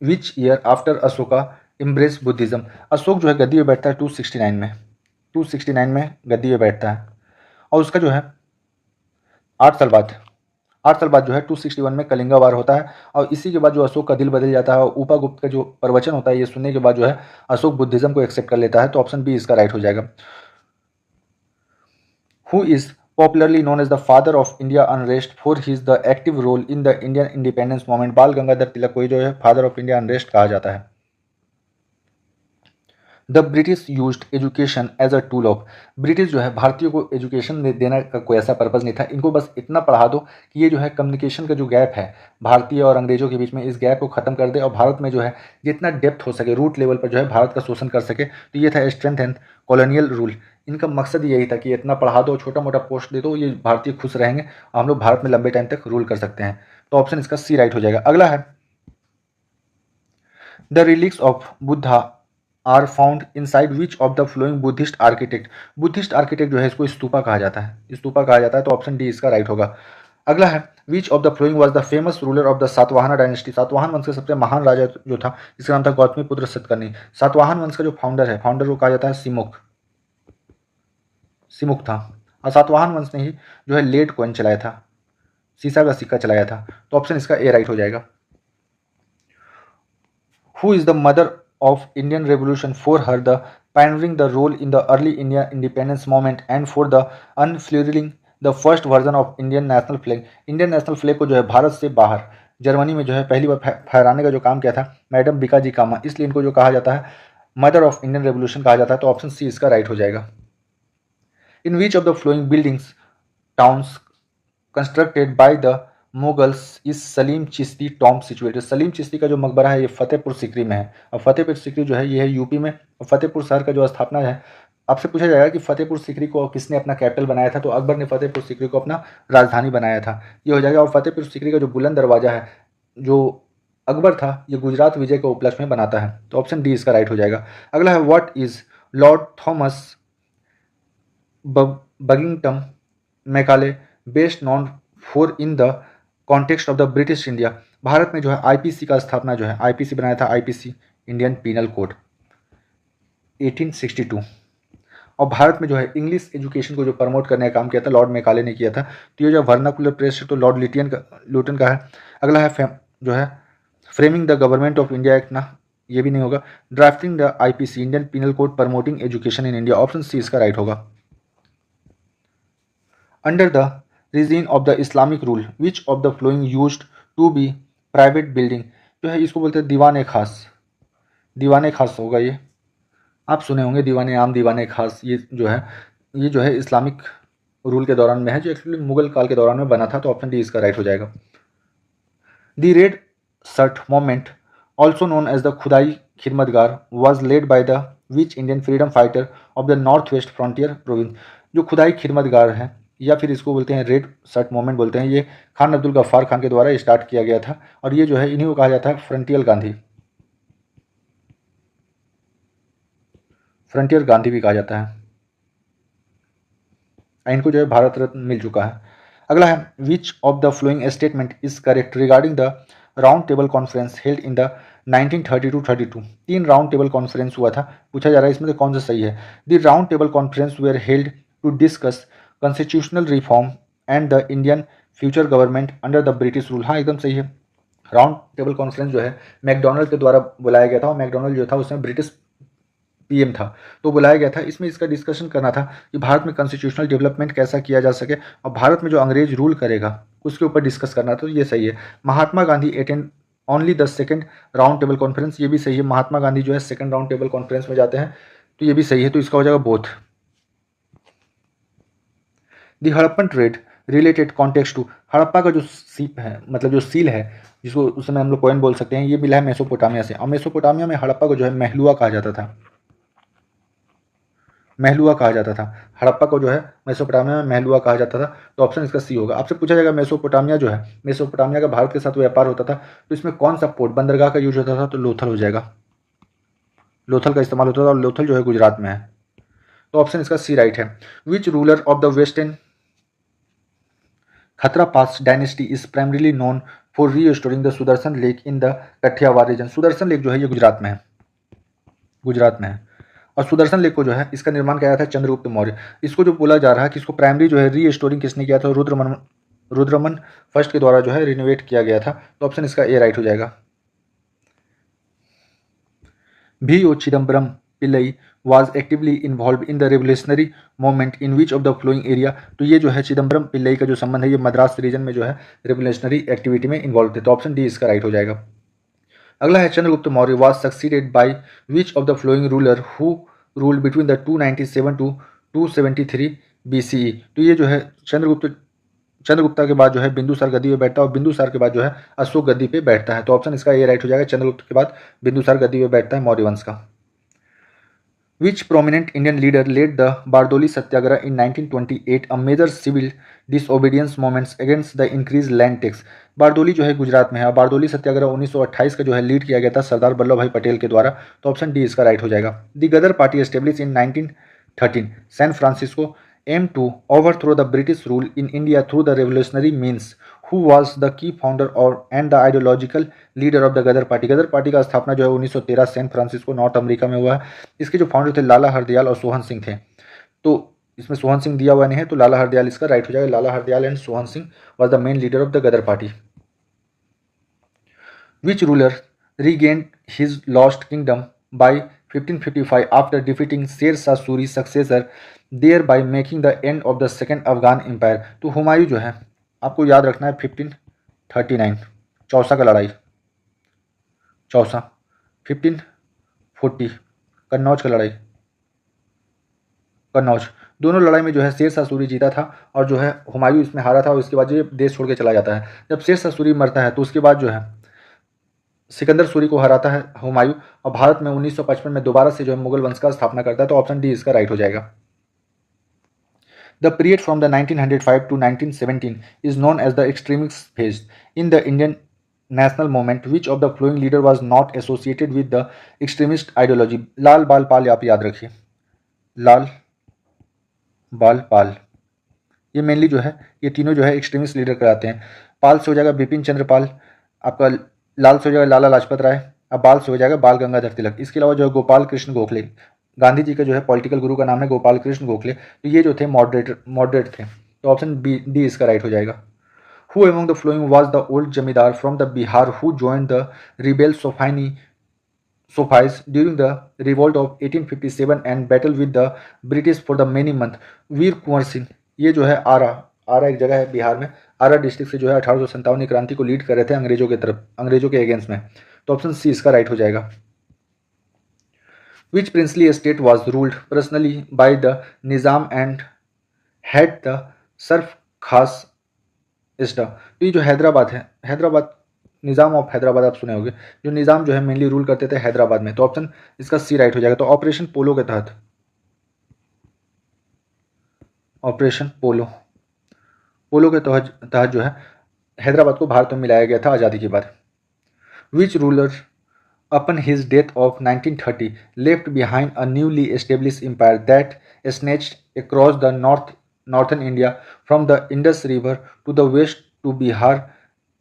which year after Ashoka embrace Buddhism. Ashok जो है गद्दी में बैठता है 269 में गद्दी में बैठता है, और उसका जो है 8 साल बाद जो है 261 में कलिंगा वार होता है, और इसी के बाद जो अशोक का दिल बदल जाता है और उपागुप्त का जो प्रवचन होता है ये सुनने के बाद जो है अशोक बुद्धिज्म को एक्सेप्ट कर लेता है। तो ऑप्शन बी इसका राइट हो जाएगा। Who is popularly known as the father of India unrest for his the active role in the Indian independence movement। बाल गंगाधर तिलक को जो है फादर ऑफ इंडिया अनरेस्ट कहा जाता है। The British used education as a tool of. British जो है भारतीयों को एजुकेशन देने का कोई ऐसा पर्पज़ नहीं था, इनको बस इतना पढ़ा दो कि ये जो है कम्युनिकेशन का जो गैप है भारतीय और अंग्रेजों के बीच में, इस गैप को खत्म कर दे और भारत में जो है जितना डेप्थ हो सके रूट लेवल पर जो है भारत का शोषण कर सके। तो ये था स्ट्रेंथ एंड कॉलोनियल रूल। इनका मकसद यही था कि इतना पढ़ा दो, छोटा मोटा पोस्ट दे दो, ये भारतीय खुश रहेंगे और हम लोग भारत में लंबे टाइम तक रूल कर सकते हैं। तो ऑप्शन इसका सी राइट हो जाएगा। अगला है the relics of Buddha are found inside which of the following Buddhist architect. Buddhist architect जो है इसको स्तूपा कहा जाता है। तो ऑप्शन डी इसका राइट होगा। अगला है which of the following was the famous ruler of the Satavahana dynasty. Satavahana वंश का सबसे महान राजा जो था इसका नाम था गौतमीपुत्र सतकर्णी। सातवाहन वंश का जो फाउंडर को कहा जाता है सिमुक था, और सातवाहन वंश ने ही जो है लेड कॉइन चलाया था, सीसा का सिक्का चलाया था। तो ऑप्शन इसका ए राइट हो जाएगा। Who is the mother of Indian Revolution for her, the pioneering the role in the early Indian independence movement and for the unfurling the first version of Indian national flag. Indian national flag को जो है भारत से बाहर Germany में जो है पहली बार फहराने का जो काम किया था मैडम बीकाजी कामा, इसलिए इनको जो कहा जाता है मदर ऑफ इंडियन रेवोल्यूशन कहा जाता है। तो ऑप्शन सी इसका राइट हो जाएगा। In which of the following buildings towns constructed by the Mughals is Salim Chishti tomb situated. Salim Chishti का जो मकबरा है ये फतेहपुर सीकरी में है, और फतेहपुर सीकरी जो है ये है यूपी में, और फतेहपुर शहर का जो स्थापना है, आपसे पूछा जाएगा कि फतेहपुर सीकरी को किसने अपना कैपिटल बनाया था, तो अकबर ने फतेहपुर सीकरी को अपना राजधानी बनाया था, ये हो जाएगा। और फतेहपुर सीकरी का जो बुलंद दरवाजा है जो अकबर था ये गुजरात विजय के उपलक्ष्य में बनाता है, तो ऑप्शन डी इसका राइट हो जाएगा। अगला है what is lord Thomas Babington Macaulay best known for in the context of the British India. Bharat में जो है आईपीसी का स्थापना जो है आईपीसी बनाया था, आईपीसी इंडियन पीनल कोड 1862। और भारत में जो है इंग्लिश एजुकेशन को जो प्रमोट करने का काम किया था लॉर्ड मैकाले ने किया था, तो ये जो वर्नाकुलर प्रेस है तो लॉर्ड ल्यूटन का है। अगला है जो है framing the government of India act ना, ये भी नहीं होगा। Drafting the IPC Indian penal code promoting education in India, option C इसका राइट होगा। Under the regime of the Islamic rule, which of the following used to be private building, जो है इसको बोलते हैं दीवाने खास। दीवाने खास होगा, ये आप सुने होंगे दीवाने आम दीवाने खास, ये जो है इस्लामिक रूल के दौरान में है, जो एक्चुअली मुगल काल के दौरान में बना था, तो ऑप्शन डी इसका राइट हो जाएगा। The red shirt moment also known as the Khudai Khidmatgar was led by the which Indian freedom fighter of the north west frontier province. जो खुदाई खिदमतगार है या फिर इसको बोलते हैं रेड शर्ट मूवमेंट बोलते हैं, ये खान अब्दुल गफ्फार खान के द्वारा स्टार्ट किया गया था, और ये जो है इन्हीं को कहा जाता है फ्रंटियर गांधी। फ्रंटियर गांधी भी कहा जाता है, इनको जो है भारत रत्न मिल चुका है। अगला है which of the following statement is correct regarding the round table conference held in the 1932-32। 3 round table conference हुआ था, पूछा जा रहा है इसमें से कौन सा सही है। The round table conference were held to discuss constitutional reform and the Indian future government under the British rule, हाँ एकदम सही है। राउंड टेबल कॉन्फ्रेंस जो है मैकडोनल्ड के द्वारा बुलाया गया था, और मैकडोनल्ड जो था उसमें ब्रिटिश पीएम था, तो बुलाया गया था। इसमें इसका डिस्कशन करना था कि भारत में कॉन्स्टिट्यूशनल डेवलपमेंट कैसा किया जा सके, और भारत में जो अंग्रेज रूल करेगा उसके ऊपर डिस्कस करना, तो ये सही है। Mahatma Gandhi attend only the second round table conference, ये भी सही है। महात्मा गांधी जो है सेकेंड राउंड टेबल कॉन्फ्रेंस में जाते हैं, तो ये भी सही है, तो इसका हो जाएगा both. The Harappan trade related context to, Harappa का जो सीप है मतलब जो सील है जिसको उस समय हम लोग कॉइन बोल सकते हैं, ये मिला है मेसोपोटामिया से, और मेसोपोटामिया में हड़प्पा को जो है महलुआ कहा जाता था, महलुआ कहा जाता था। हड़प्पा को जो है मेसोपोटामिया में महलुआ कहा जाता था, तो ऑप्शन इसका सी होगा। आपसे पूछा जाएगा मेसोपोटामिया जो है, मेसोपोटामिया का भारत के साथ व्यापार होता था, तो इसमें कौन सा पोर्ट बंदरगाह का यूज होता था, तो लोथल हो जाएगा। लोथल का इस्तेमाल होता था, और लोथल जो है गुजरात में है, तो ऑप्शन इसका सी राइट है। Which ruler of the western Kshatrapas dynasty is primarily known for restoring the Sudarshan lake in the Kathiawar region. Sudarshan lake जो है ये गुजरात में है, गुजरात में है। और सुदर्शन लेक को जो है इसका निर्माण किया था चंद्रगुप्त मौर्य। इसको जो बोला जा रहा है कि इसको प्राइमरी जो है रीस्टोरिंग किसने किया था, रुद्रमन फर्स्ट के द्वारा जो है रिनोवेट किया गया था, तो ऑप्शन इसका ए राइट हो जाएगा। भी ओ Chidambaram Pillai was actively involved in the revolutionary movement in which of the following area, तो ये जो है चिदम्बरम पिल्लई का जो संबंध है ये मद्रास रीजन में जो है रेवोल्यूशनरी एक्टिविटी में इन्वॉल्व थे, तो ऑप्शन डी इसका राइट हो जाएगा। अगला है Chandragupta Maurya was succeeded by which of the following ruler who ruled between the 297 to 273 BCE, तो ये जो है चंद्रगुप्ता के बाद जो है बिंदुसार गद्दी पे बैठता है, और बिंदुसार के बाद जो है अशोक गद्दी पे बैठता है, तो ऑप्शन इसका ए राइट हो जाएगा। चंद्रगुप्त के बाद बिंदुसार गद्दी पे बैठता है मौर्य वंश का। Which prominent Indian leader led the Bardoli Satyagraha in 1928, a major civil disobedience movements against the increased land tax? Bardoli जो है गुजरात में है, और बारदोली सत्याग्रह 1928 का जो है लीड किया गया था सरदार वल्लभ भाई पटेल के द्वारा, तो ऑप्शन डी इसका राइट हो जाएगा। The Ghadar party establish in 1913 San Francisco aim to overthrow the British rule in India through the revolutionary means who was the key founder और and the ideological leader of the Ghadar party. Ghadar party का स्थापना जो है 1913 San Francisco north America में हुआ है। इसके जो फाउंडर थे लाला हरदयाल और सोहन सिंह थे, तो इसमें सोहन सिंह दिया हुआ नहीं है, तो लाला हरदयाल इसका राइट हो जाएगा। Lala Hardayal and Sohan Singh was the main leader of the Ghadar party. Which ruler regained his lost kingdom by 1555 after defeating Sher Shah Suri's successor, thereby making the end of the second Afghan Empire। तो हुमायूं जो है आपको याद रखना है 1539 चौसा का लड़ाई, चौसा 1540 कन्नौज का लड़ाई, कन्नौज, दोनों लड़ाई में जो है शेर शाह सूरी जीता था और जो है हुमायूं इसमें हारा था और इसके बाद ये देश छोड़ के चला जाता है। जब शेर शाह सूरी मरता है तो उसके बाद जो है सिकंदर सूरी को हराता है हुमायूं और भारत में 1955 में दोबारा से जो है मुगल वंश का स्थापना करता है। तो ऑप्शन डी इसका राइट हो जाएगा। The period from the 1905 to 1917 is known as the extremist phase in the Indian national movement, which of the following leader was not associated with the extremist ideology? लाल बाल पाल आप याद रखिए, लाल बाल पाल, ये mainly जो है ये तीनों जो है एक्सट्रीमिस्ट लीडर कराते हैं। पाल से हो जाएगा बिपिन चंद्र पाल, आपका लाल से हो जाएगा लाला लाजपत राय, अब बाल से हो जाएगा बाल गंगाधर तिलक। इसके अलावा जो है गोपाल कृष्ण गोखले, गांधी जी का जो है पॉलिटिकल गुरु का नाम है गोपाल कृष्ण गोखले। तो ये जो थे मॉडरेट थे। तो ऑप्शन बी डी इसका राइट हो जाएगा। Who among the following was the old जमींदार from the Bihar who joined the rebel Sophies during the revolt of 1857 and battle with the British for the many month? वीर कुंवर सिंह, ये जो है आरा एक जगह है बिहार में, आरा डिस्ट्रिक्ट से जो है 1857 क्रांति को लीड कर रहे थे अंग्रेजों के तरफ, अंग्रेजों के अगेंस्ट में। तो ऑप्शन सी इसका राइट हो जाएगा। Which princely estate was ruled personally by the Nizam and had the Surf खास इस्टा? तो ये जो हैदराबाद है, हैदराबाद, निज़ाम ऑफ हैदराबाद आप सुने होंगे, जो निज़ाम जो है मेनली रूल करते थे हैदराबाद में। तो ऑप्शन इसका सी राइट हो जाएगा। तो ऑपरेशन पोलो के तहत, ऑपरेशन पोलो के तहत जो है हैदराबाद को भारत में मिलाया गया था आज़ादी के बाद। Which ruler upon his death of 1930 left behind a newly established empire that snatched across the northern India from the Indus River to the west to Bihar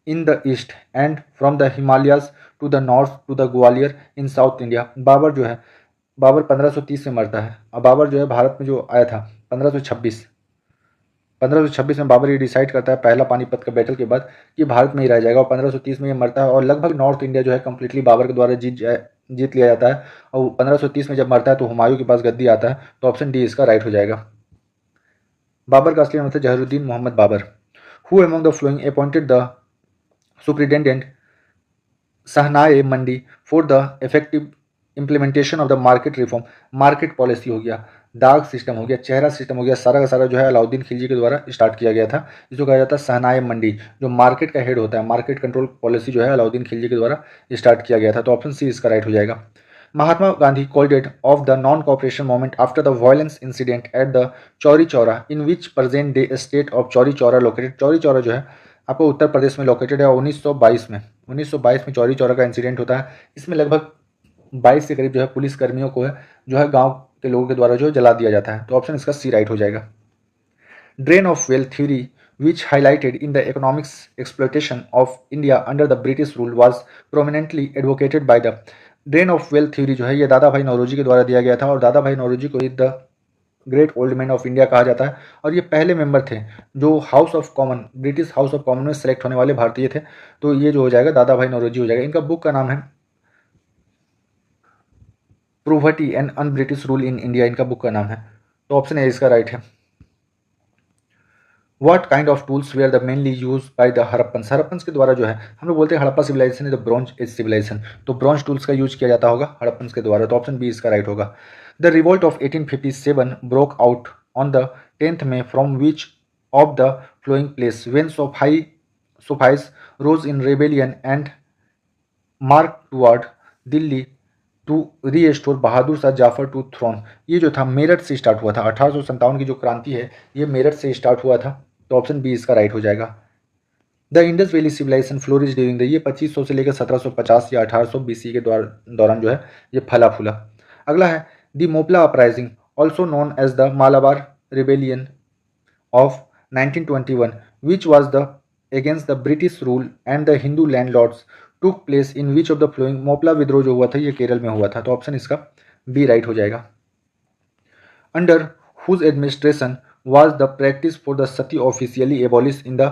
in the east and from the Himalayas to the north to the Gwalior in South India। Babur जो है, बाबर 1530 में मरता है और बाबर जो है भारत में जो आया था 1526 में बाबर ये डिसाइड करता है पहला पानीपत का बैटल के बाद कि भारत में ही रह जाएगा और 1530 में ये मरता है और लगभग नॉर्थ इंडिया जो है कम्प्लीटली बाबर के द्वारा जीत लिया जाता है। और 1530 में जब मरता है तो हुमायूं के पास गद्दी आता है। तो ऑप्शन डी इसका राइट हो जाएगा। बाबर का असली नाम था Zahiruddin Muhammad Babar. Who among the following appointed the superintendent Shahna Mandi for the effective implementation of the market reform? Market policy हो गया, दाग सिस्टम हो गया, चेहरा सिस्टम हो गया, सारा का सारा जो है अलाउद्दीन खिलजी के द्वारा स्टार्ट किया गया था, जिसको कहा जाता है शहनाए मंडी। जो मार्केट का हेड होता है, मार्केट कंट्रोल पॉलिसी जो है अलाउद्दीन खिलजी के द्वारा स्टार्ट किया गया था। तो ऑप्शन सी इसका राइट हो जाएगा। Mahatma Gandhi called it off the non cooperation movement after the violence incident at the Chauri Chaura in which present day state of Chauri Chaura located? Chauri Chaura जो है आपको उत्तर प्रदेश में लोकेटेड है। 1922 में चौरी चौरा का इंसिडेंट होता है। इसमें लगभग 22 के करीब जो है पुलिस कर्मियों को है जो है गांव के लोगों के द्वारा जो है जला दिया जाता है। तो ऑप्शन इसका सी राइट हो जाएगा। Drain of wealth theory which highlighted in the economics exploitation of India under the British rule was prominently advocated by the drain of wealth theory जो है ये दादा भाई नौरोजी के द्वारा दिया गया था और दादा भाई नौरोजी को the great old man of India कहा जाता है और ये पहले मेंबर थे जो house of common, British house of common में सेलेक्ट होने वाले भारतीय थे। तो ये जो हो जाएगा दादा भाई नौरोजी हो जाएगा। इनका बुक का नाम है poverty and un British rule in India, इनका बुक का नाम है। तो ऑप्शन ए इसका राइट है। What kind of tools were the mainly used by the Harappan? Harappan के द्वारा जो है हम लोग बोलते हैं Harappa civilization is the bronze age civilization, तो ब्रॉन्ज टूल्स का यूज किया जाता होगा हड़प्पन के द्वारा। तो ऑप्शन बी इसका राइट होगा। The revolt of 1857 broke out on the 10th May from which of the following place when sepoys rose in rebellion and marched toward Delhi to restore Bahadur Shah Zafar to throne? ये जो था मेरठ से स्टार्ट हुआ था। 1857 की जो क्रांति है ये मेरठ से स्टार्ट हुआ था। तो ऑप्शन बी इसका राइट हो जाएगा। The Indus valley civilisation flourish during the, ये 2500 से लेकर 1750 या 1800 BC के दौरान जो है ये फला फूला। अगला है the Moplah uprising also known as the Malabar rebellion of 1921 which was the against the British rule and the Hindu landlords took place in which of the following? Moplah विद्रोह जो हुआ था ये केरल में हुआ था। तो ऑप्शन इसका बी राइट हो जाएगा। Under whose administration was the practice for the sati officially abolished in the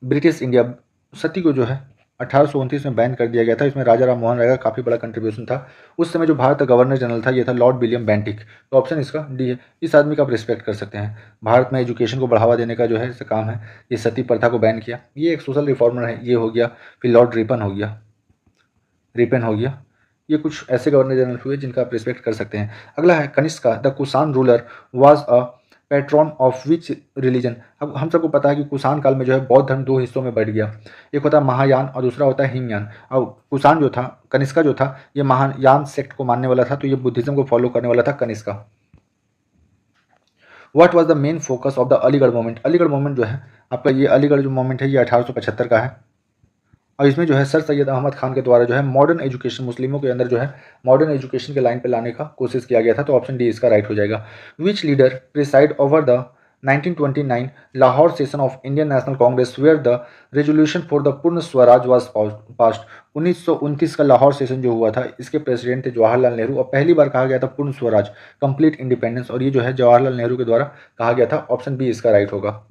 British India? सती को जो है 1829 में बैन कर दिया गया था। इसमें राजा राम मोहन राय का काफ़ी बड़ा कंट्रीब्यूशन था। उस समय जो भारत का गवर्नर जनरल था ये था लॉर्ड विलियम बेंटिक। तो ऑप्शन इसका डी है। इस आदमी का आप रिस्पेक्ट कर सकते हैं। भारत में एजुकेशन को बढ़ावा देने का जो है इसका काम है। ये सती प्रथा को बैन किया, ये एक सोशल रिफॉर्मर है, ये हो गया। फिर लॉर्ड रिपन हो गया। ये कुछ ऐसे गवर्नर जनरल हुए जिनका आप रिस्पेक्ट कर सकते हैं। अगला है Kanishka the Kushan ruler was a patron of which religion. अब हम सबको पता है कि कुषाण काल में जो है बौद्ध धर्म दो हिस्सों में बढ़ गया। एक होता है महायान और दूसरा होता है हीनयान। अब कुषाण जो था, कनिष्का जो था, ये महायान सेक्ट को मानने वाला था, तो ये बुद्धिज्म को फॉलो करने वाला था Kanishka. What was the main focus of the Aligarh movement. Aligarh movement जो है आपका, ये अलीगढ़ जो मूवमेंट है ये 1875 का है और इसमें जो है सर सैयद अहमद खान के द्वारा जो है मॉडर्न एजुकेशन, मुस्लिमों के अंदर जो है मॉडर्न एजुकेशन के लाइन पे लाने का कोशिश किया गया था। तो ऑप्शन डी इसका राइट हो जाएगा। Which leader preside over the 1929 Lahore session of Indian national congress where the resolution for the Purna Swaraj was passed. 1929 का लाहौर सेशन जो हुआ था, इसके प्रेसिडेंट थे जवाहरलाल नेहरू और पहली बार कहा गया था पूर्ण स्वराज, कंप्लीट इंडिपेंडेंस, और ये जो है जवाहरलाल नेहरू के द्वारा कहा गया था। ऑप्शन बी इसका राइट होगा।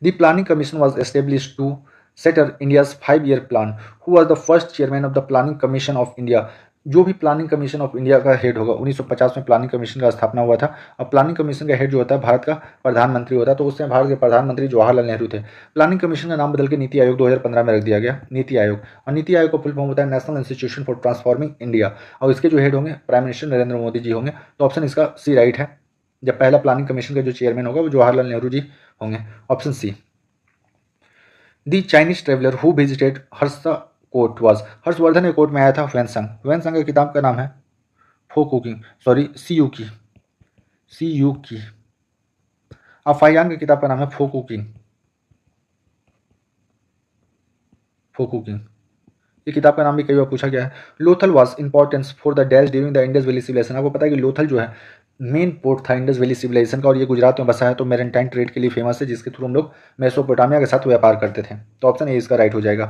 The planning commission was established to set India's 5-year plan. Who was the first chairman of the planning commission of India. जो भी प्लानिंग कमीशन ऑफ इंडिया का हेड होगा, 1950 में प्लानिंग कमीशन का स्थापना हुआ था और प्लानिंग कमीशन का हेड जो होता है भारत का प्रधानमंत्री होता है। तो उस समय भारत के प्रधानमंत्री जवाहरलाल नेहरू थे। प्लानिंग कमीशन का नाम बदल के नीति आयोग 2015 में रख दिया गया, नीति आयोग। और नीति आयोग का फुल फॉर्म होता है national institution for transforming India और इसके जो हेड होंगे प्राइम मिनिस्टर नरेंद्र मोदी जी होंगे। तो ऑप्शन इसका सी राइट है। जब पहला प्लानिंग कमीशन का जो चेयरमैन होगा वो जवाहरलाल नेहरू जी होंगे। Option C. The Chinese traveller who visited Harsha court was. Harshavardhan के कोर्ट में आया था वेनसंग। वेनसंग की किताब का नाम है फो कुकिंग, सॉरी सी यू की। अफायान की किताब का नाम है फो कुकिंग। ये किताब का नाम भी कई बार पूछा गया है। Lothal was importance for the dash during the Indus valley civilisation. आपको पता है कि लोथल जो है मेन पोर्ट था इंडस वैली सिविलाइजेशन का और ये गुजरात में बसा है। तो मेरेंटाइन ट्रेड के लिए फेमस है, जिसके थ्रू हम लोग मेसोपोटामिया के साथ व्यापार करते थे। तो ऑप्शन ए इसका राइट हो जाएगा।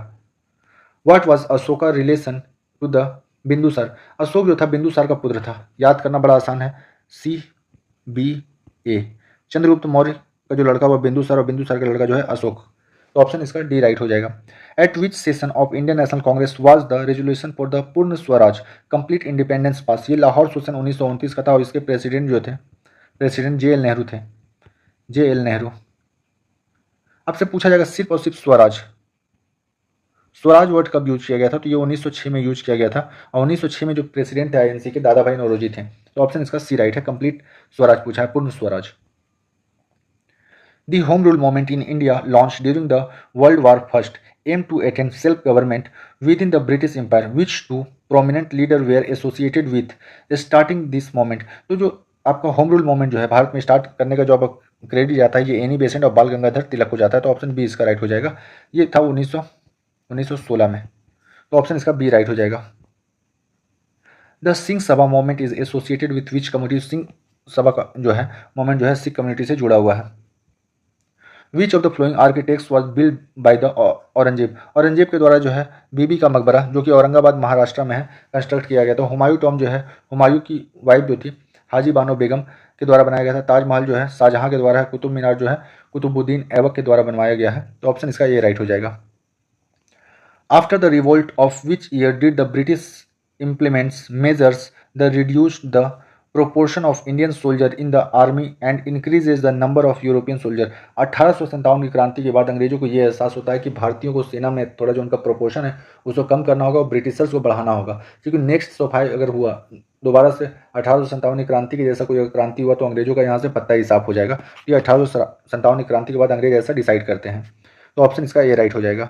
What was Ashoka relation to the Bindusara. Ashok जो था बिंदुसार का पुत्र था। याद करना बड़ा आसान है, CBA। चंद्रगुप्त मौर्य का जो लड़का हुआ बिंदुसार और बिंदुसार का लड़का जो है अशोक। तो ऑप्शन इसका डी राइट हो जाएगा। Eight which session of Indian national Congress was the resolution for the Purna Swaraj complete independence पास। ये लाहौर सेशन 1929 का था और इसके प्रेसिडेंट जो थे, प्रेसिडेंट JL नेहरू थे, JL नेहरू। आपसे पूछा जाएगा सिर्फ और सिर्फ स्वराज वर्ड कब यूज किया गया था। तो ये 1906 में यूज किया गया था और 1906 में जो प्रेसिडेंट थे INC के दादा भाई नौरोजी थे। तो ऑप्शन इसका सी राइट है। कंप्लीट स्वराज पूछा है, पूर्ण Swaraj. The Home Rule movement in India launched during the World War I aimed to attain self-government within the British Empire, which two prominent leaders were associated with starting this movement। तो जो आपका home rule movement जो है भारत में start करने का जो आपका क्रेडिट जाता है ये एनी बेसेंट और बाल गंगाधर तिलक को जाता है। तो ऑप्शन बी इसका राइट हो जाएगा। ये था 1916 में। तो ऑप्शन इसका बी राइट हो जाएगा। The Singh Sabha movement is associated with which community. Singh Sabha का जो है मूवमेंट जो है सिख कम्युनिटी से जुड़ा हुआ है। Which of the flowing architects was build by the Aurangzeb. Aurangzeb के द्वारा जो है बीबी का मकबरा जो कि औरंगाबाद महाराष्ट्र में है कंस्ट्रक्ट किया गया था। हुमायूं टॉम जो है हुमायूं की वाइफ जो थी हाजी बानो बेगम के द्वारा बनाया गया था। ताजमहल जो है शाहजहां के द्वारा है। कुतुब मीनार जो है कुतुबुद्दीन ऐबक के द्वारा बनवाया गया है। तो ऑप्शन इसका ये राइट हो जाएगा। After the revolt of which year did the British implements measures that reduce the proportion of Indian soldier in the army and increases the number of European soldier। 1857 की क्रांति के बाद अंग्रेजों को ये एहसास होता है कि भारतीयों को सेना में थोड़ा जो उनका प्रोपोर्शन है उसको कम करना होगा और ब्रिटिशर्स को बढ़ाना होगा। क्योंकि नेक्स्ट सफाई अगर हुआ दोबारा से 1857 की क्रांति की जैसा कोई क्रांति हुआ तो अंग्रेजों का यहाँ से पत्ता ही साफ हो जाएगा। तो ये 1857 की क्रांति के बाद अंग्रेज ऐसा डिसाइड करते हैं। तो ऑप्शन इसका ये राइट हो जाएगा।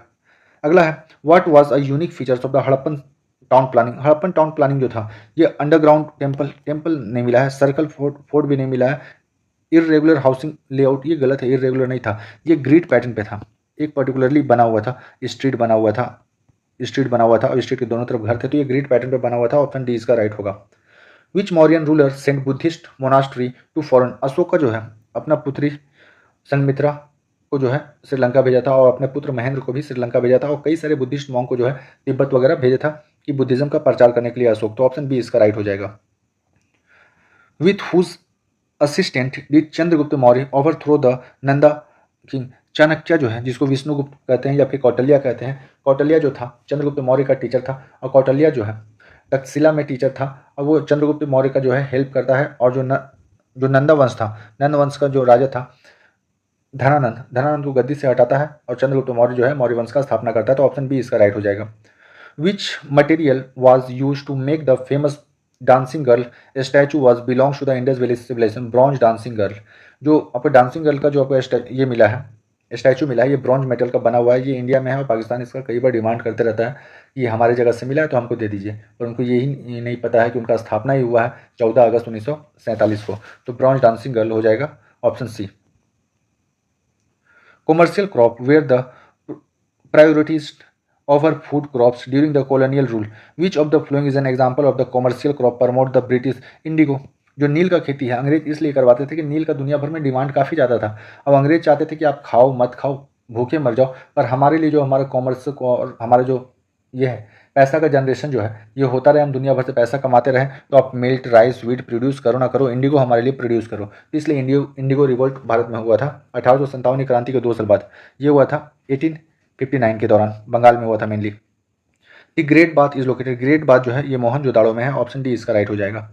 अगला है what was a unique features of the Harappan town planning. Harappan town planning जो था ये अंडरग्राउंड टेम्पल नहीं मिला है, सर्कल फोर्ट भी नहीं मिला है, इरेगुलर हाउसिंग लेआउट ये गलत है, इरेगुलर नहीं था, ये ग्रिड पैटर्न पे था। एक पर्टिकुलरली बना हुआ था, स्ट्रीट बना हुआ था और स्ट्रीट के दोनों तरफ घर थे। तो ये ग्रिड पैटर्न पे बना हुआ था। ऑप्शन डी इसका राइट होगा। Which Mauryan ruler sent Buddhist monastery to foreign. Ashoka का जो है अपना पुत्री संघमित्रा को जो है श्रीलंका भेजा था और अपने पुत्र महेंद्र को भी श्रीलंका भेजा था और कई सारे बुद्धिस्ट मॉन्क को जो है तिब्बत वगैरह भेजा था कि बुद्धिज्म का प्रचार करने के लिए अशोक। तो ऑप्शन बी इसका राइट हो जाएगा। With whose assistant did Chandragupta Maurya overthrow the Nanda king. Chanakya जो है, जिसको विष्णुगुप्त कहते हैं या फिर कौटिल्य कहते हैं, कौटिल्य जो था चंद्रगुप्त मौर्य का टीचर था, और कौटिल्य जो है तक्षशिला में टीचर था, और वो चंद्रगुप्त मौर्य का जो है हेल्प करता है। और जो नंदा वंश था, नंद वंश का जो राजा था धनानंद को गद्दी से हटाता है, और चंद्रगुप्त मौर्य जो है मौर्य वंश का स्थापना करता है। तो ऑप्शन बी इसका राइट हो जाएगा। Which material was use to make the famous dancing girl statue was belongs to the Indus valley civilisation, bronze dancing girl. जो आपको डांसिंग गर्ल का जो आपको ये मिला है, स्टैचू मिला है, ये ब्रॉन्ज मेटल का बना हुआ है, ये इंडिया में है, और पाकिस्तान इसका कई बार डिमांड करते रहता है कि हमारे जगह से मिला है तो हमको दे दीजिए, पर उनको यही नहीं पता है कि उनका स्थापना ही हुआ है 14 अगस्त 1947 को। तो ब्रॉन्ज डांसिंग गर्ल हो जाएगा option C. Commercial crop were the priorities over food crops during the colonial rule. Which of the following is an example of the commercial crop promote the British indigo? जो नील का खेती है अंग्रेज इसलिए करवाते थे कि नील का दुनिया भर में डिमांड काफ़ी ज़्यादा था। अब अंग्रेज चाहते थे कि आप खाओ मत खाओ, भूखे मर जाओ, पर हमारे लिए जो हमारा कॉमर्स और हमारा जो ये है पैसा का जनरेशन जो है ये होता रहे, हम दुनिया भर से पैसा कमाते रहें, तो आप मिल्क राइस व्हीट प्रोड्यूस करो ना करो, इंडिगो हमारे लिए प्रोड्यूस करो। इसलिए इंडिगो रिवोल्ट भारत में हुआ था 1857 क्रांति के 2 साल बाद। ये हुआ था 1859 के दौरान, बंगाल में हुआ था mainly. The great bath is located, great bath जो है ये मोहनजोदाड़ो में है, ऑप्शन डी इसका राइट हो जाएगा।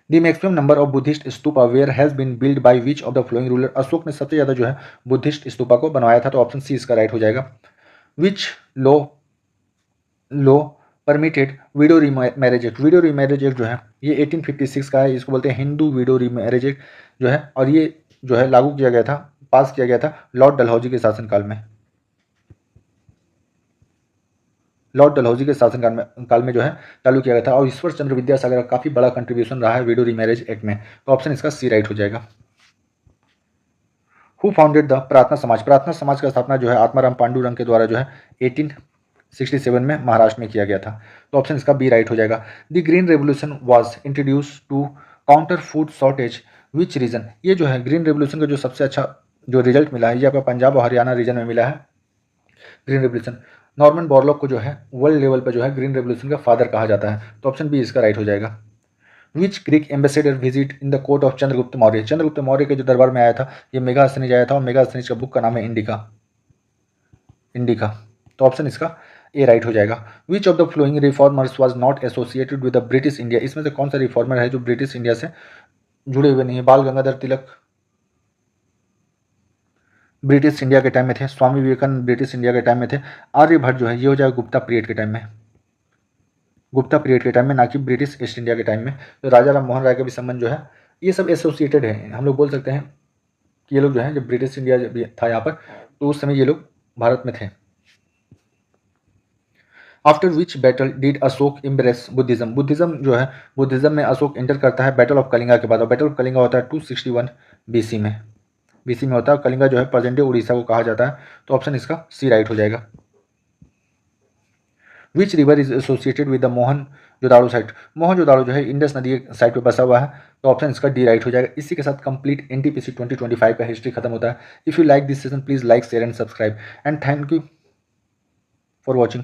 The maximum number of Buddhist stupa were has been build by which of the following ruler, Ashok ने सबसे ज़्यादा जो है बुद्धिस्ट स्तूपा को बनवाया था, तो ऑप्शन सी इसका राइट हो जाएगा। Which law permitted widow remarriage act, widow remarriage act जो है ये 1856 का है, इसको बोलते हैं हिंदू विडो रीमैरेज एक्ट जो है, और ये जो है लागू किया गया था, पास किया गया था लॉर्ड डलहौजी के शासनकाल में। लॉर्ड डलहौजी के शासनकाल में जो है चालू किया गया था, और ईश्वर चंद्र विद्यासागर का काफ़ी बड़ा कंट्रीब्यूशन रहा है विडो रीमैरेज एक्ट में, तो ऑप्शन इसका सी राइट हो जाएगा। हु फाउंडेड द प्रार्थना समाज, प्रार्थना समाज का स्थापना जो है आत्माराम पांडुरंग के द्वारा जो है 1867 में महाराष्ट्र में किया गया था, तो ऑप्शन इसका बी राइट हो जाएगा। The green revolution was introduce to counter food shortage which reason, ये जो है ग्रीन रेवोल्यूशन का जो सबसे अच्छा जो रिजल्ट मिला है ये आपका पंजाब और हरियाणा रीजन में मिला है। ग्रीन रेवोल्यूशन नॉर्मन बोरलॉग को जो है वर्ल्ड लेवल पर जो है ग्रीन रेवोल्यूशन का फादर कहा जाता है, तो ऑप्शन बी इसका राइट हो जाएगा। Which Greek ambassador visit in the court of Chandragupta Maurya, Chandragupta Maurya के जो दरबार में आया था ये मेगास्थनीज आया था, और मेगास्थनीज का बुक का नाम है इंडिका, तो ऑप्शन इसका ए राइट हो जाएगा। Which of the flowing reformers was not associated with the British India, इसमें से कौन सा रिफॉर्मर है जो ब्रिटिश इंडिया से जुड़े हुए नहीं है। बाल गंगाधर तिलक ब्रिटिश इंडिया के टाइम में थे, स्वामी विवेकानंद ब्रिटिश इंडिया के टाइम में थे, आर्यभट्ट जो है ये हो जाएगा गुप्ता पीरियड के टाइम में, गुप्ता पीरियड के टाइम में, ना कि ब्रिटिश ईस्ट इंडिया के टाइम में। तो राजा राम मोहन राय का भी संबंध जो है ये सब एसोसिएटेड है, हम लोग बोल सकते हैं कि ये लोग जो है जब ब्रिटिश इंडिया जब था यहाँ पर तो उस समय ये लोग भारत में थे। After which battle did Ashok impress Buddhism, Buddhism जो है बुद्धिज्म में अशोक एंटर करता है बैटल ऑफ कलिंगा के बाद, और बैटल ऑफ कलिंगा होता है 261 बीसी में होता है। कलिंगा जो है प्रेजेंट डे उड़ीसा को कहा जाता है, तो ऑप्शन इसका सी राइट हो जाएगा। Which river is associated with the Mohenjodaro site, Mohenjodaro जो है इंडस नदी के साइड पे बसा हुआ है, तो ऑप्शन इसका डी राइट हो जाएगा। इसी के साथ कंप्लीट एनटीपीसी 2025 का हिस्ट्री खत्म होता है। If you like this session please like share and subscribe and thank you for watching.